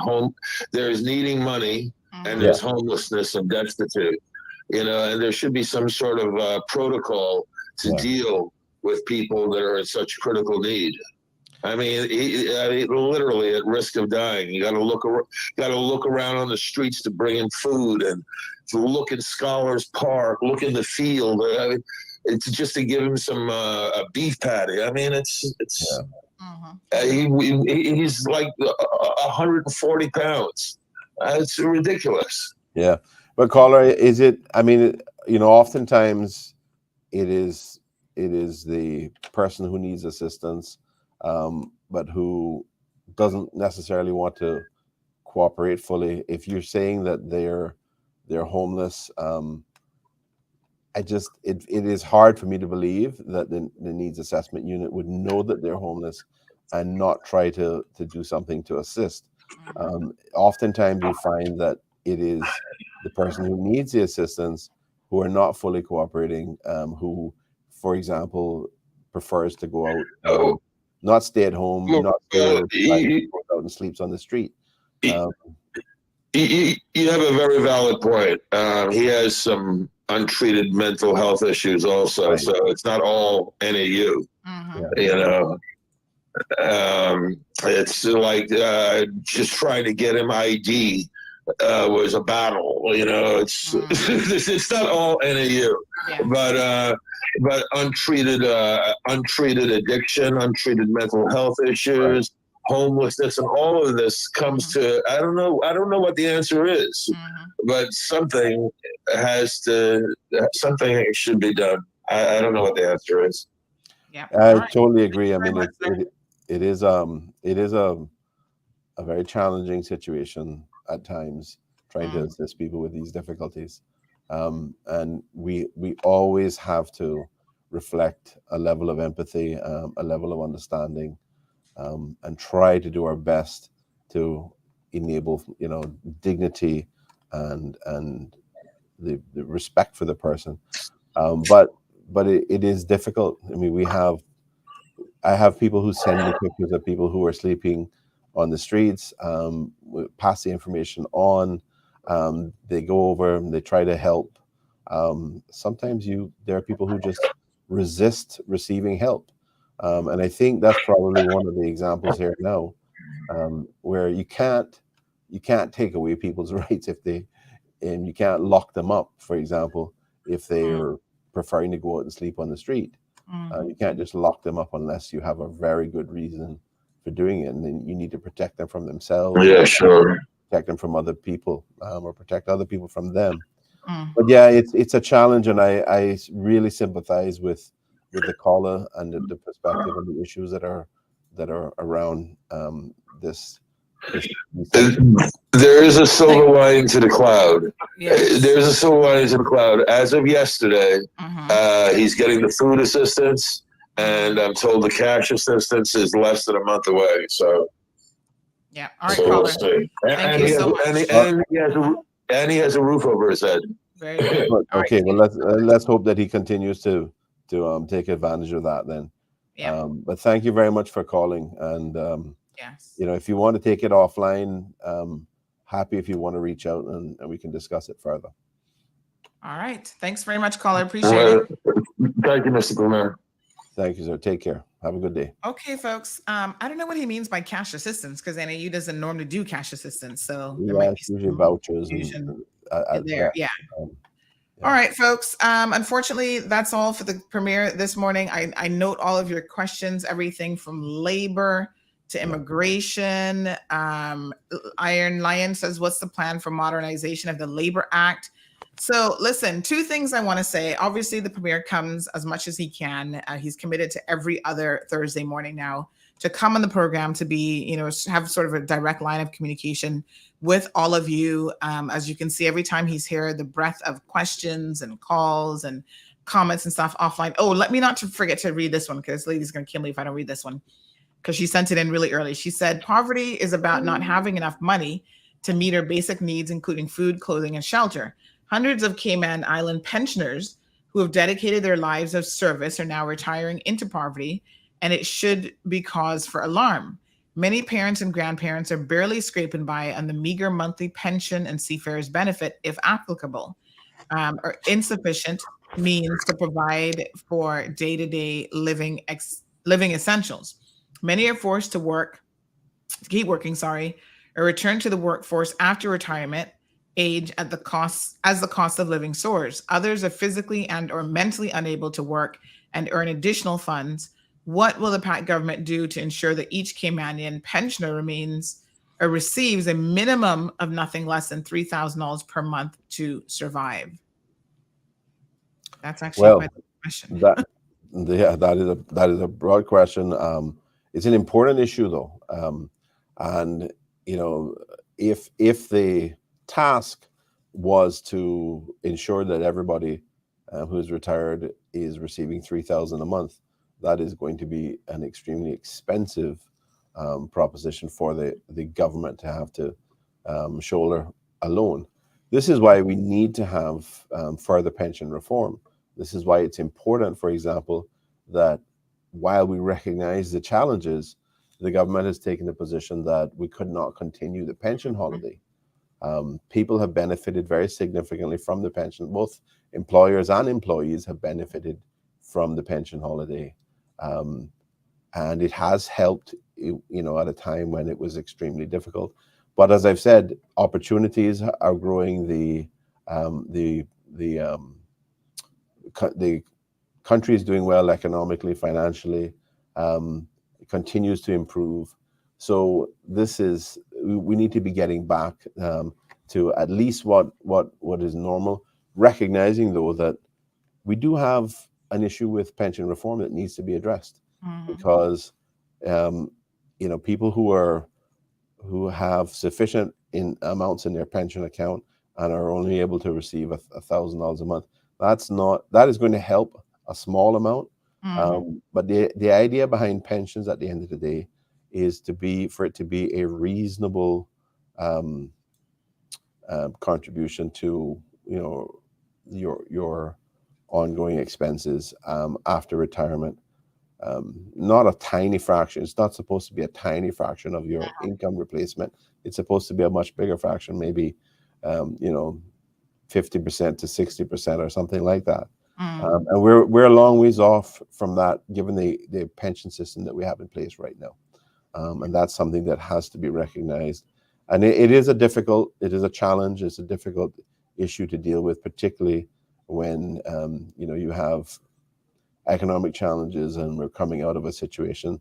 Speaker 16: there's needing money, and there's homelessness and destitute, and there should be some sort of protocol to deal with people that are in such critical need. I mean, literally at risk of dying. You got to look around on the streets to bring in food, and to look in Scholars Park, look in the field. I mean, it's just to give him some a beef patty. I mean, it's he's like 140 pounds. It's ridiculous.
Speaker 11: Yeah, but caller, is it? I mean, oftentimes it is the person who needs assistance, but who doesn't necessarily want to cooperate fully. If you're saying that they're homeless, it is hard for me to believe that the needs assessment unit would know that they're homeless and not try to do something to assist. Oftentimes you find that it is the person who needs the assistance who are not fully cooperating, who, for example, prefers to go out, not stay at home, not stay out and sleeps on the street.
Speaker 16: You have a very valid point. He has some untreated mental health issues also, right. So it's not all NAU. It's like just trying to get him ID was a battle. It's not all NAU, but untreated addiction, untreated mental health issues. Homelessness, and all of this comes to I don't know what the answer is, but something should be done. I don't know what the answer is.
Speaker 11: I totally agree. I mean, it is a very challenging situation at times, trying to assist people with these difficulties, and we always have to reflect a level of empathy, a level of understanding. And try to do our best to enable, dignity and the respect for the person. But it is difficult. I mean, I have people who send me pictures of people who are sleeping on the streets. Pass the information on. They go over and they try to help. Sometimes there are people who just resist receiving help. And I think that's probably one of the examples here now, where you can't take away people's rights and you can't lock them up, for example, if they're preferring to go out and sleep on the street. You can't just lock them up unless you have a very good reason for doing it, and then you need to protect them from themselves.
Speaker 16: Yeah, sure.
Speaker 11: Protect them from other people, or protect other people from them. But yeah, it's a challenge, and I really sympathize with the caller and the perspective and the issues that are around this.
Speaker 16: There is a silver lining to the cloud. Yes. There's a silver lining to the cloud. As of yesterday, he's getting the food assistance, and I'm told the cash assistance is less than a month away. So,
Speaker 6: yeah, all right, caller. Thank you so much.
Speaker 16: And he has a roof over his head.
Speaker 6: Very good.
Speaker 11: Okay, well let's hope that he continues to take advantage of that then.
Speaker 6: Yeah.
Speaker 11: But thank you very much for calling, and
Speaker 6: yes,
Speaker 11: if you want to take it offline, happy if you want to reach out and we can discuss it further.
Speaker 6: All right, thanks very much, caller. Appreciate it.
Speaker 16: Thank you, Mr. Gilmer.
Speaker 11: Thank you, sir. Take care. Have a good day.
Speaker 6: Okay, folks. I don't know what he means by cash assistance, because NAU doesn't normally do cash assistance, so there
Speaker 11: Yeah,
Speaker 6: might be
Speaker 11: it's usually vouchers
Speaker 6: confusion
Speaker 11: and
Speaker 6: there. Yeah. All right, folks. Unfortunately, that's all for the premiere this morning. I note all of your questions, everything from labor to immigration. Iron Lion says, what's the plan for modernization of the Labor Act? So listen, two things I want to say. Obviously, the premier comes as much as he can. He's committed to every other Thursday morning now to come on the program, to be, have sort of a direct line of communication with all of you. As you can see, every time he's here, the breadth of questions and calls and comments and stuff offline. Oh, let me not forget to read this one, because this lady's going to kill me if I don't read this one, because she sent it in really early. She said, poverty is about not having enough money to meet our basic needs, including food, clothing, and shelter. Hundreds of Cayman Island pensioners who have dedicated their lives of service are now retiring into poverty, and it should be cause for alarm. Many parents and grandparents are barely scraping by on the meager monthly pension and seafarers benefit, if applicable, or insufficient means to provide for day-to-day living essentials. Many are forced to keep working, or return to the workforce after retirement age as the cost of living soars. Others are physically and or mentally unable to work and earn additional funds. What will the PAC government do to ensure that each Caymanian pensioner receives a minimum of nothing less than $3,000 per month to survive? That's actually quite a question.
Speaker 11: That is a broad question. It's an important issue, though, and if the task was to ensure that everybody who is retired is receiving $3,000 a month, that is going to be an extremely expensive proposition for the government to have to shoulder alone. This is why we need to have further pension reform. This is why it's important, for example, that while we recognize the challenges, the government has taken the position that we could not continue the pension holiday. People have benefited very significantly from the pension. Both employers and employees have benefited from the pension holiday. And it has helped, at a time when it was extremely difficult. But as I've said, opportunities are growing. The country is doing well economically, financially. It continues to improve. So we need to be getting back to at least what is normal, recognizing though that we do have an issue with pension reform that needs to be addressed, because people who have sufficient amounts in their pension account and are only able to receive $1,000 a month, that is going to help a small amount. But the idea behind pensions at the end of the day is for it to be a reasonable contribution to your ongoing expenses after retirement. Not a tiny fraction. It's not supposed to be a tiny fraction of your income replacement. It's supposed to be a much bigger fraction, maybe 50% to 60% or something like that. And we're a long ways off from that, given the pension system that we have in place right now. And that's something that has to be recognized. And it is a challenge. It's a difficult issue to deal with, particularly when you have economic challenges, and we're coming out of a situation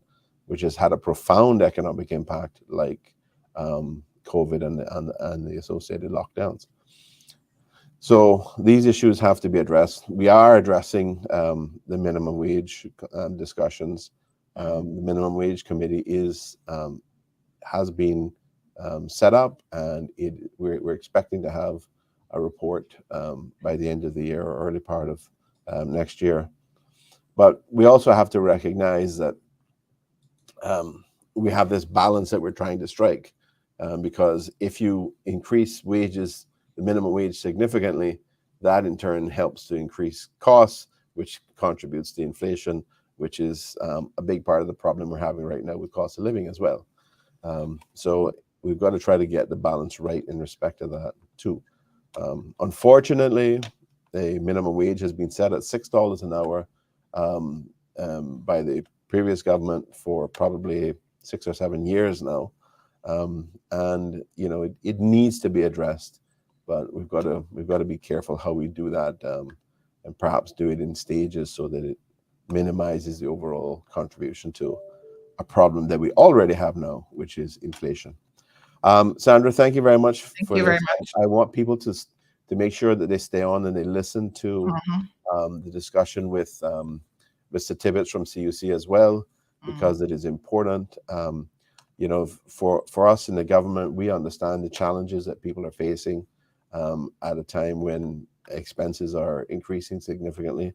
Speaker 11: which has had a profound economic impact, like COVID and the associated lockdowns. So these issues have to be addressed. We are addressing the minimum wage discussions. The minimum wage committee has been set up, and we're expecting to have a report by the end of the year or early part of next year. But we also have to recognize that we have this balance that we're trying to strike, because if you increase wages, the minimum wage, significantly, that in turn helps to increase costs, which contributes to inflation, which is a big part of the problem we're having right now with cost of living as well. So we've got to try to get the balance right in respect to that too. Unfortunately, the minimum wage has been set at $6 an hour by the previous government for probably 6 or 7 years now. And it needs to be addressed. but we've got to be careful how we do that, and perhaps do it in stages so that it minimizes the overall contribution to a problem that we already have now, which is inflation. Sandra, thank you very much for this. Very much. I want people to make sure that they stay on and they listen to the discussion with Mr. Tibbetts from CUC as well, because it is important. You know, for us in the government, we understand the challenges that people are facing at a time when expenses are increasing significantly,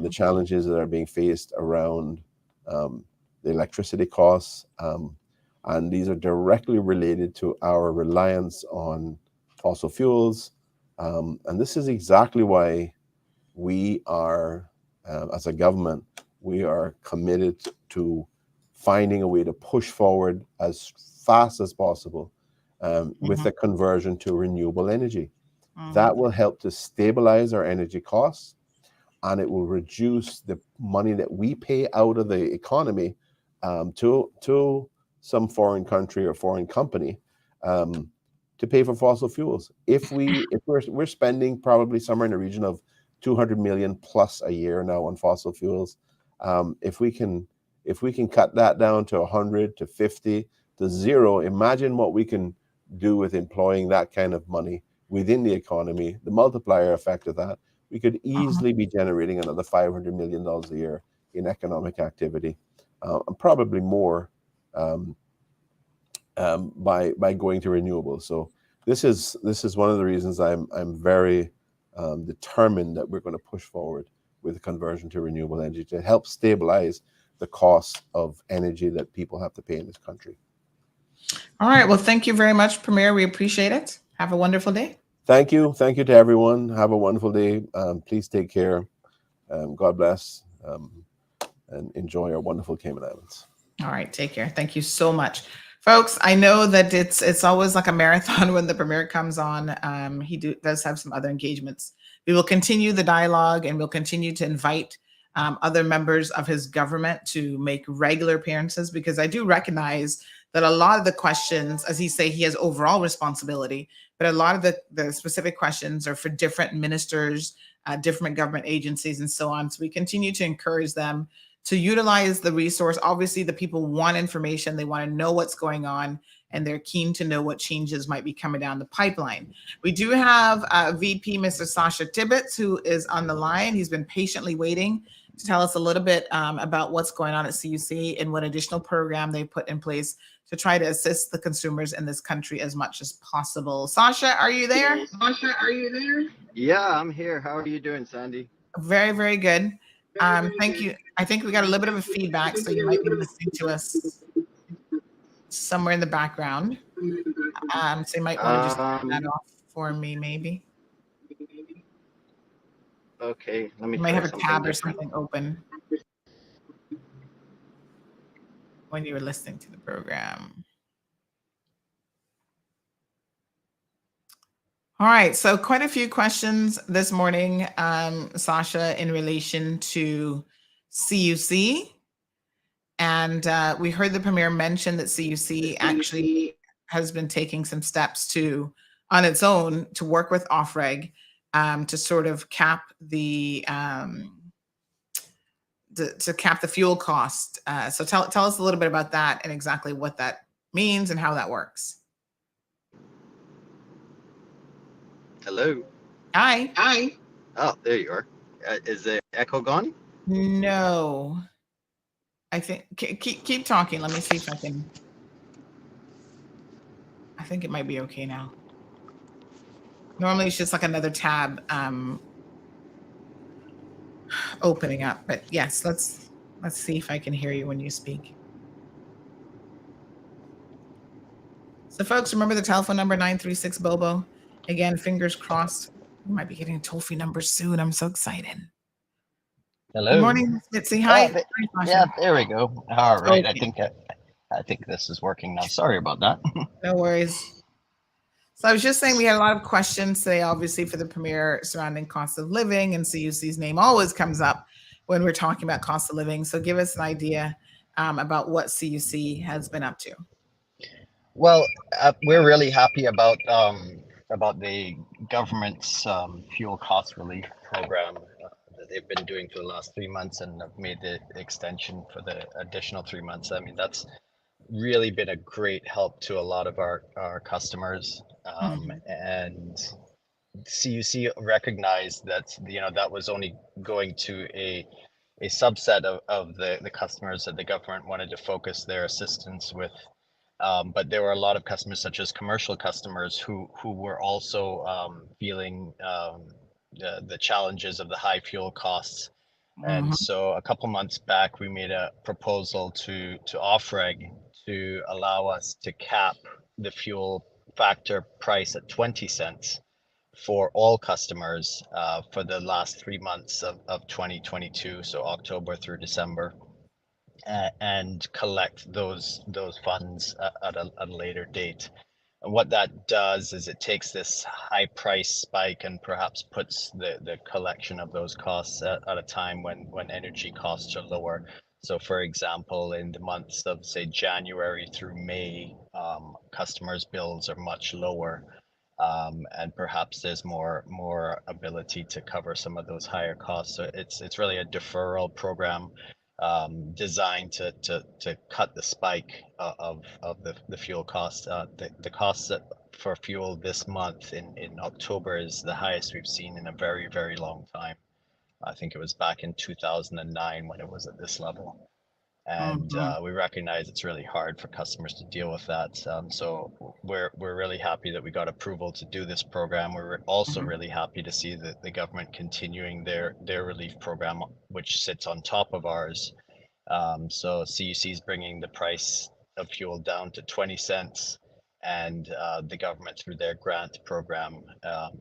Speaker 11: the challenges that are being faced around the electricity costs, and these are directly related to our reliance on fossil fuels. And this is exactly why we are, as a government, we are committed to finding a way to push forward as fast as possible with the conversion to renewable energy. That will help to stabilize our energy costs, and it will reduce the money that we pay out of the economy to some foreign country or foreign company to pay for fossil fuels. If we're spending probably somewhere in the region of 200 million plus a year now on fossil fuels, if we can cut that down to 100 to 50 to 0, imagine what we can do with employing that kind of money within the economy. The multiplier effect of that, we could easily be generating another $500 million a year in economic activity, and probably more by going to renewables. So this is one of the reasons I'm very determined that we're going to push forward with the conversion to renewable energy to help stabilize the cost of energy that people have to pay in this country.
Speaker 6: All right. Well, thank you very much, Premier. We appreciate it. Have a wonderful day.
Speaker 11: Thank you. Thank you to everyone. Have a wonderful day. Please take care. God bless, and enjoy our wonderful Cayman Islands.
Speaker 6: All right. Take care. Thank you so much. Folks, I know that it's always like a marathon when the Premier comes on. He does have some other engagements. We will continue the dialogue, and we'll continue to invite other members of his government to make regular appearances, because I do recognize that a lot of the questions, as he say, he has overall responsibility, but a lot of the specific questions are for different ministers, different government agencies, and so on. So we continue to encourage them to utilize the resource. Obviously, the people want information. They want to know what's going on, and they're keen to know what changes might be coming down the pipeline. We do have VP Mr. Sasha Tibbetts, who is on the line. He's been patiently waiting to tell us a little bit about what's going on at CUC and what additional program they put in place to try to assist the consumers in this country as much as possible. Sasha, are you there?
Speaker 17: Yeah, I'm here. How are you doing, Sandy?
Speaker 6: Very, very good. Thank you. I think we got a little bit of a feedback, so you might be listening to us somewhere in the background. So you might want to just turn that off for me, maybe.
Speaker 17: Okay, let me.
Speaker 6: You might have a tab or something open when you were listening to the program. All right, so quite a few questions this morning, Sasha, in relation to CUC. And we heard the Premier mention that CUC actually has been taking some steps on its own to work with OFREG to sort of cap the fuel cost. So tell us a little bit about that and exactly what that means and how that works.
Speaker 17: Hello.
Speaker 6: Hi.
Speaker 17: Oh, there you are. Is the echo gone?
Speaker 6: No. I think keep talking. Let me see if I can. I think it might be okay now. Normally it's just like another tab opening up, but yes, let's see if I can hear you when you speak. So folks, remember the telephone number 936 Bobo. Again, fingers crossed. We might be getting a toll-free number soon. I'm so excited.
Speaker 18: Hello.
Speaker 6: Good morning, Mitzi. Hi.
Speaker 18: Yeah, there we go. All right.
Speaker 6: Okay.
Speaker 18: I think this is working now. Sorry about that.
Speaker 6: No worries. So I was just saying we had a lot of questions today, obviously, for the Premier surrounding cost of living, and CUC's name always comes up when we're talking about cost of living. So give us an idea about what CUC has been up to.
Speaker 18: Well, we're really happy about about the government's fuel cost relief program that they've been doing for the last 3 months, and have made the extension for the additional 3 months. I mean, that's really been a great help to a lot of our customers. And CUC recognized that, you know, that was only going to a subset of the customers that the government wanted to focus their assistance with. But there were a lot of customers, such as commercial customers, who were also feeling the challenges of the high fuel costs. And so a couple months back, we made a proposal to OFREG to allow us to cap the fuel factor price at 20 cents for all customers for the last 3 months of 2022, so October through December, and collect those funds at a later date. And what that does is it takes this high price spike and perhaps puts the collection of those costs at a time when energy costs are lower. So for example, in the months of, say, January through May, customers' bills are much lower. And perhaps there's more ability to cover some of those higher costs. So it's really a deferral program designed to cut the spike of the fuel costs. The costs for fuel this month in October is the highest we've seen in a very, very long time. I think it was back in 2009 when it was at this level. And we recognize it's really hard for customers to deal with that. So we're really happy that we got approval to do this program. We're also really happy to see that the government continuing their relief program, which sits on top of ours. So CUC is bringing the price of fuel down to 20 cents, and the government, through their grant program,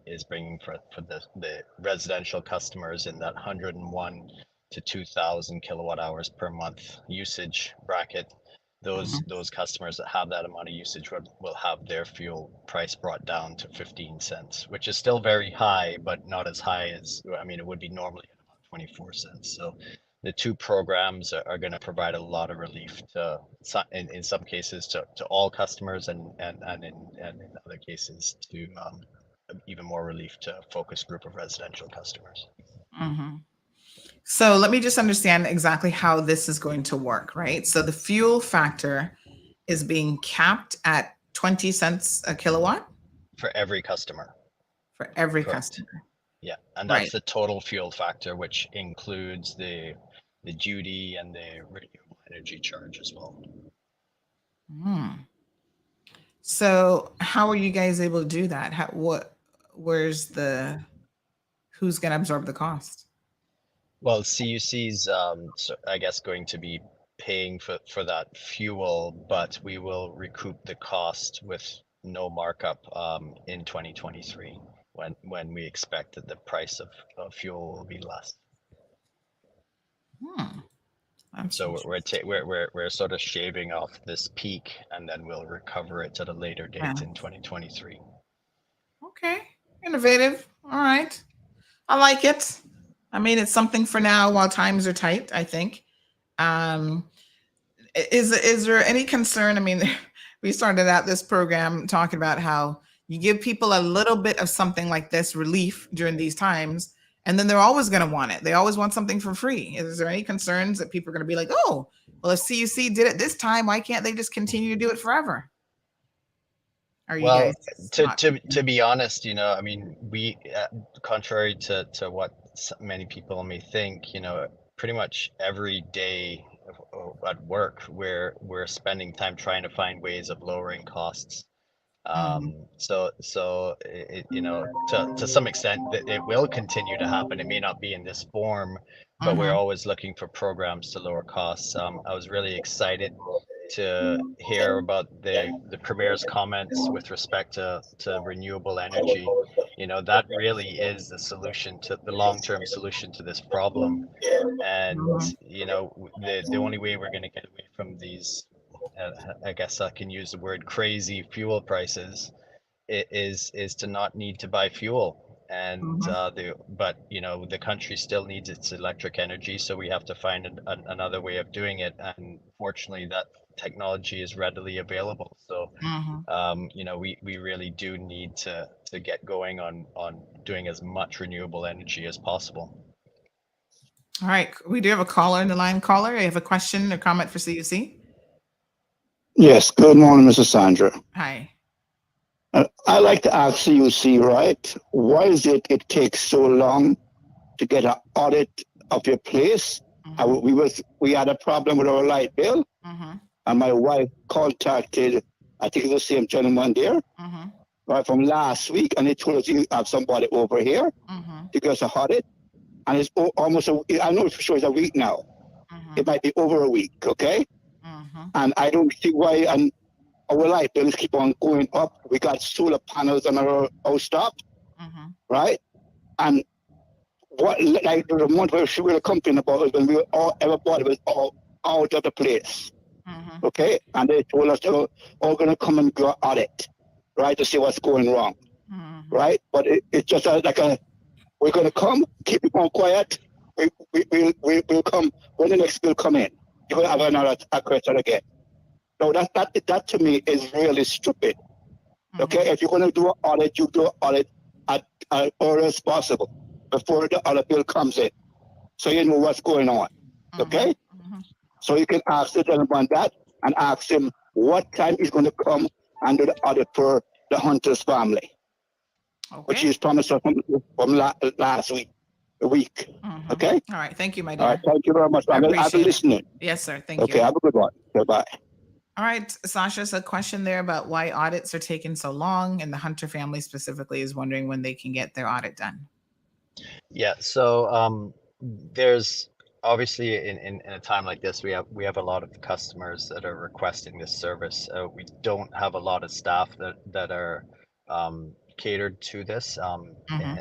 Speaker 18: is bringing for the residential customers in that 101 to 2,000 kilowatt hours per month usage bracket. Those customers that have that amount of usage will have their fuel price brought down to 15 cents, which is still very high, but not as high as, I mean, it would be normally at about 24 cents. So the two programs are going to provide a lot of relief to, in some cases, to all customers, and in other cases to even more relief to a focus group of residential customers.
Speaker 6: So let me just understand exactly how this is going to work, right? So the fuel factor is being capped at 20 cents a kilowatt?
Speaker 18: For every customer.
Speaker 6: For every
Speaker 18: Correct.
Speaker 6: customer.
Speaker 18: Yeah, and that's the total fuel factor, which includes the duty and the renewable energy charge as well.
Speaker 6: So how are you guys able to do that? Who's going to absorb the cost?
Speaker 18: Well, CUC's, so I guess, going to be paying for that fuel, but we will recoup the cost with no markup in 2023, when we expect that the price of fuel will be less. So we're sort of shaving off this peak, and then we'll recover it at a later date in 2023.
Speaker 6: Okay, innovative. All right, I like it. I mean, it's something for now while times are tight, I think. Is there any concern? I mean, we started out this program talking about how you give people a little bit of something like this relief during these times, and then they're always going to want it. They always want something for free. Is there any concerns that people are going to be like, oh, well, if CUC did it this time, why can't they just continue to do it forever? Are you guys
Speaker 18: to be honest, you know, I mean, we, contrary to what many people may think, you know, pretty much every day at work, we're spending time trying to find ways of lowering costs. So it, you know, to some extent that it will continue to happen. It may not be in this form, but we're always looking for programs to lower costs. I was really excited to hear about the Premier's comments with respect to renewable energy. You know, that really is the solution to the long-term solution to this problem. And you know, the only way we're going to get away from these, I guess I can use the word crazy fuel prices, is to not need to buy fuel. And but you know, the country still needs its electric energy, so we have to find another way of doing it. And fortunately, technology is readily available. So,
Speaker 6: Mhm.
Speaker 18: you know, we really do need to get going on doing as much renewable energy as possible.
Speaker 6: All right, we do have a caller in the line. Caller, I have a question or comment for CUC.
Speaker 9: Yes, good morning, Mrs. Sandra.
Speaker 6: Hi.
Speaker 9: I like to ask CUC, right? Why is it takes so long to get an audit of your place? We had a problem with our light bill, and my wife contacted, I think it was the same gentleman there, right, from last week, and they told us you have somebody over here to give us a audit, and it's almost I know for sure it's a week now. It might be over a week, okay? And I don't see why, and our light bills keep on going up. We got solar panels on our house top, right? And what, like the month where she will complain about is when everybody was all out of the place, okay? And they told us they're all going to come and go audit, right, to see what's going wrong, right? But it's just we're going to come, keep it on quiet. We'll come when the next bill come in. You're going to have another question again. No, that to me is really stupid. Okay, if you're going to do an audit, you do an audit as early as possible before the other bill comes in, so you know what's going on. Okay, so you can ask the gentleman that and ask him what time he's going to come and do the audit for the Hunter's family, which he's promised us from last week. Okay.
Speaker 6: All right. Thank you, my dear.
Speaker 9: All right. Thank you very much. I'll be listening.
Speaker 6: Yes, sir. Thank you.
Speaker 9: Okay. Have a good one. Goodbye.
Speaker 6: All right, Sasha, so a question there about why audits are taking so long, and the Hunter family specifically is wondering when they can get their audit done.
Speaker 18: Yeah, so there's obviously in a time like this, we have a lot of customers that are requesting this service. We don't have a lot of staff that are catered to this,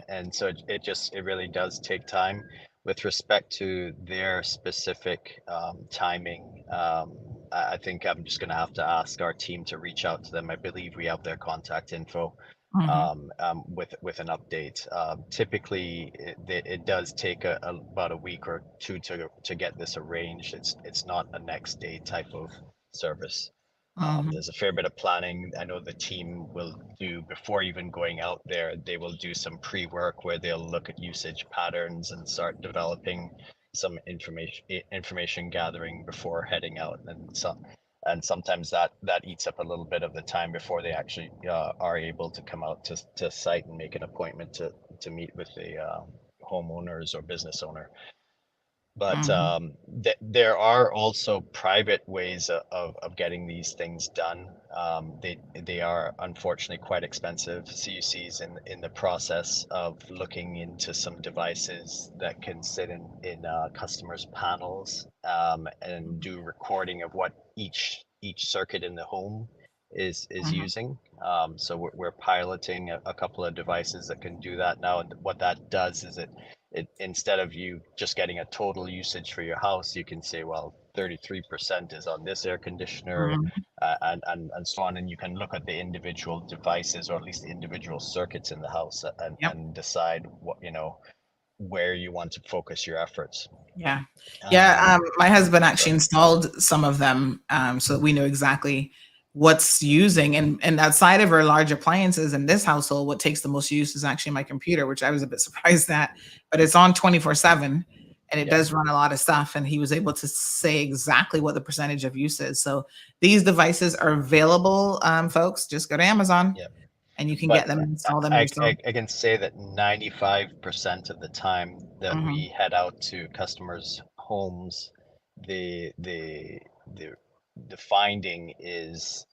Speaker 18: and so it really does take time. With respect to their specific timing, I think I'm just going to have to ask our team to reach out to them. I believe we have their contact info with an update. Typically, it does take about a week or two to get this arranged. It's not a next day type of service. There's a fair bit of planning. I know the team will do before even going out there. They will do some pre-work where they'll look at usage patterns and start developing some information gathering before heading out, and sometimes that eats up a little bit of the time before they actually are able to come out to site and make an appointment to meet with the homeowners or business owner. But there are also private ways of getting these things done. They are unfortunately quite expensive. CUC's in the process of looking into some devices that can sit in customers' panels and do recording of what each circuit in the home is using. So we're piloting a couple of devices that can do that now. And what that does is it instead of you just getting a total usage for your house, you can say, well, 33% is on this air conditioner, and so on. And you can look at the individual devices, or at least the individual circuits in the house, and decide what, where you want to focus your efforts.
Speaker 6: Yeah. My husband actually installed some of them, so that we know exactly what's using, and outside of our large appliances in this household, what takes the most use is actually my computer, which I was a bit surprised at, but it's on 24/7 and it does run a lot of stuff, and he was able to say exactly what the percentage of use is. So these devices are available, folks. Just go to Amazon and you can get them and install them yourself.
Speaker 18: I can say that 95% of the time that we head out to customers' homes, the finding is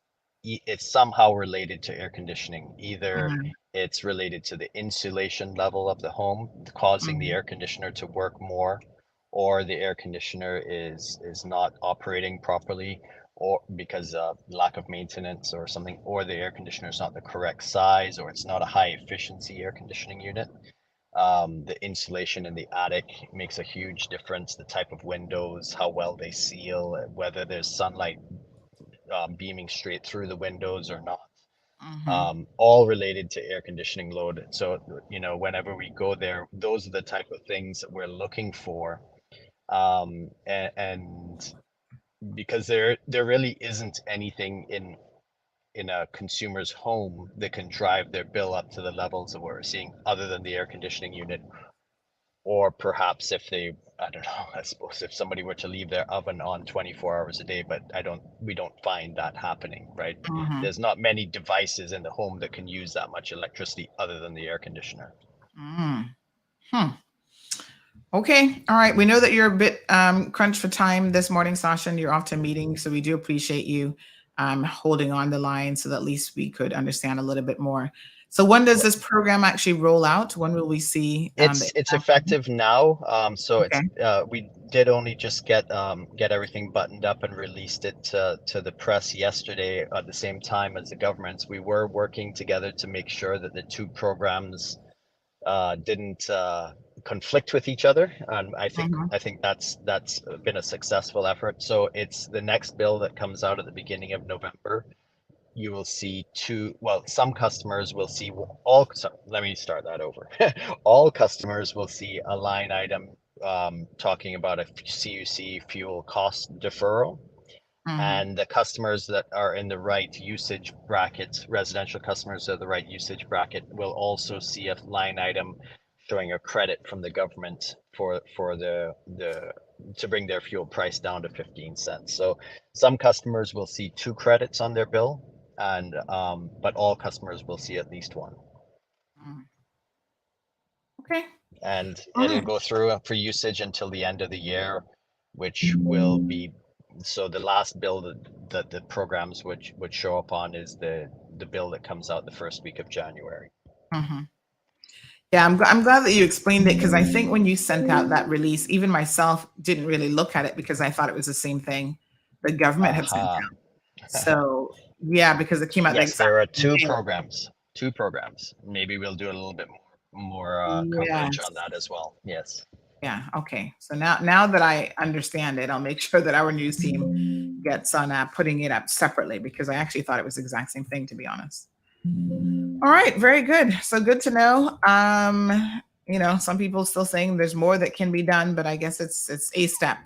Speaker 18: it's somehow related to air conditioning. Either it's related to the insulation level of the home, causing the air conditioner to work more, or the air conditioner is not operating properly, or because of lack of maintenance or something, or the air conditioner is not the correct size, or it's not a high efficiency air conditioning unit. The insulation in the attic makes a huge difference. The type of windows, how well they seal, whether there's sunlight beaming straight through the windows or not. All related to air conditioning load. So, whenever we go there, those are the type of things that we're looking for. And because there really isn't anything in a consumer's home that can drive their bill up to the levels that we're seeing, other than the air conditioning unit. Or perhaps if they, I don't know, I suppose if somebody were to leave their oven on 24 hours a day, but we don't find that happening, right?
Speaker 6: Mhm.
Speaker 18: There's not many devices in the home that can use that much electricity other than the air conditioner.
Speaker 6: Okay. All right. We know that you're a bit crunched for time this morning, Sasha, and you're off to a meeting. So we do appreciate you holding on the line so that at least we could understand a little bit more. So when does this program actually roll out? When will we see?
Speaker 18: It's effective now. So
Speaker 6: Okay.
Speaker 18: we did only just get everything buttoned up and released it to the press yesterday at the same time as the governments. We were working together to make sure that the two programs didn't conflict with each other, and I think that's been a successful effort. So it's the next bill that comes out at the beginning of November. You will see some customers will see let me start that over. All customers will see a line item talking about a CUC fuel cost deferral. And the customers that are in the right usage bracket, residential customers of the right usage bracket, will also see a line item showing a credit from the government for the to bring their fuel price down to 15 cents. So some customers will see 2 credits on their bill, and but all customers will see at least 1.
Speaker 6: Okay.
Speaker 18: And it'll go through for usage until the end of the year, which will be, so the last bill that the programs would show up on is the bill that comes out the first week of January.
Speaker 6: Yeah, I'm glad that you explained it, because I think when you sent out that release, even myself didn't really look at it because I thought it was the same thing the government had sent out. So yeah, because it came out.
Speaker 18: Yes, there are two programs. Maybe we'll do a little bit more coverage on that as well. Yes.
Speaker 6: Yeah. Okay. So now that I understand it, I'll make sure that our news team gets on putting it up separately, because I actually thought it was the exact same thing, to be honest. All right. Very good. So good to know. Some people still saying there's more that can be done, but I guess it's a step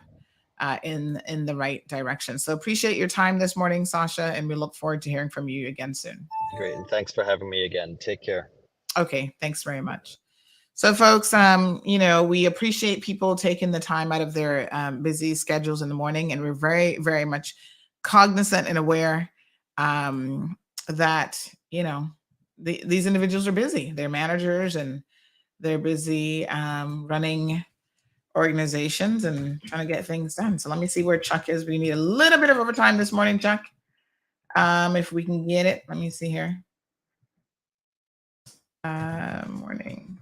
Speaker 6: in the right direction. So appreciate your time this morning, Sasha, and we look forward to hearing from you again soon.
Speaker 18: Great. And thanks for having me again. Take care.
Speaker 6: Okay. Thanks very much. So folks, we appreciate people taking the time out of their busy schedules in the morning, and we're very, very much cognizant and aware that, these individuals are busy. They're managers and they're busy running organizations and trying to get things done. So let me see where Chuck is. We need a little bit of overtime this morning, Chuck. If we can get it, let me see here. Morning.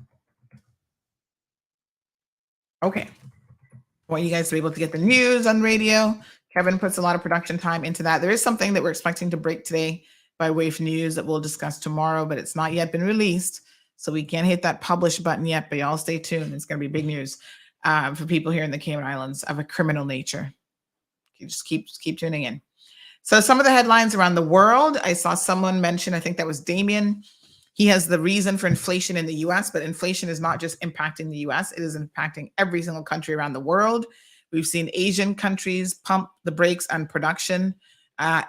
Speaker 6: Okay. I want you guys to be able to get the news on radio. Kevin puts a lot of production time into that. There is something that we're expecting to break today by way of news that we'll discuss tomorrow, but it's not yet been released. So we can't hit that publish button yet, but y'all stay tuned. It's going to be big news for people here in the Cayman Islands of a criminal nature. You just keep tuning in. So some of the headlines around the world, I saw someone mention, I think that was Damien. He has the reason for inflation in the US, but inflation is not just impacting the US, it is impacting every single country around the world. We've seen Asian countries pump the brakes on production,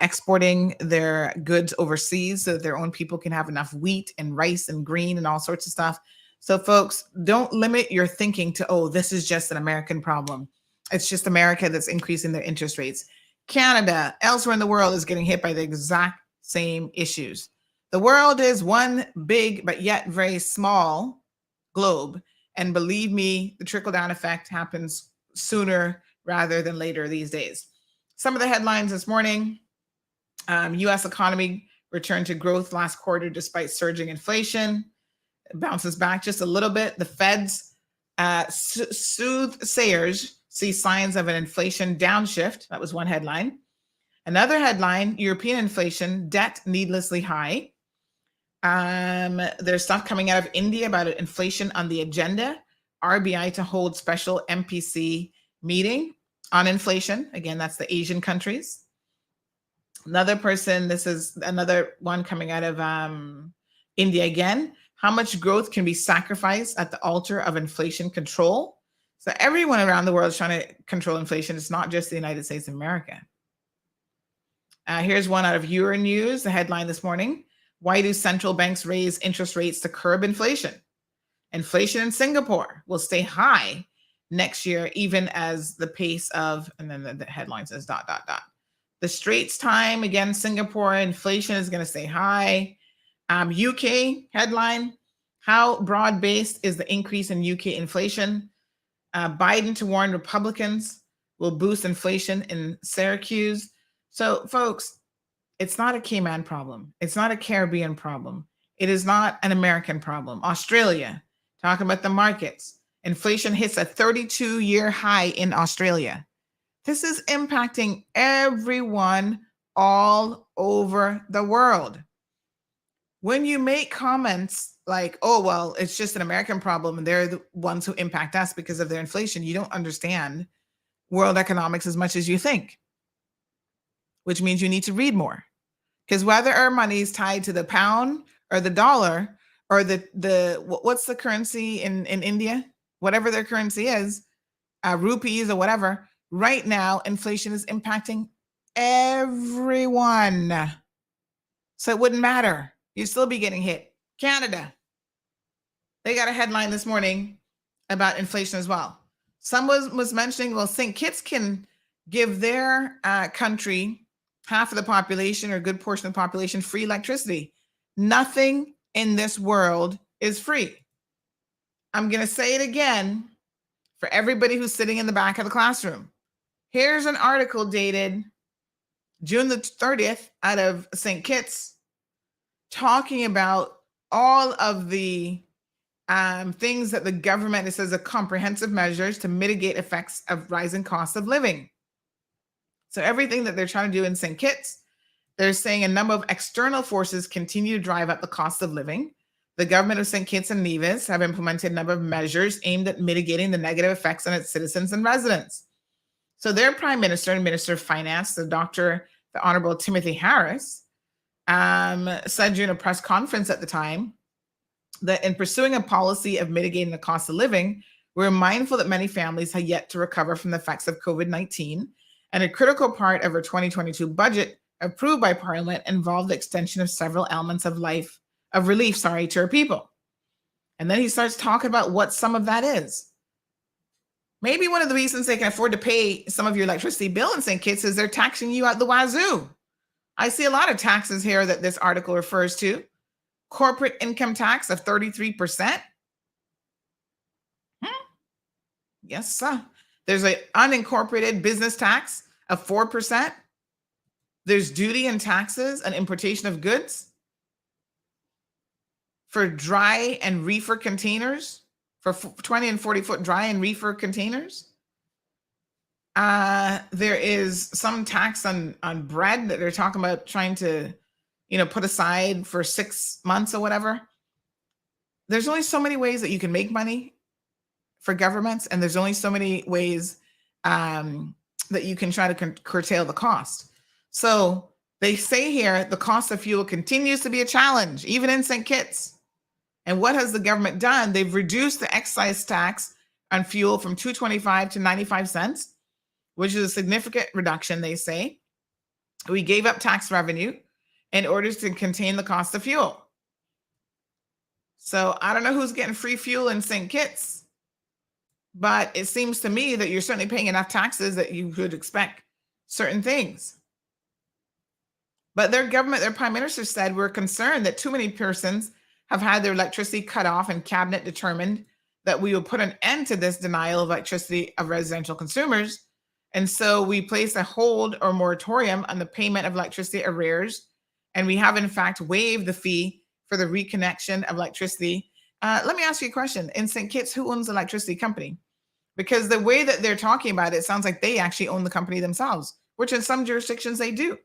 Speaker 6: exporting their goods overseas so that their own people can have enough wheat and rice and green and all sorts of stuff. So folks, don't limit your thinking to, oh, this is just an American problem. It's just America that's increasing their interest rates. Canada, elsewhere in the world, is getting hit by the exact same issues. The world is one big but yet very small globe. And believe me, the trickle-down effect happens sooner rather than later these days. Some of the headlines this morning: U.S. economy returned to growth last quarter despite surging inflation. It bounces back just a little bit. The Fed's soothsayers see signs of an inflation downshift. That was one headline. Another headline: European inflation, debt needlessly high. There's stuff coming out of India about inflation on the agenda. RBI to hold special MPC meeting on inflation. Again, that's the Asian countries. Another person, this is another one coming out of India again. How much growth can be sacrificed at the altar of inflation control? So everyone around the world is trying to control inflation. It's not just the United States of America. Here's one out of Euronews, the headline this morning. Why do central banks raise interest rates to curb inflation? Inflation in Singapore will stay high next year, even as the pace of, and then the headline says ... The Straits Time, again, Singapore inflation is going to stay high. UK headline, how broad-based is the increase in UK inflation? Biden to warn Republicans will boost inflation in Syracuse. So, folks, it's not a Cayman problem. It's not a Caribbean problem. It is not an American problem. Australia, talking about the markets. Inflation hits a 32-year high in Australia. This is impacting everyone all over the world. When you make comments like, oh, well, it's just an American problem and they're the ones who impact us because of their inflation, you don't understand world economics as much as you think, which means you need to read more. Because whether our money is tied to the pound or the dollar or what's the currency in India, whatever their currency is, rupees or whatever, right now, inflation is impacting everyone. So it wouldn't matter. You'd still be getting hit. Canada, they got a headline this morning about inflation as well. Someone was mentioning, well, St. Kitts can give their country, half of the population or a good portion of the population, free electricity. Nothing in this world is free. I'm going to say it again for everybody who's sitting in the back of the classroom. Here's an article dated June the 30th out of St. Kitts talking about all of the things that the government, it says, are comprehensive measures to mitigate effects of rising costs of living. So everything that they're trying to do in St. Kitts, they're saying a number of external forces continue to drive up the cost of living. The government of St. Kitts and Nevis have implemented a number of measures aimed at mitigating the negative effects on its citizens and residents. So their prime minister and minister of finance, the Honorable Timothy Harris, said during a press conference at the time that in pursuing a policy of mitigating the cost of living, we're mindful that many families have yet to recover from the effects of COVID-19, and a critical part of our 2022 budget approved by Parliament involved the extension of several elements of relief to our people. And then he starts talking about what some of that is. Maybe one of the reasons they can afford to pay some of your electricity bill in St. Kitts is they're taxing you out the wazoo. I see a lot of taxes here that this article refers to. Corporate income tax of 33%. Yes, sir. There's an unincorporated business tax of 4%. There's duty and taxes on importation of goods for dry and reefer containers, for 20 and 40-foot dry and reefer containers. There is some tax on bread that they're talking about trying to, put aside for 6 months or whatever. There's only so many ways that you can make money for governments, and there's only so many ways that you can try to curtail the cost. So they say here the cost of fuel continues to be a challenge, even in St. Kitts. And what has the government done? They've reduced the excise tax on fuel from $2.25 to 95 cents, which is a significant reduction, they say. We gave up tax revenue in order to contain the cost of fuel. So I don't know who's getting free fuel in St. Kitts, but it seems to me that you're certainly paying enough taxes that you could expect certain things. But their government, their prime minister said, we're concerned that too many persons have had their electricity cut off, and cabinet determined that we will put an end to this denial of electricity of residential consumers. And so we placed a hold or moratorium on the payment of electricity arrears. And we have, in fact, waived the fee for the reconnection of electricity. Let me ask you a question. In St. Kitts, who owns the electricity company? Because the way that they're talking about it sounds like they actually own the company themselves, which in some jurisdictions they do.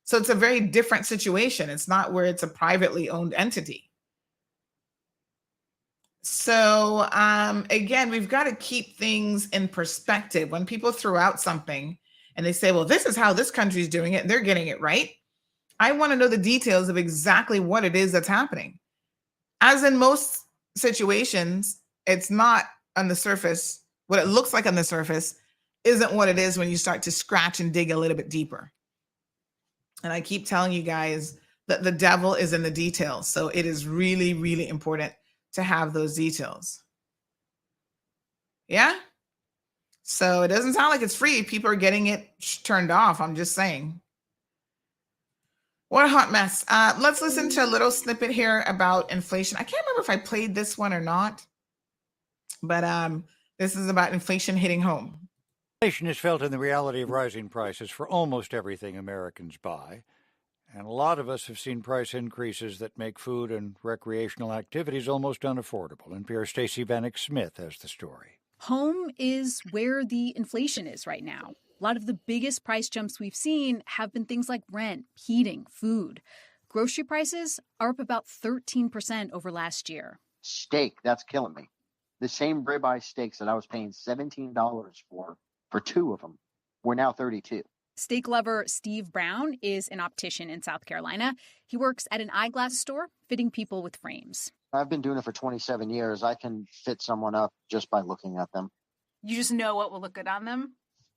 Speaker 6: So it's a very different situation. It's not where it's a privately owned entity. So again, we've got to keep things in perspective. When people throw out something and they say, well, this is how this country's doing it, they're getting it right. I want to know the details of exactly what it is that's happening. As in most situations, it's not on the surface. What it looks like on the surface isn't what it is when you start to scratch and dig a little bit deeper. And I keep telling you guys that the devil is in the details. So it is really, really important to have those details. Yeah? So it doesn't sound like it's free. People are getting it turned off. I'm just saying. What a hot mess. Let's listen to a little snippet here about inflation. I can't remember if I played this one or not, but this is about inflation hitting home.
Speaker 19: Inflation is felt in the reality of rising prices for almost everything Americans buy. And a lot of us have seen price increases that make food and recreational activities almost unaffordable. NPR's Stacey Vanek Smith has the story.
Speaker 20: Home is where the inflation is right now. A lot of the biggest price jumps we've seen have been things like rent, heating, food. Grocery prices are up about 13% over last year.
Speaker 21: Steak, that's killing me. The same ribeye steaks that I was paying $17 for two of them, we're now $32.
Speaker 20: Steak lover Steve Brown is an optician in South Carolina. He works at an eyeglass store fitting people with frames.
Speaker 21: I've been doing it for 27 years. I can fit someone up just by looking at them.
Speaker 20: You just know what will look good on them?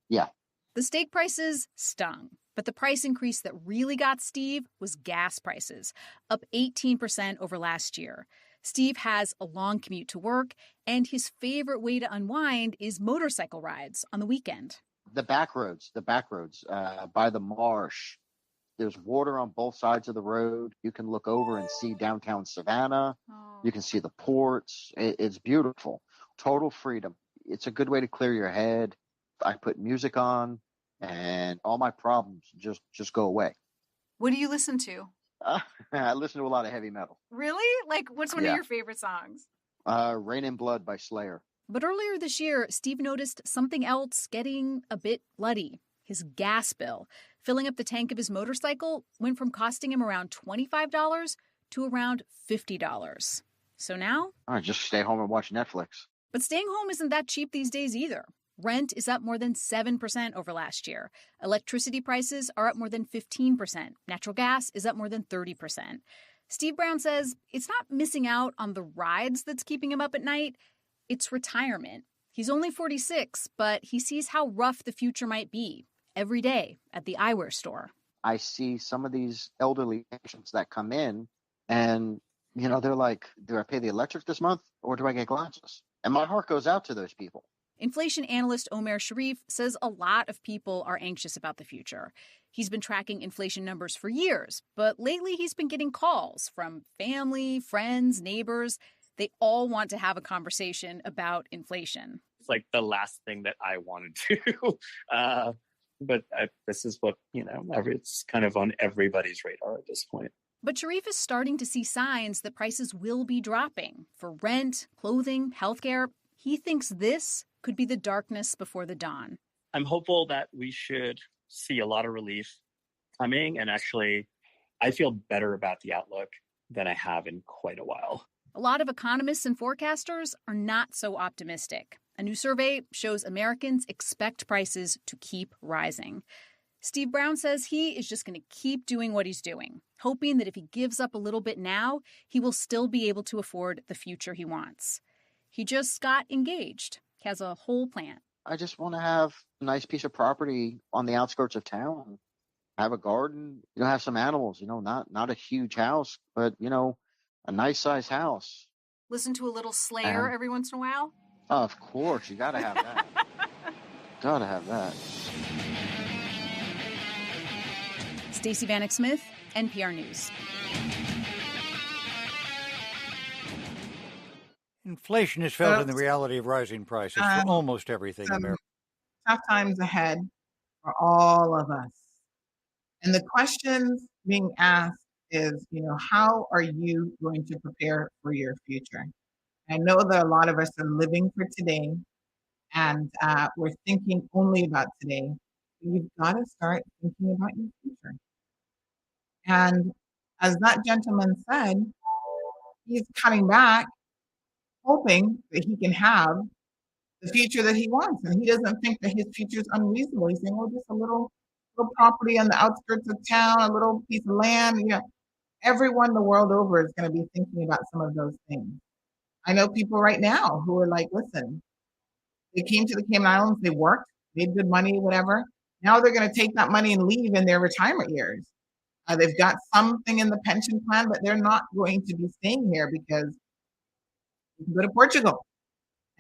Speaker 21: Yeah.
Speaker 20: The steak prices stung, but the price increase that really got Steve was gas prices, up 18% over last year. Steve has a long commute to work, and his favorite way to unwind is motorcycle rides on the weekend.
Speaker 21: The back roads by the marsh. There's water on both sides of the road. You can look over and see downtown Savannah. You can see the ports. It's beautiful. Total freedom. It's a good way to clear your head. I put music on, and all my problems just go away.
Speaker 20: What do you listen to?
Speaker 21: I listen to a lot of heavy metal.
Speaker 20: Really? Like, what's one of your favorite songs?
Speaker 21: Rain and Blood by Slayer.
Speaker 20: But earlier this year, Steve noticed something else getting a bit bloody. His gas bill. Filling up the tank of his motorcycle went from costing him around $25 to around $50. So now?
Speaker 21: I just stay home and watch Netflix.
Speaker 20: But staying home isn't that cheap these days either. Rent is up more than 7% over last year. Electricity prices are up more than 15%. Natural gas is up more than 30%. Steve Brown says it's not missing out on the rides that's keeping him up at night. It's retirement. He's only 46, but he sees how rough the future might be every day at the eyewear store.
Speaker 21: I see some of these elderly patients that come in and, they're like, do I pay the electric this month or do I get glasses? And my heart goes out to those people.
Speaker 20: Inflation analyst Omer Sharif says a lot of people are anxious about the future. He's been tracking inflation numbers for years, but lately he's been getting calls from family, friends, neighbors. They all want to have a conversation about inflation.
Speaker 22: It's like the last thing that I want to do. But this is what, it's kind of on everybody's radar at this point.
Speaker 20: But Sharif is starting to see signs that prices will be dropping for rent, clothing, healthcare. He thinks this could be the darkness before the dawn.
Speaker 22: I'm hopeful that we should see a lot of relief coming. And actually, I feel better about the outlook than I have in quite a while.
Speaker 20: A lot of economists and forecasters are not so optimistic. A new survey shows Americans expect prices to keep rising. Steve Brown says he is just going to keep doing what he's doing, hoping that if he gives up a little bit now, he will still be able to afford the future he wants. He just got engaged. He has a whole plan.
Speaker 21: I just want to have a nice piece of property on the outskirts of town, have a garden, have some animals, not a huge house, but, a nice size house.
Speaker 20: Listen to a little Slayer every once in a while?
Speaker 21: Oh, of course. You got to have that. Got to have that.
Speaker 20: Stacey Vanek Smith, NPR News.
Speaker 19: Inflation is felt in the reality of rising prices for almost everything.
Speaker 6: Tough times ahead for all of us. And the questions being asked is, how are you going to prepare for your future? I know that a lot of us are living for today and we're thinking only about today. You've got to start thinking about your future. And as that gentleman said, he's cutting back, hoping that he can have the future that he wants. And he doesn't think that his future is unreasonable. He's saying, well, just a little property on the outskirts of town, a little piece of land. Everyone the world over is going to be thinking about some of those things. I know people right now who are like, listen, they came to the Cayman Islands, they worked, made good money, whatever. Now they're going to take that money and leave in their retirement years. They've got something in the pension plan, but they're not going to be staying here because you can go to Portugal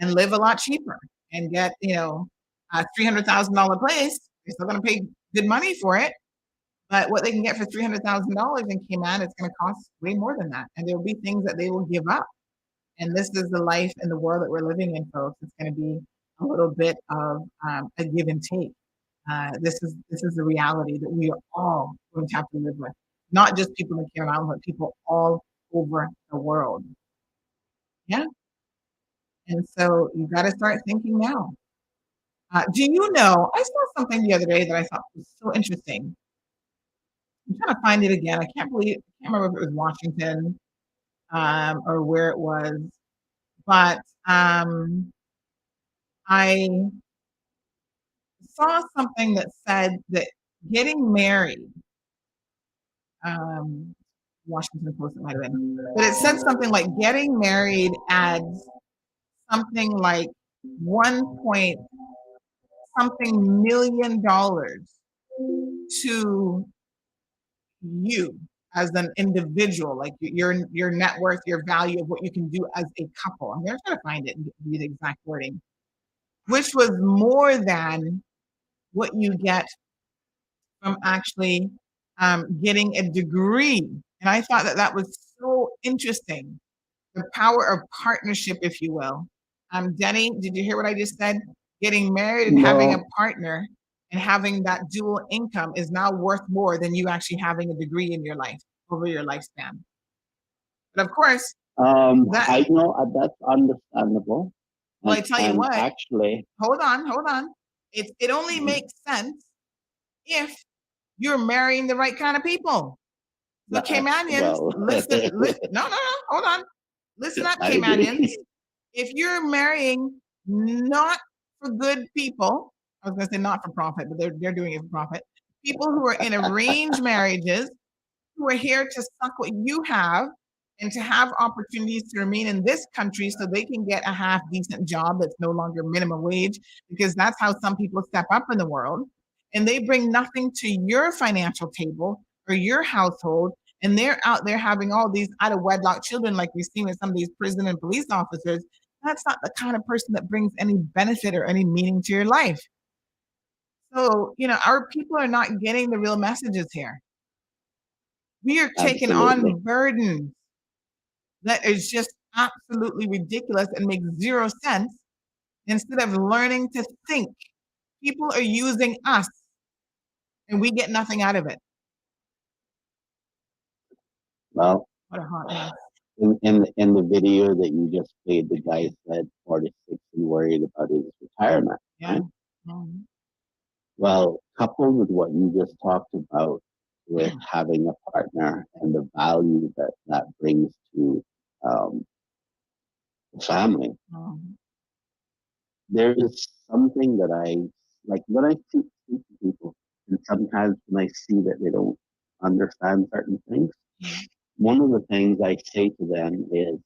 Speaker 6: and live a lot cheaper and get, a $300,000 place. They're still going to pay good money for it. But what they can get for $300,000 in Cayman, it's going to cost way more than that. And there will be things that they will give up. And this is the life and the world that we're living in, folks. It's going to be a little bit of a give and take. This is the reality that we are all going to have to live with. Not just people in the Cayman Islands, but people all over the world. Yeah. And so you got to start thinking now. Do you know, I saw something the other day that I thought was so interesting. I'm trying to find it again. I can't remember if it was Washington or where it was. But I saw something that said that getting married, Washington Post it might have been, but it said something like getting married adds something like 1 point something million dollars to you as an individual, like your net worth, your value of what you can do as a couple. I'm gonna try to find it and read the exact wording, which was more than what you get from actually getting a degree. And I thought that was so interesting. The power of partnership, if you will. Denny, did you hear what I just said? Getting married and having a partner and having that dual income is now worth more than you actually having a degree in your life over your lifespan. But of course,
Speaker 9: I know that's understandable.
Speaker 6: Well, I tell you what.
Speaker 9: Actually,
Speaker 6: hold on. It only makes sense if you're marrying the right kind of people. The Caymanians, listen, no, hold on. Listen up, Caymanians. If you're marrying not for good people, I was going to say not for profit, but they're doing it for profit. People who are in arranged marriages, who are here to suck what you have and to have opportunities to remain in this country so they can get a half decent job that's no longer minimum wage, because that's how some people step up in the world. And they bring nothing to your financial table or your household. And they're out there having all these out of wedlock children, like we've seen with some of these prison and police officers. That's not the kind of person that brings any benefit or any meaning to your life. So, our people are not getting the real messages here. We are taking on burdens that is just absolutely ridiculous and makes zero sense instead of learning to think. People are using us and we get nothing out of it.
Speaker 9: Well,
Speaker 6: what a hot mess.
Speaker 9: In the video that you just played, the guy said 46 and worried about his retirement.
Speaker 6: Yeah.
Speaker 9: Right?
Speaker 6: Mm-hmm.
Speaker 9: Well, coupled with what you just talked about with having a partner and the value that brings to the family, there is something that I like when I speak to people, and sometimes when I see that they don't understand certain things. One of the things I say to them is,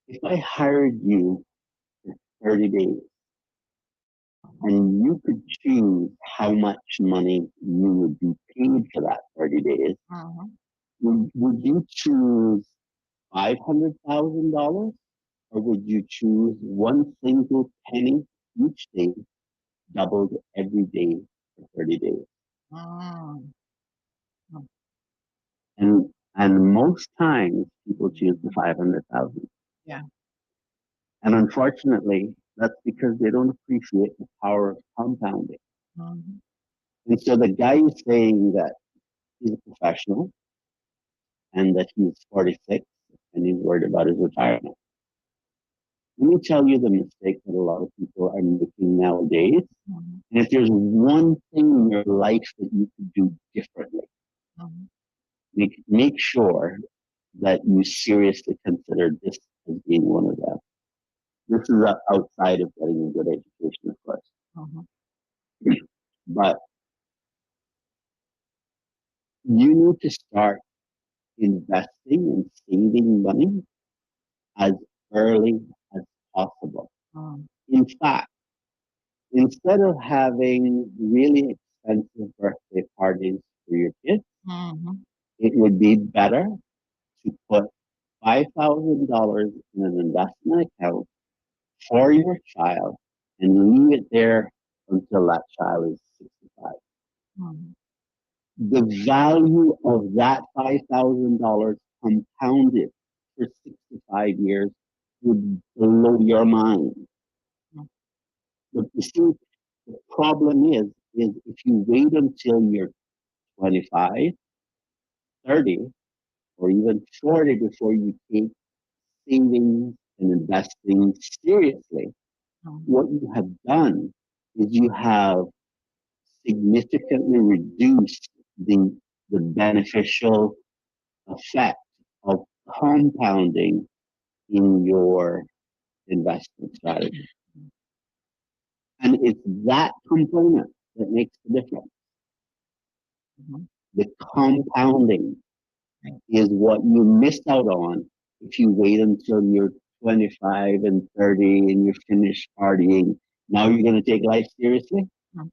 Speaker 9: if I hired you for 30 days and you could choose how much money you would be paid for that 30 days, would you choose $500,000 or would you choose one single penny each day, doubled every day for 30 days? And most times people choose the 500,000.
Speaker 6: Yeah.
Speaker 9: And unfortunately, that's because they don't appreciate the power of compounding. And so the guy is saying that he's a professional and that he's 46 and he's worried about his retirement. Let me tell you the mistake that a lot of people are making nowadays. And if there's one thing in your life that you could do differently, make sure that you seriously consider this as being one of them. This is outside of getting a good education, of course. But you need to start investing and saving money as early as possible. In fact, instead of having really expensive birthday parties for your kids, it would be better to put $5,000 in an investment account for your child and leave it there until that child is 65. The value of that $5,000 compounded for 65 years would blow your mind. But you see, the problem is if you wait until you're 25, 30, or even 40 before you take saving and investing seriously, what you have done is you have significantly reduced the beneficial effect of compounding in your investment strategy. And it's that component that makes the difference. The compounding is what you miss out on if you wait until you're 25 and 30 and you're finished partying. Now you're going to take life seriously?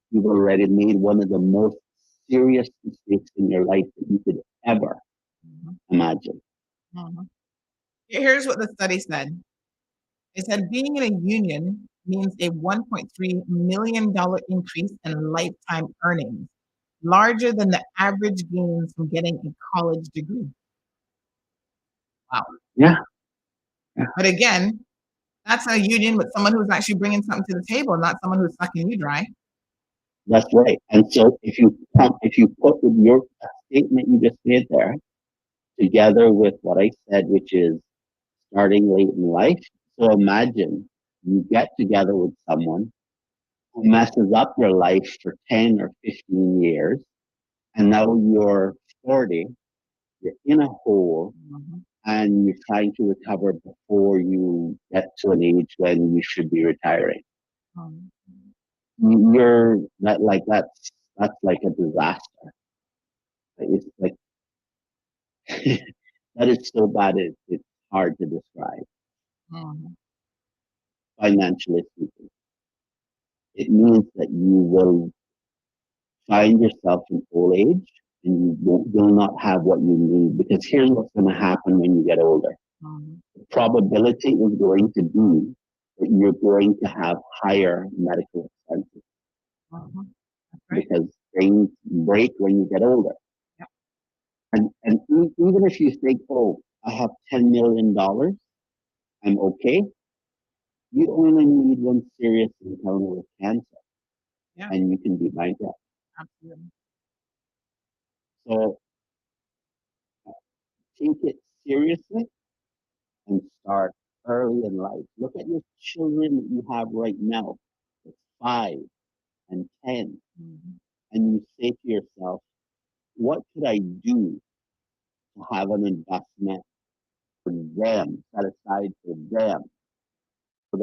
Speaker 9: You've already made one of the most serious mistakes in your life that you could ever imagine.
Speaker 6: Here's what the study said. It said being in a union means a $1.3 million increase in lifetime earnings, larger than the average gains from getting a college degree. Wow.
Speaker 9: Yeah.
Speaker 6: But again, that's a union with someone who's actually bringing something to the table, not someone who's sucking you dry.
Speaker 9: That's right. And so if you put with your statement you just made there together with what I said, which is starting late in life. So imagine you get together with someone who messes up your life for 10 or 15 years, and now you're 40, you're in a hole, and you're trying to recover before you get to an age when you should be retiring. You're that's like a disaster. It's like that is so bad it's hard to describe. Financially speaking, it means that you will find yourself in old age and you will not have what you need, because here's what's going to happen when you get older. The probability is going to be that you're going to have higher medical expenses because things break when you get older. And even if you think, oh, I have $10 million, I'm okay. You only need one serious encounter with cancer, and you can be bankrupt.
Speaker 6: Absolutely.
Speaker 9: So take it seriously and start early in life. Look at your children that you have right now, that's 5 and 10, and you say to yourself, what could I do to have an investment for them, set aside for them, so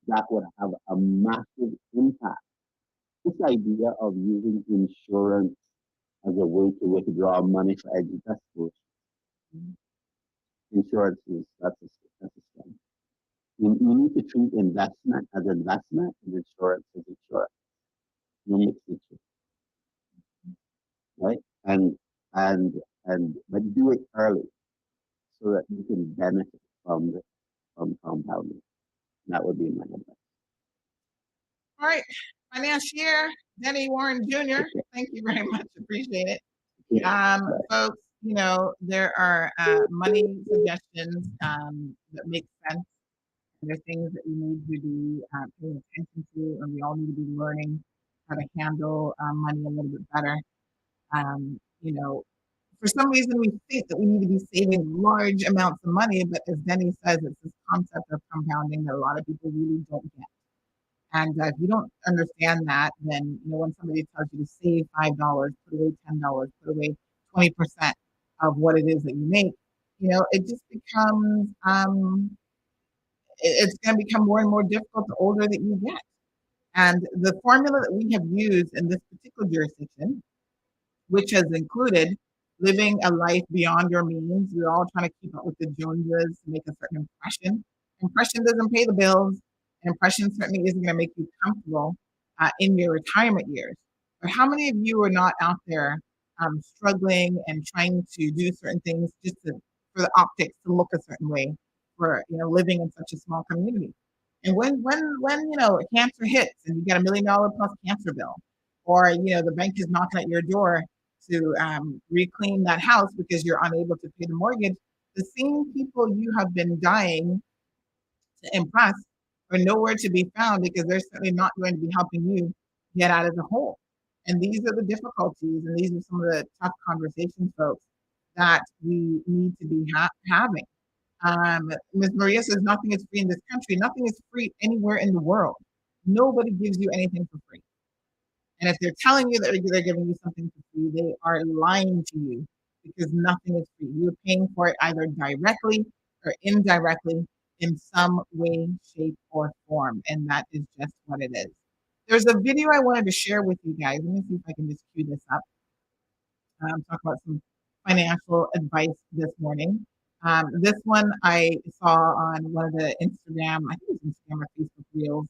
Speaker 9: that would have a massive impact. This idea of using insurance as a way to withdraw money for education, insurance that's a scam. You need to treat investment as investment and insurance as insurance. No mix the two. Right? But do it early so that you can benefit from compounding. That would be my advice.
Speaker 6: All right, financier Denny Warren Jr. Thank you very much. Appreciate it. Folks, there are money suggestions that make sense. There are things that we need to be paying attention to, and we all need to be learning how to handle money a little bit better. For some reason, we think that we need to be saving large amounts of money, but as Denny says, it's this concept of compounding that a lot of people really don't get. And if you don't understand that, then when somebody tells you to save $5, put away $10, put away 20% of what it is that you make, it just becomes it's going to become more and more difficult the older that you get. And the formula that we have used in this particular jurisdiction, which has included living a life beyond your means, we're all trying to keep up with the Joneses to make a certain impression. Impression doesn't pay the bills. Impression certainly isn't going to make you comfortable in your retirement years. But how many of you are not out there struggling and trying to do certain things just for the optics to look a certain way for living in such a small community. And when cancer hits and you get $1 million plus cancer bill, or the bank is knocking at your door to reclaim that house because you're unable to pay the mortgage, the same people you have been dying to impress are nowhere to be found because they're certainly not going to be helping you get out of the hole. And these are the difficulties, and these are some of the tough conversations, folks, that we need to be having. Ms. Maria says nothing is free in this country. Nothing is free anywhere in the world. Nobody gives you anything for free. And if they're telling you that they're giving you something for free, they are lying to you because nothing is free. You're paying for it either directly or indirectly in some way, shape, or form. And that is just what it is. There's a video I wanted to share with you guys. Let me see if I can just cue this up. Talk about some financial advice this morning. This one I saw on one of the Instagram, I think it was Instagram or Facebook Reels.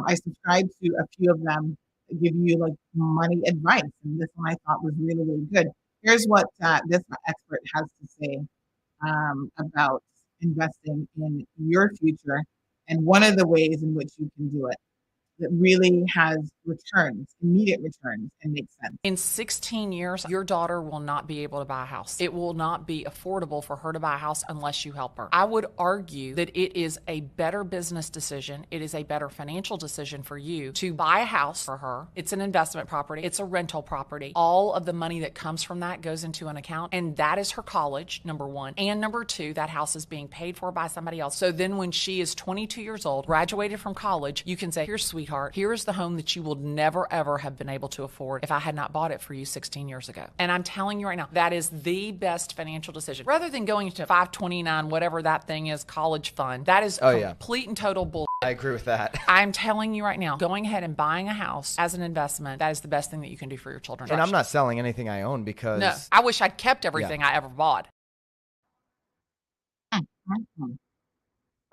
Speaker 6: I subscribed to a few of them that give you like money advice. And this one I thought was really, really good. Here's what this expert has to say about investing in your future and one of the ways in which you can do it that really has returns, immediate returns, and makes sense.
Speaker 2: In 16 years, your daughter will not be able to buy a house. It will not be affordable for her to buy a house unless you help her. I would argue that it is a better business decision. It is a better financial decision for you to buy a house for her. It's an investment property. It's a rental property. All of the money that comes from that goes into an account, and that is her college, number one. And number two, that house is being paid for by somebody else. So then when she is 22 years old, graduated from college, you can say, here's sweetheart, here is the home that you will never, ever have been able to afford if I had not bought it for you 16 years ago. And I'm telling you right now, that is the best financial decision. Rather than going to 529, whatever that thing is, college fund, that is complete and total bull.
Speaker 3: I agree with that.
Speaker 2: I'm telling you right now, going ahead and buying a house as an investment, that is the best thing that you can do for your children.
Speaker 3: And I'm not selling anything I own because...
Speaker 2: No, I wish I'd kept everything I ever bought.
Speaker 6: I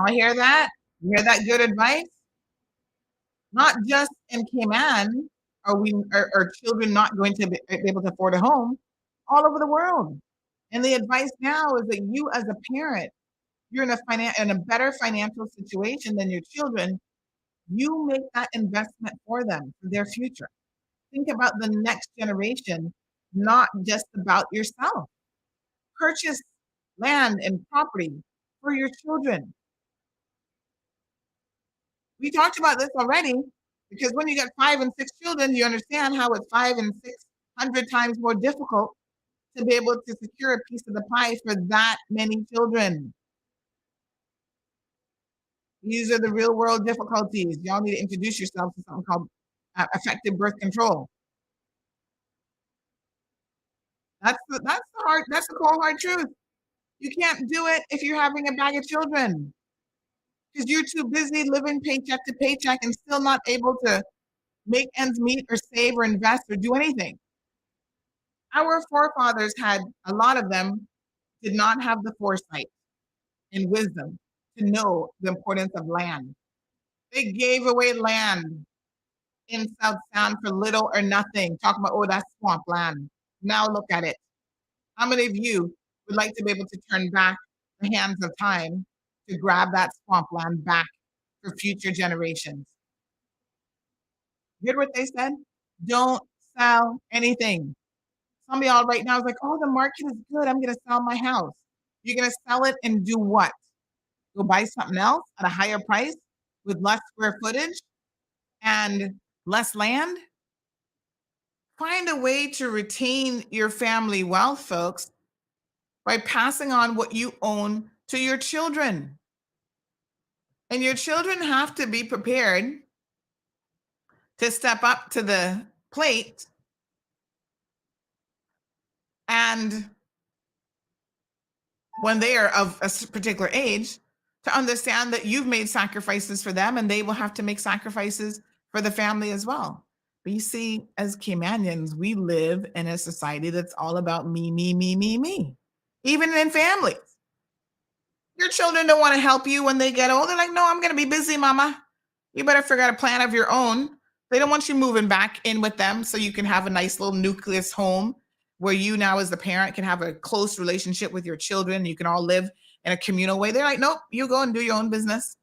Speaker 6: hear that? You hear that good advice? Not just in Cayman are children not going to be able to afford a home, all over the world. And the advice now is that you as a parent, you're in a better financial situation than your children. You make that investment for them, for their future. Think about the next generation, not just about yourself. Purchase land and property for your children. We talked about this already because when you get 5 and 6 children, you understand how it's 5 and 600 times more difficult to be able to secure a piece of the pie for that many children. These are the real world difficulties. Y'all need to introduce yourself to something called effective birth control. That's the cold hard truth. You can't do it if you're having a bag of children because you're too busy living paycheck to paycheck and still not able to make ends meet or save or invest or do anything. Our forefathers had, a lot of them did not have the foresight and wisdom to know the importance of land. They gave away land in South Sound for little or nothing. Talking about, oh, that's swamp land. Now look at it. How many of you would like to be able to turn back the hands of time to grab that swamp land back for future generations? You heard what they said? Don't sell anything. Some of y'all right now is like, oh, the market is good. I'm going to sell my house. You're going to sell it and do what? Go buy something else at a higher price with less square footage and less land? Find a way to retain your family wealth, folks, by passing on what you own to your children. And your children have to be prepared to step up to the plate and when they are of a particular age, to understand that you've made sacrifices for them and they will have to make sacrifices for the family as well. But you see, as Caymanians, we live in a society that's all about me, me, me, me, me. Even in families. Your children don't want to help you when they get old. They're like, no, I'm going to be busy, mama. You better figure out a plan of your own. They don't want you moving back in with them so you can have a nice little nucleus home where you now as the parent can have a close relationship with your children. You can all live in a communal way. They're like, nope, you go and do your own business.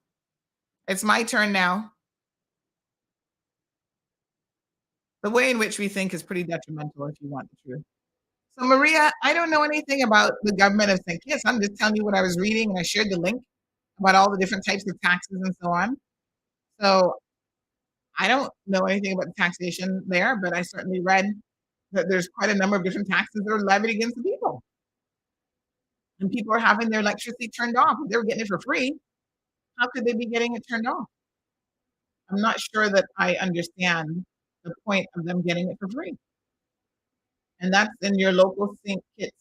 Speaker 6: It's my turn now. The way in which we think is pretty detrimental, if you want the truth. So, Maria, I don't know anything about the government of St. Kitts. I'm just telling you what I was reading, and I shared the link about all the different types of taxes and so on. So, I don't know anything about the taxation there, but I certainly read that there's quite a number of different taxes that are levied against the people. And people are having their electricity turned off. If they were getting it for free, how could they be getting it turned off? I'm not sure that I understand the point of them getting it for free. And that's in your local St. Kitts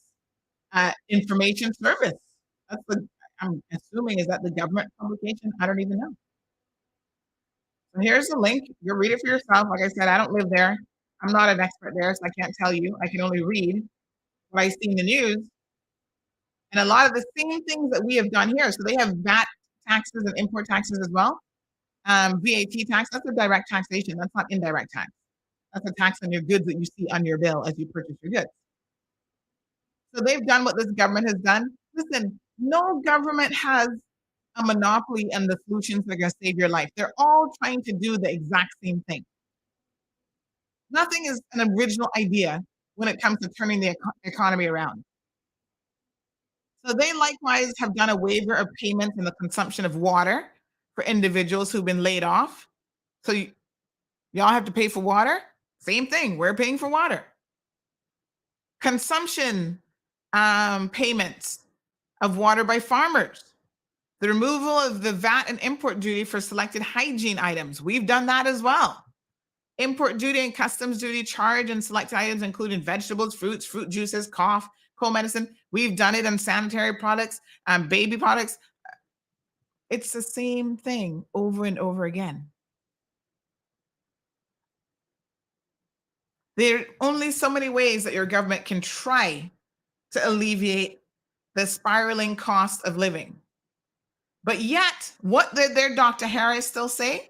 Speaker 6: information service. That's what I'm assuming, is that the government publication? I don't even know. So here's the link. You'll read it for yourself. Like I said, I don't live there. I'm not an expert there, so I can't tell you. I can only read what I see in the news. And a lot of the same things that we have done here. So they have VAT taxes and import taxes as well. VAT tax, that's a direct taxation. That's not indirect tax. That's a tax on your goods that you see on your bill as you purchase your goods. So they've done what this government has done. Listen, no government has a monopoly on the solutions that are going to save your life. They're all trying to do the exact same thing. Nothing is an original idea when it comes to turning the economy around. So they likewise have done a waiver of payment in the consumption of water for individuals who've been laid off. So y'all have to pay for water? Same thing, we're paying for water. Consumption payments of water by farmers. The removal of the VAT and import duty for selected hygiene items. We've done that as well. Import duty and customs duty charge and selected items, including vegetables, fruits, fruit juices, cough, cold medicine. We've done it on sanitary products, baby products. It's the same thing over and over again. There are only so many ways that your government can try to alleviate the spiraling cost of living. But yet, what did their Dr. Harris still say?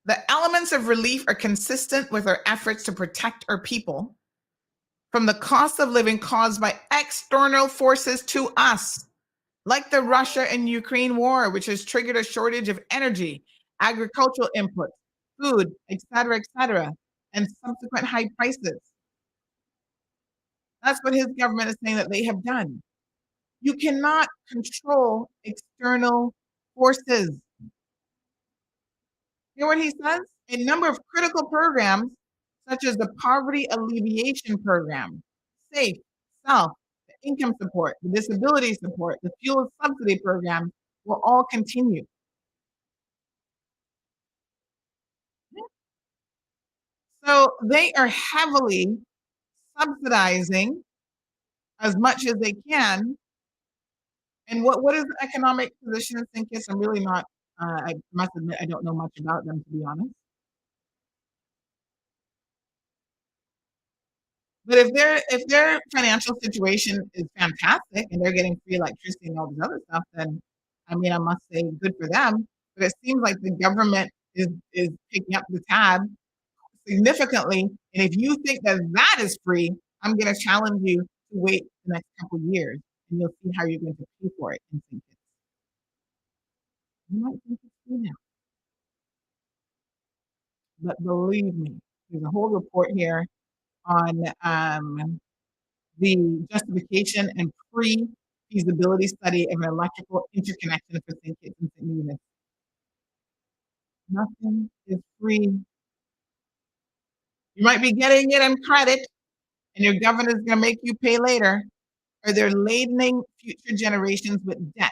Speaker 6: The elements of relief are consistent with our efforts to protect our people from the cost of living caused by external forces to us, like the Russia and Ukraine war, which has triggered a shortage of energy, agricultural inputs, food, et cetera, and subsequent high prices. That's what his government is saying that they have done. You cannot control external forces. Hear what he says? A number of critical programs, such as the Poverty Alleviation Program, SAFE, SELF, the Income Support, the Disability Support, the Fuel Subsidy Program, will all continue. So they are heavily subsidizing as much as they can. And what is the economic position of St. Kitts? I'm really not, I must admit, I don't know much about them, to be honest. But if their financial situation is fantastic and they're getting free electricity and all this other stuff, then I mean, I must say good for them. But it seems like the government is picking up the tab significantly. And if you think that that is free, I'm going to challenge you to wait the next couple of years, and you'll see how you're going to pay for it in St. Kitts. You might think it's free now, but believe me, there's a whole report here on the justification and pre-feasibility study of an electrical interconnection for St. Kitts and St. Eunice. Nothing is free. You might be getting it on credit, and your governor is going to make you pay later, or they're ladening future generations with debt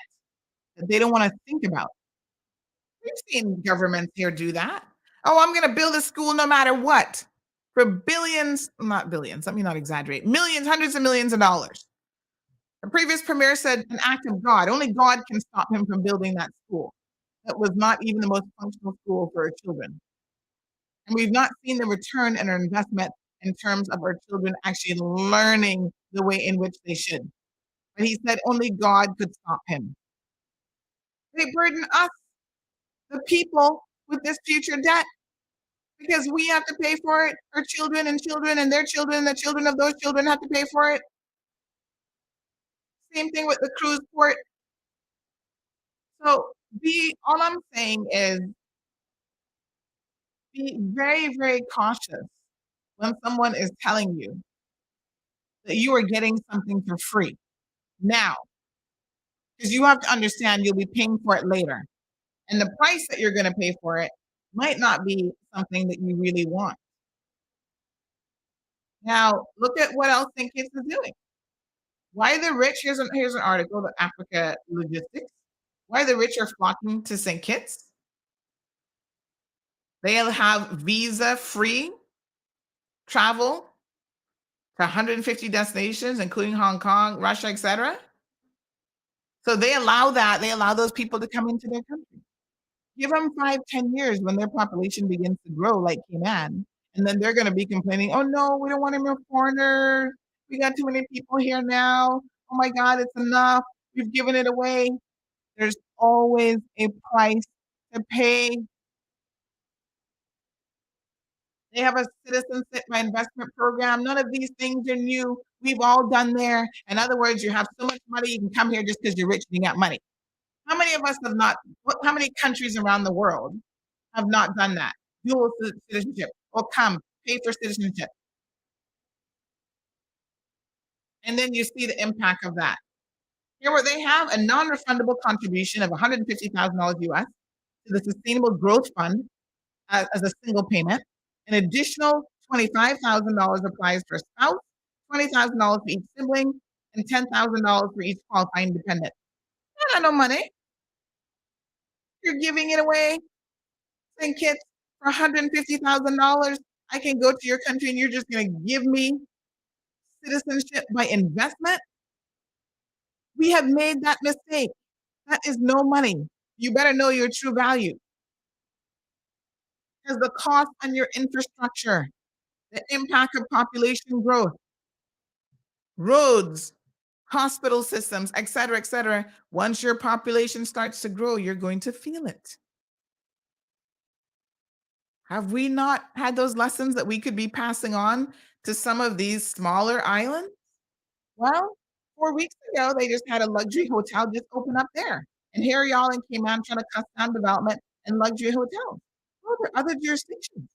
Speaker 6: that they don't want to think about. We've seen governments here do that. Oh, I'm going to build a school no matter what, for billions, not billions, let me not exaggerate, millions, hundreds of millions of dollars. The previous premier said an act of God. Only God can stop him from building that school. That was not even the most functional school for our children. And we've not seen the return on our investment in terms of our children actually learning the way in which they should. But he said only God could stop him. They burden us, the people, with this future debt Because we have to pay for it. Our children and children and their children, the children of those children have to pay for it. Same thing with the cruise port. So all I'm saying is be very, very cautious when someone is telling you that you are getting something for free now, because you have to understand you'll be paying for it later. And the price that you're going to pay for it might not be something that you really want. Now, look at what else St. Kitts is doing. Why the rich, here's an article, the Africa Logistics, why the rich are flocking to St. Kitts. They'll have visa-free travel to 150 destinations, including Hong Kong, Russia, etc. So they allow that. They allow those people to come into their country. Give them 5-10 years when their population begins to grow like Cayman, and then they're going to be complaining, oh no, we don't want any more foreigners. We got too many people here now. Oh my God, it's enough. We've given it away. There's always a price to pay. They have a citizenship by investment program. None of these things are new. We've all done there. In other words, you have so much money, you can come here just because you're rich and you got money. How many of us have not, how many countries around the world have not done that? Dual citizenship. Or come, pay for citizenship. And then you see the impact of that. Here where they have a non-refundable contribution of $150,000 US to the Sustainable Growth Fund as a single payment. An additional $25,000 applies for a spouse, $20,000 for each sibling, and $10,000 for each qualifying dependent. That's not no money. You're giving it away. St. Kitts, for $150,000, I can go to your country and you're just going to give me citizenship by investment? We have made that mistake. That is no money. You better know your true value. Because the cost on your infrastructure, the impact of population growth, roads, hospital systems, et cetera, once your population starts to grow, you're going to feel it. Have we not had those lessons that we could be passing on to some of these smaller islands? Well, 4 weeks ago, they just had a luxury hotel just open up there. And here y'all in Cayman trying to cut down development and luxury hotels. Well, there are other jurisdictions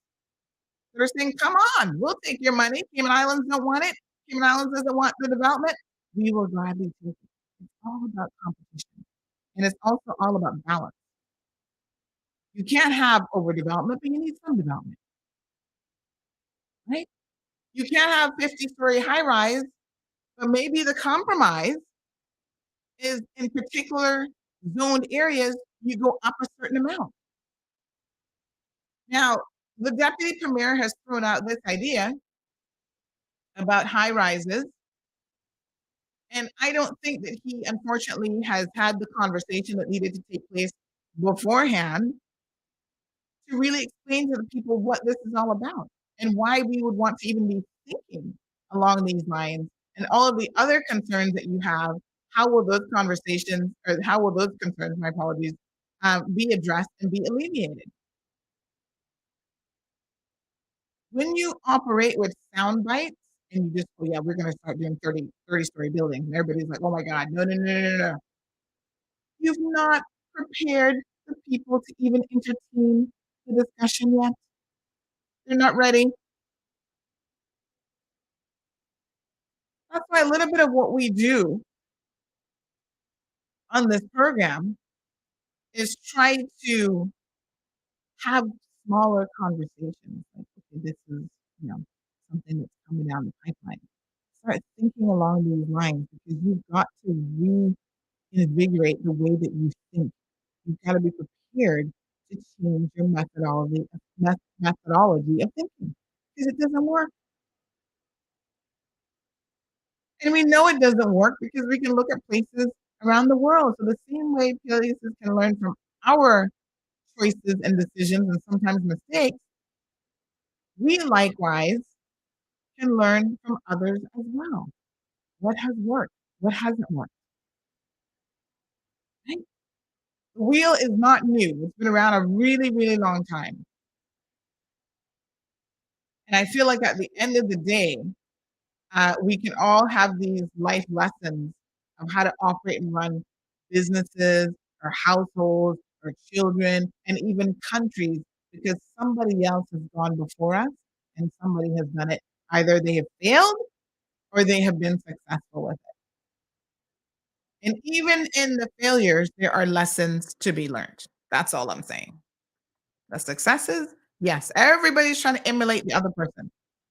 Speaker 6: that are saying, come on, we'll take your money. Cayman Islands don't want it. Cayman Islands doesn't want the development. We will gladly take it. It's all about competition. And it's also all about balance. You can't have overdevelopment, but you need some development. Right? You can't have 50-story high-rise, but maybe the compromise is in particular zoned areas, you go up a certain amount. Now, the deputy premier has thrown out this idea about high rises. And I don't think that he, unfortunately, has had the conversation that needed to take place beforehand to really explain to the people what this is all about and why we would want to even be thinking along these lines and all of the other concerns that you have. How will those conversations, or how will those concerns, my apologies, be addressed and be alleviated? When you operate with sound bites and you just, oh yeah, we're going to start doing 30-story buildings, and everybody's like, oh my God, no. You've not prepared the people to even entertain the discussion yet. They're not ready. That's why a little bit of what we do on this program is try to have smaller conversations. Like, okay, this is, something that's coming down the pipeline. Start thinking along these lines because you've got to reinvigorate the way that you think. You've got to be prepared to change your methodology of thinking because it doesn't work. And we know it doesn't work because we can look at places around the world. So the same way places can learn from our choices and decisions and sometimes mistakes, we likewise can learn from others as well. What has worked? What hasn't worked? Right? The wheel is not new. It's been around a really, really long time. And I feel like at the end of the day, we can all have these life lessons of how to operate and run businesses or households or children and even countries because somebody else has gone before us and somebody has done it. Either they have failed or they have been successful with it. And even in the failures, there are lessons to be learned. That's all I'm saying. The successes, yes, everybody's trying to emulate the other person.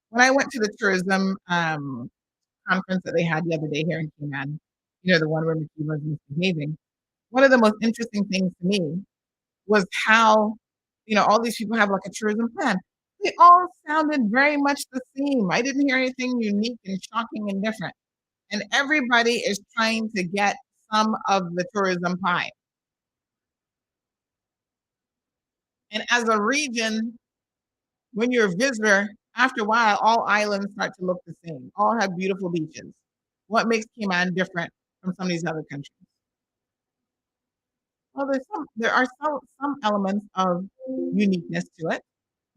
Speaker 6: When I went to the tourism conference that they had the other day here in Cayman, the one where Mickey was misbehaving, one of the most interesting things to me was how, all these people have like a tourism plan. They all sounded very much the same. I didn't hear anything unique and shocking and different. And everybody is trying to get some of the tourism pie. And as a region, when you're a visitor, after a while, all islands start to look the same. All have beautiful beaches. What makes Cayman different from some of these other countries? Well, there are some elements of uniqueness to it.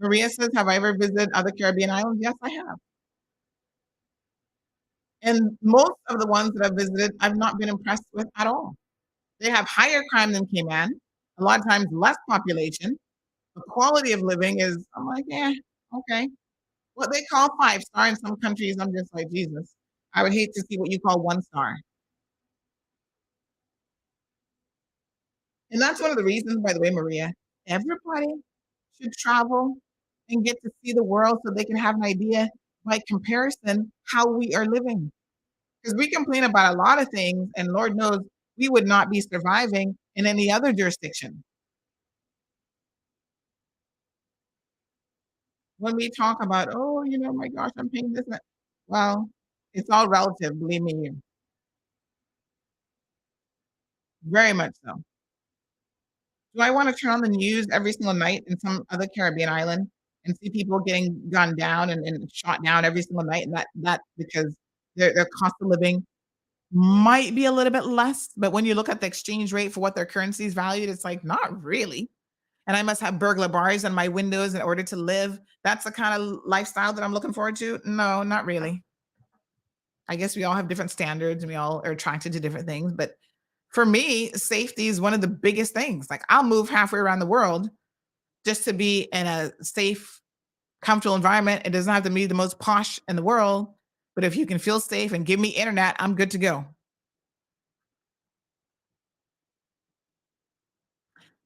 Speaker 6: Maria says, have I ever visited other Caribbean islands? Yes, I have. And most of the ones that I've visited, I've not been impressed with at all. They have higher crime than Cayman, a lot of times less population. The quality of living is, I'm like, okay. What they call 5-star in some countries, I'm just like, Jesus, I would hate to see what you call 1-star. And that's one of the reasons, by the way, Maria, everybody should travel and get to see the world so they can have an idea by comparison how we are living. Because we complain about a lot of things, and Lord knows we would not be surviving in any other jurisdiction. When we talk about, oh, my gosh, I'm paying this. Well, it's all relative, believe me. Very much so. Do I want to turn on the news every single night in some other Caribbean island and see people getting gunned down and shot down every single night? And that because their cost of living might be a little bit less, but when you look at the exchange rate for what their currency is valued, it's like, not really. And I must have burglar bars on my windows in order to live. That's the kind of lifestyle that I'm looking forward to? No, not really. I guess we all have different standards and we all are attracted to different things. But for me, safety is one of the biggest things. Like I'll move halfway around the world just to be in a safe, comfortable environment. It doesn't have to be the most posh in the world. But if you can feel safe and give me internet, I'm good to go.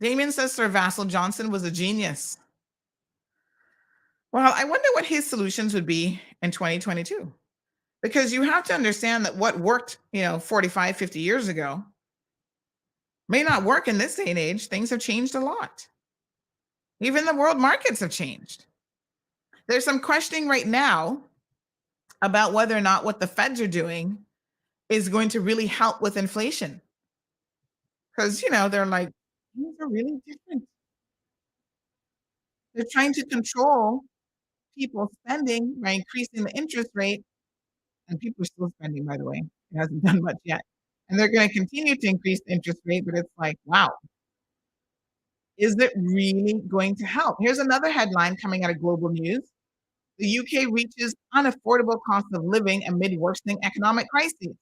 Speaker 6: Damien says Sir Vassal Johnson was a genius. Well, I wonder what his solutions would be in 2022. Because you have to understand that what worked, 45, 50 years ago may not work in this day and age. Things have changed a lot. Even the world markets have changed. There's some questioning right now about whether or not what the feds are doing is going to really help with inflation. Because, they're like, things are really different. They're trying to control people's spending by increasing the interest rate. And people are still spending, by the way. It hasn't done much yet. And they're going to continue to increase the interest rate, but it's like, wow. Is it really going to help? Here's another headline coming out of Global News. The UK reaches unaffordable cost of living amid worsening economic crises.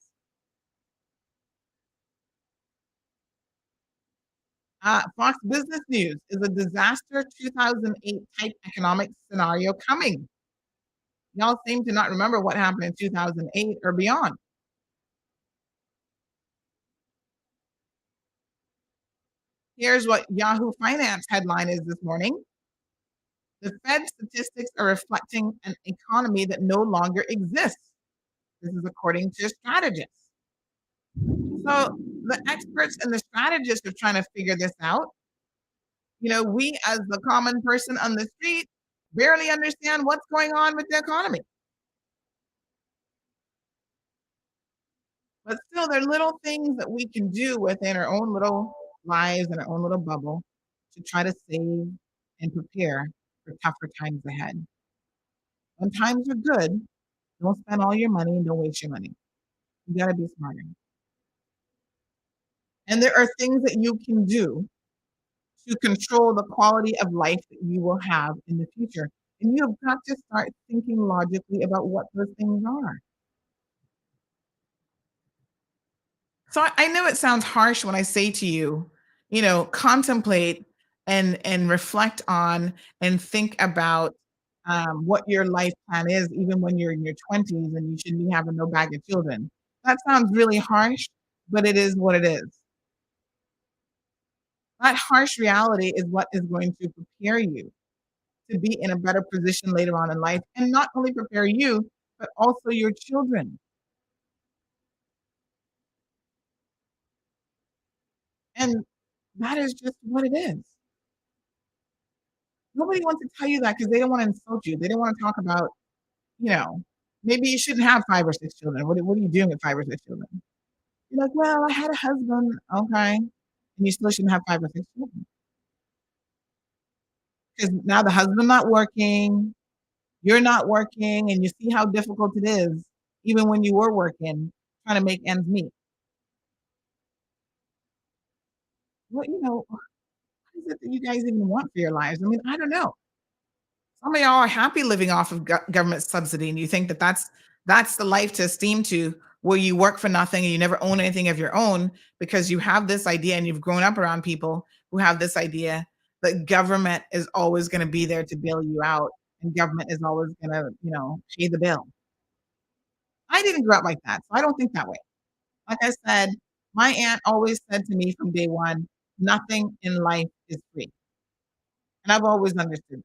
Speaker 6: Fox Business News, is a disaster 2008 type economic scenario coming? Y'all seem to not remember what happened in 2008 or beyond. Here's what Yahoo Finance headline is this morning. The Fed statistics are reflecting an economy that no longer exists. This is according to strategists. So the experts and the strategists are trying to figure this out. We as the common person on the street barely understand what's going on with the economy. But still, there are little things that we can do within our own little lives and our own little bubble to try to save and prepare for tougher times ahead. When times are good, don't spend all your money and don't waste your money. You got to be smarter. And there are things that you can do to control the quality of life that you will have in the future. And you've got to start thinking logically about what those things are. So I know it sounds harsh when I say to you, contemplate and reflect on and think about what your life plan is, even when you're in your 20s and you shouldn't be having no bag of children. That sounds really harsh, but it is what it is. That harsh reality is what is going to prepare you to be in a better position later on in life, and not only prepare you, but also your children. And that is just what it is. Nobody wants to tell you that because they don't want to insult you. They don't want to talk about, maybe you shouldn't have 5 or 6 children. What are you doing with 5 or 6 children? You're like, well, I had a husband. Okay. And you still shouldn't have 5 or 6 children. Because now the husband's not working, you're not working, and you see how difficult it is, even when you were working, trying to make ends meet. What is it that you guys even want for your lives? I mean, I don't know. Some of y'all are happy living off of government subsidy, and you think that that's the life to esteem to, where you work for nothing and you never own anything of your own, because you have this idea and you've grown up around people who have this idea that government is always going to be there to bail you out, and government is always going to, pay the bill. I didn't grow up like that, so I don't think that way. Like I said, my aunt always said to me from day one, nothing in life is free. And I've always understood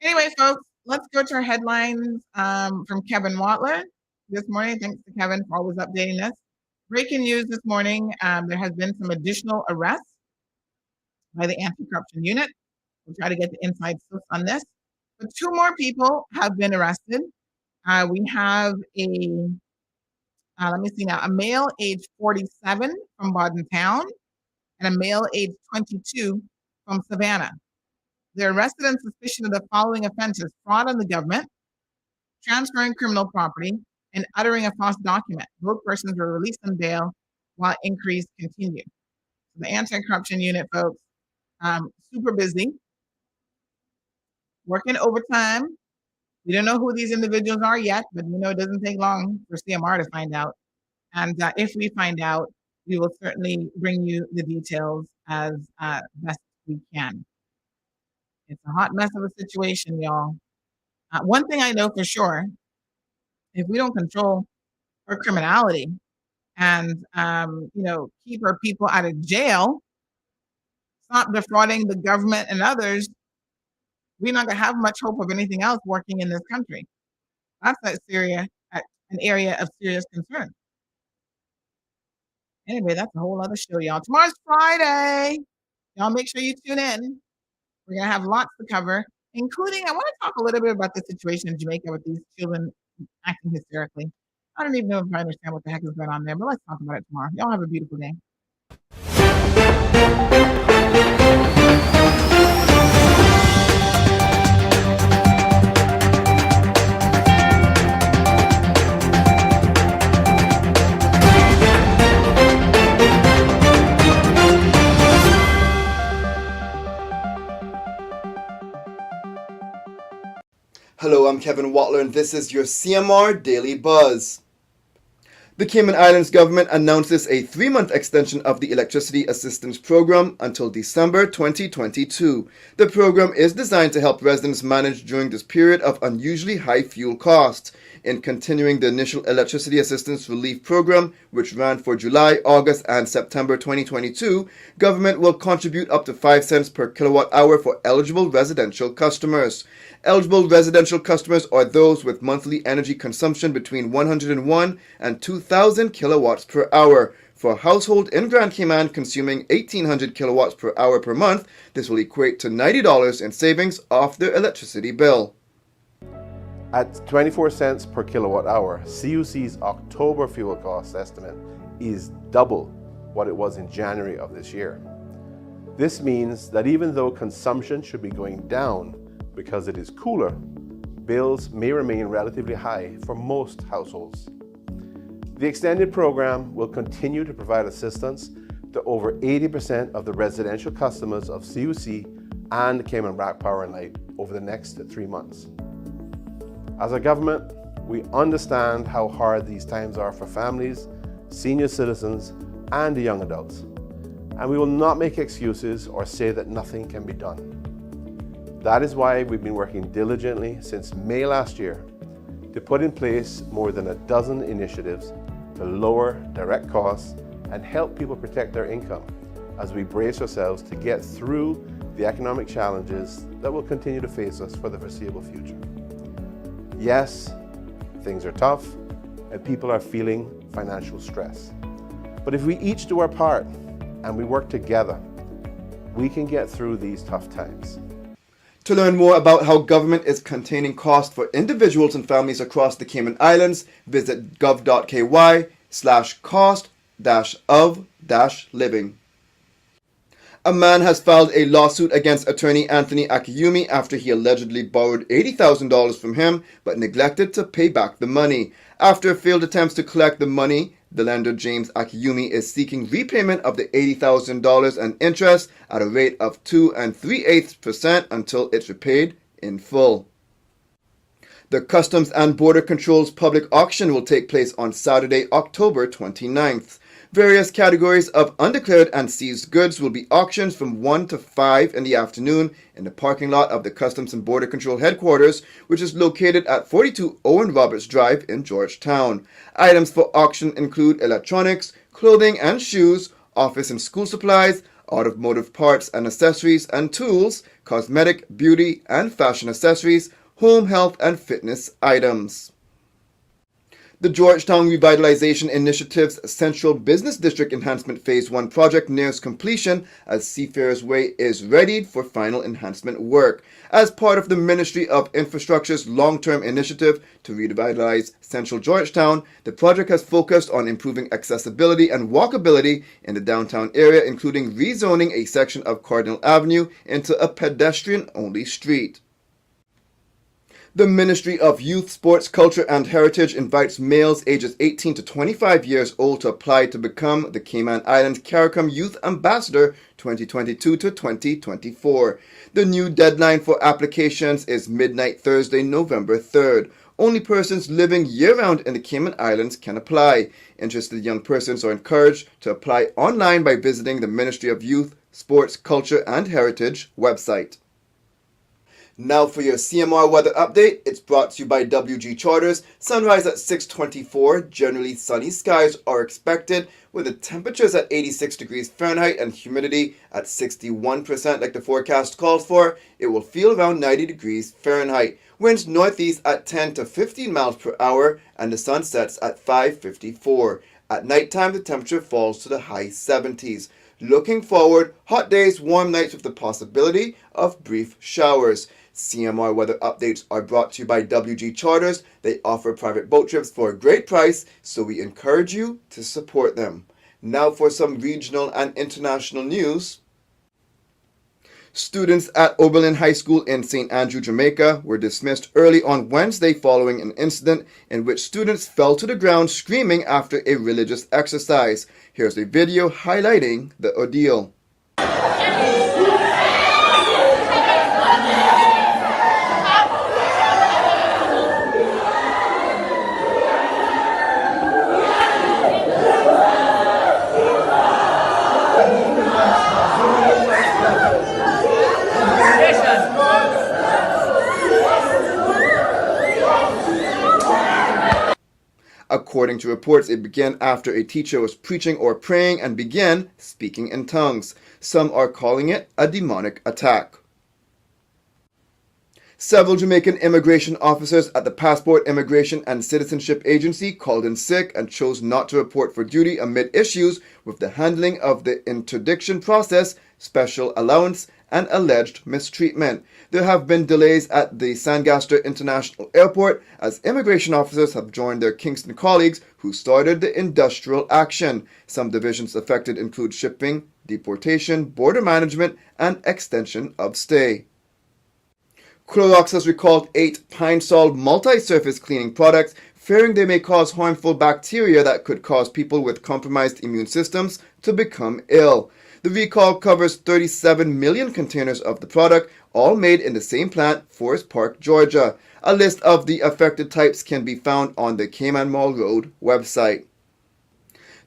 Speaker 6: that. Anyway, folks, let's go to our headlines from Kevin Watler this morning. Thanks to Kevin for always updating us. Breaking news this morning, there has been some additional arrests by the Anti-Corruption Unit. We'll try to get the inside source on this. But 2 more people have been arrested. We have a male age 47 from Panton and a male age 22 from Savannah. They're arrested on suspicion of the following offenses: fraud on the government, transferring criminal property, and uttering a false document. Both persons were released on bail while inquiries continue. So the Anti-Corruption Unit, folks, super busy, working overtime. We don't know who these individuals are yet, but it doesn't take long for CMR to find out. And if we find out, we will certainly bring you the details as best we can. It's a hot mess of a situation, y'all. One thing I know for sure, if we don't control her criminality and, keep her people out of jail, stop defrauding the government and others, we're not going to have much hope of anything else working in this country. That's an area of serious concern. Anyway, that's a whole other show, y'all. Tomorrow's Friday. Y'all make sure you tune in. We're going to have lots to cover, including, I want to talk a little bit about the situation in Jamaica with these children acting hysterically. I don't even know if I understand what the heck is going on there, but let's talk about it tomorrow. Y'all have a beautiful day.
Speaker 4: Hello, I'm Kevin Watler, and this is your CMR Daily Buzz. The Cayman Islands government announces a 3-month extension of the Electricity Assistance Program until December 2022. The program is designed to help residents manage during this period of unusually high fuel costs. In continuing the initial Electricity Assistance Relief Program, which ran for July, August, and September 2022, government will contribute up to 5 cents per kilowatt hour for eligible residential customers. Eligible residential customers are those with monthly energy consumption between 101 and 2,000 kilowatts per hour. For a household in Grand Cayman consuming 1,800 kilowatts per hour per month, this will equate to $90 in savings off their electricity bill.
Speaker 11: At 24 cents per kilowatt hour, CUC's October fuel cost estimate is double what it was in January of this year. This means that even though consumption should be going down because it is cooler, bills may remain relatively high for most households. The extended program will continue to provide assistance to over 80% of the residential customers of CUC and Cayman Brac Power and Light over the next 3 months. As a government, we understand how hard these times are for families, senior citizens, and the young adults, and we will not make excuses or say that nothing can be done. That is why we've been working diligently since May last year to put in place more than a dozen initiatives to lower direct costs and help people protect their income as we brace ourselves to get through the economic challenges that will continue to face us for the foreseeable future. Yes, things are tough and people are feeling financial stress. But if we each do our part and we work together, we can get through these tough times.
Speaker 4: To learn more about how government is containing costs for individuals and families across the Cayman Islands, visit gov.ky/cost-of-living. A man has filed a lawsuit against attorney Anthony Akiyumi after he allegedly borrowed $80,000 from him but neglected to pay back the money. After failed attempts to collect the money, the lender James Akiyumi is seeking repayment of the $80,000 and interest at a rate of 2 3/8% until it's repaid in full. The Customs and Border Control's public auction will take place on Saturday, October 29th. Various categories of undeclared and seized goods will be auctioned from 1 to 5 in the afternoon in the parking lot of the Customs and Border Control headquarters, which is located at 42 Owen Roberts Drive in Georgetown. Items for auction include electronics, clothing and shoes, office and school supplies, automotive parts and accessories and tools, cosmetic, beauty and fashion accessories, home health and fitness items. The Georgetown Revitalization Initiative's Central Business District Enhancement Phase 1 project nears completion as Seafarers Way is readied for final enhancement work. As part of the Ministry of Infrastructure's long-term initiative to revitalize Central Georgetown, the project has focused on improving accessibility and walkability in the downtown area, including rezoning a section of Cardinal Avenue into a pedestrian-only street. The Ministry of Youth, Sports, Culture and Heritage invites males ages 18 to 25 years old to apply to become the Cayman Islands CARICOM Youth Ambassador 2022 to 2024. The new deadline for applications is midnight Thursday, November 3rd. Only persons living year-round in the Cayman Islands can apply. Interested young persons are encouraged to apply online by visiting the Ministry of Youth, Sports, Culture and Heritage website. Now for your CMR weather update. It's brought to you by WG Charters. Sunrise at 6:24. Generally sunny skies are expected with the temperatures at 86 degrees Fahrenheit and humidity at 61% like the forecast calls for. It will feel around 90 degrees Fahrenheit. Winds northeast at 10 to 15 miles per hour and the sun sets at 5:54. At nighttime, the temperature falls to the high 70s. Looking forward, hot days, warm nights with the possibility of brief showers. CMR weather updates are brought to you by WG Charters. They offer private boat trips for a great price, so we encourage you to support them. Now for some regional and international news. Students at Oberlin High School in St. Andrew, Jamaica were dismissed early on Wednesday following an incident in which students fell to the ground screaming after a religious exercise. Here's a video highlighting the ordeal. According to reports, it began after a teacher was preaching or praying and began speaking in tongues. Some are calling it a demonic attack. Several Jamaican immigration officers at the Passport, Immigration and Citizenship Agency called in sick and chose not to report for duty amid issues with the handling of the interdiction process, special allowance, and alleged mistreatment. There have been delays at the Sangaster International Airport as immigration officers have joined their Kingston colleagues who started the industrial action. Some divisions affected include shipping, deportation, border management, and extension of stay. Clorox has recalled 8 Pine-Sol multi-surface cleaning products, fearing they may cause harmful bacteria that could cause people with compromised immune systems to become ill. The recall covers 37 million containers of the product, all made in the same plant, Forest Park, Georgia. A list of the affected types can be found on the Cayman Mall Road website.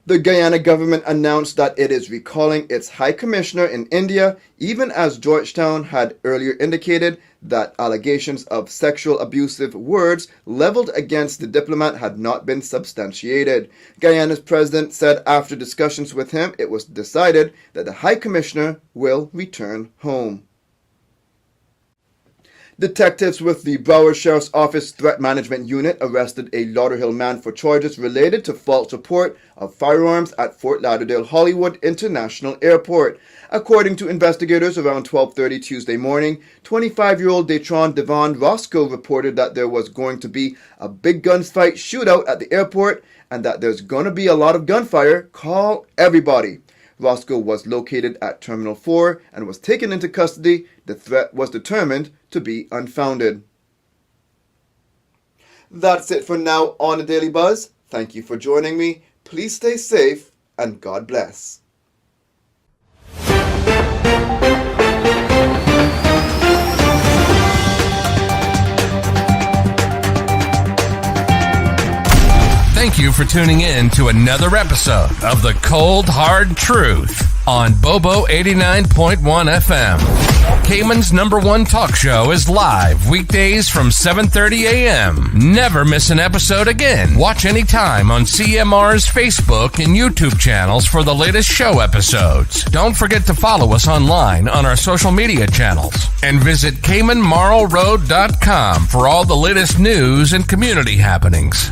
Speaker 4: The Guyana government announced that it is recalling its High Commissioner in India, even as Georgetown had earlier indicated that allegations of sexual abusive words leveled against the diplomat had not been substantiated. Guyana's president said after discussions with him, it was decided that the High Commissioner will return home. Detectives with the Broward Sheriff's Office Threat Management Unit arrested a Lauderhill man for charges related to false report of firearms at Fort Lauderdale Hollywood International Airport. According to investigators, around 12:30 Tuesday morning, 25-year-old Detron Devon Roscoe reported that there was going to be a big gunfight shootout at the airport and that there's going to be a lot of gunfire. Call everybody. Roscoe was located at Terminal 4 and was taken into custody. The threat was determined to be unfounded. That's it for now on the Daily Buzz. Thank you for joining me. Please stay safe and God bless.
Speaker 5: Thank you for tuning in to another episode of The Cold Hard Truth on Bobo 89.1 FM. Cayman's #1 talk show is live weekdays from 7:30 a.m. Never miss an episode again. Watch anytime on CMR's Facebook and YouTube channels for the latest show episodes. Don't forget to follow us online on our social media channels and visit CaymanMarlRoad.com for all the latest news and community happenings.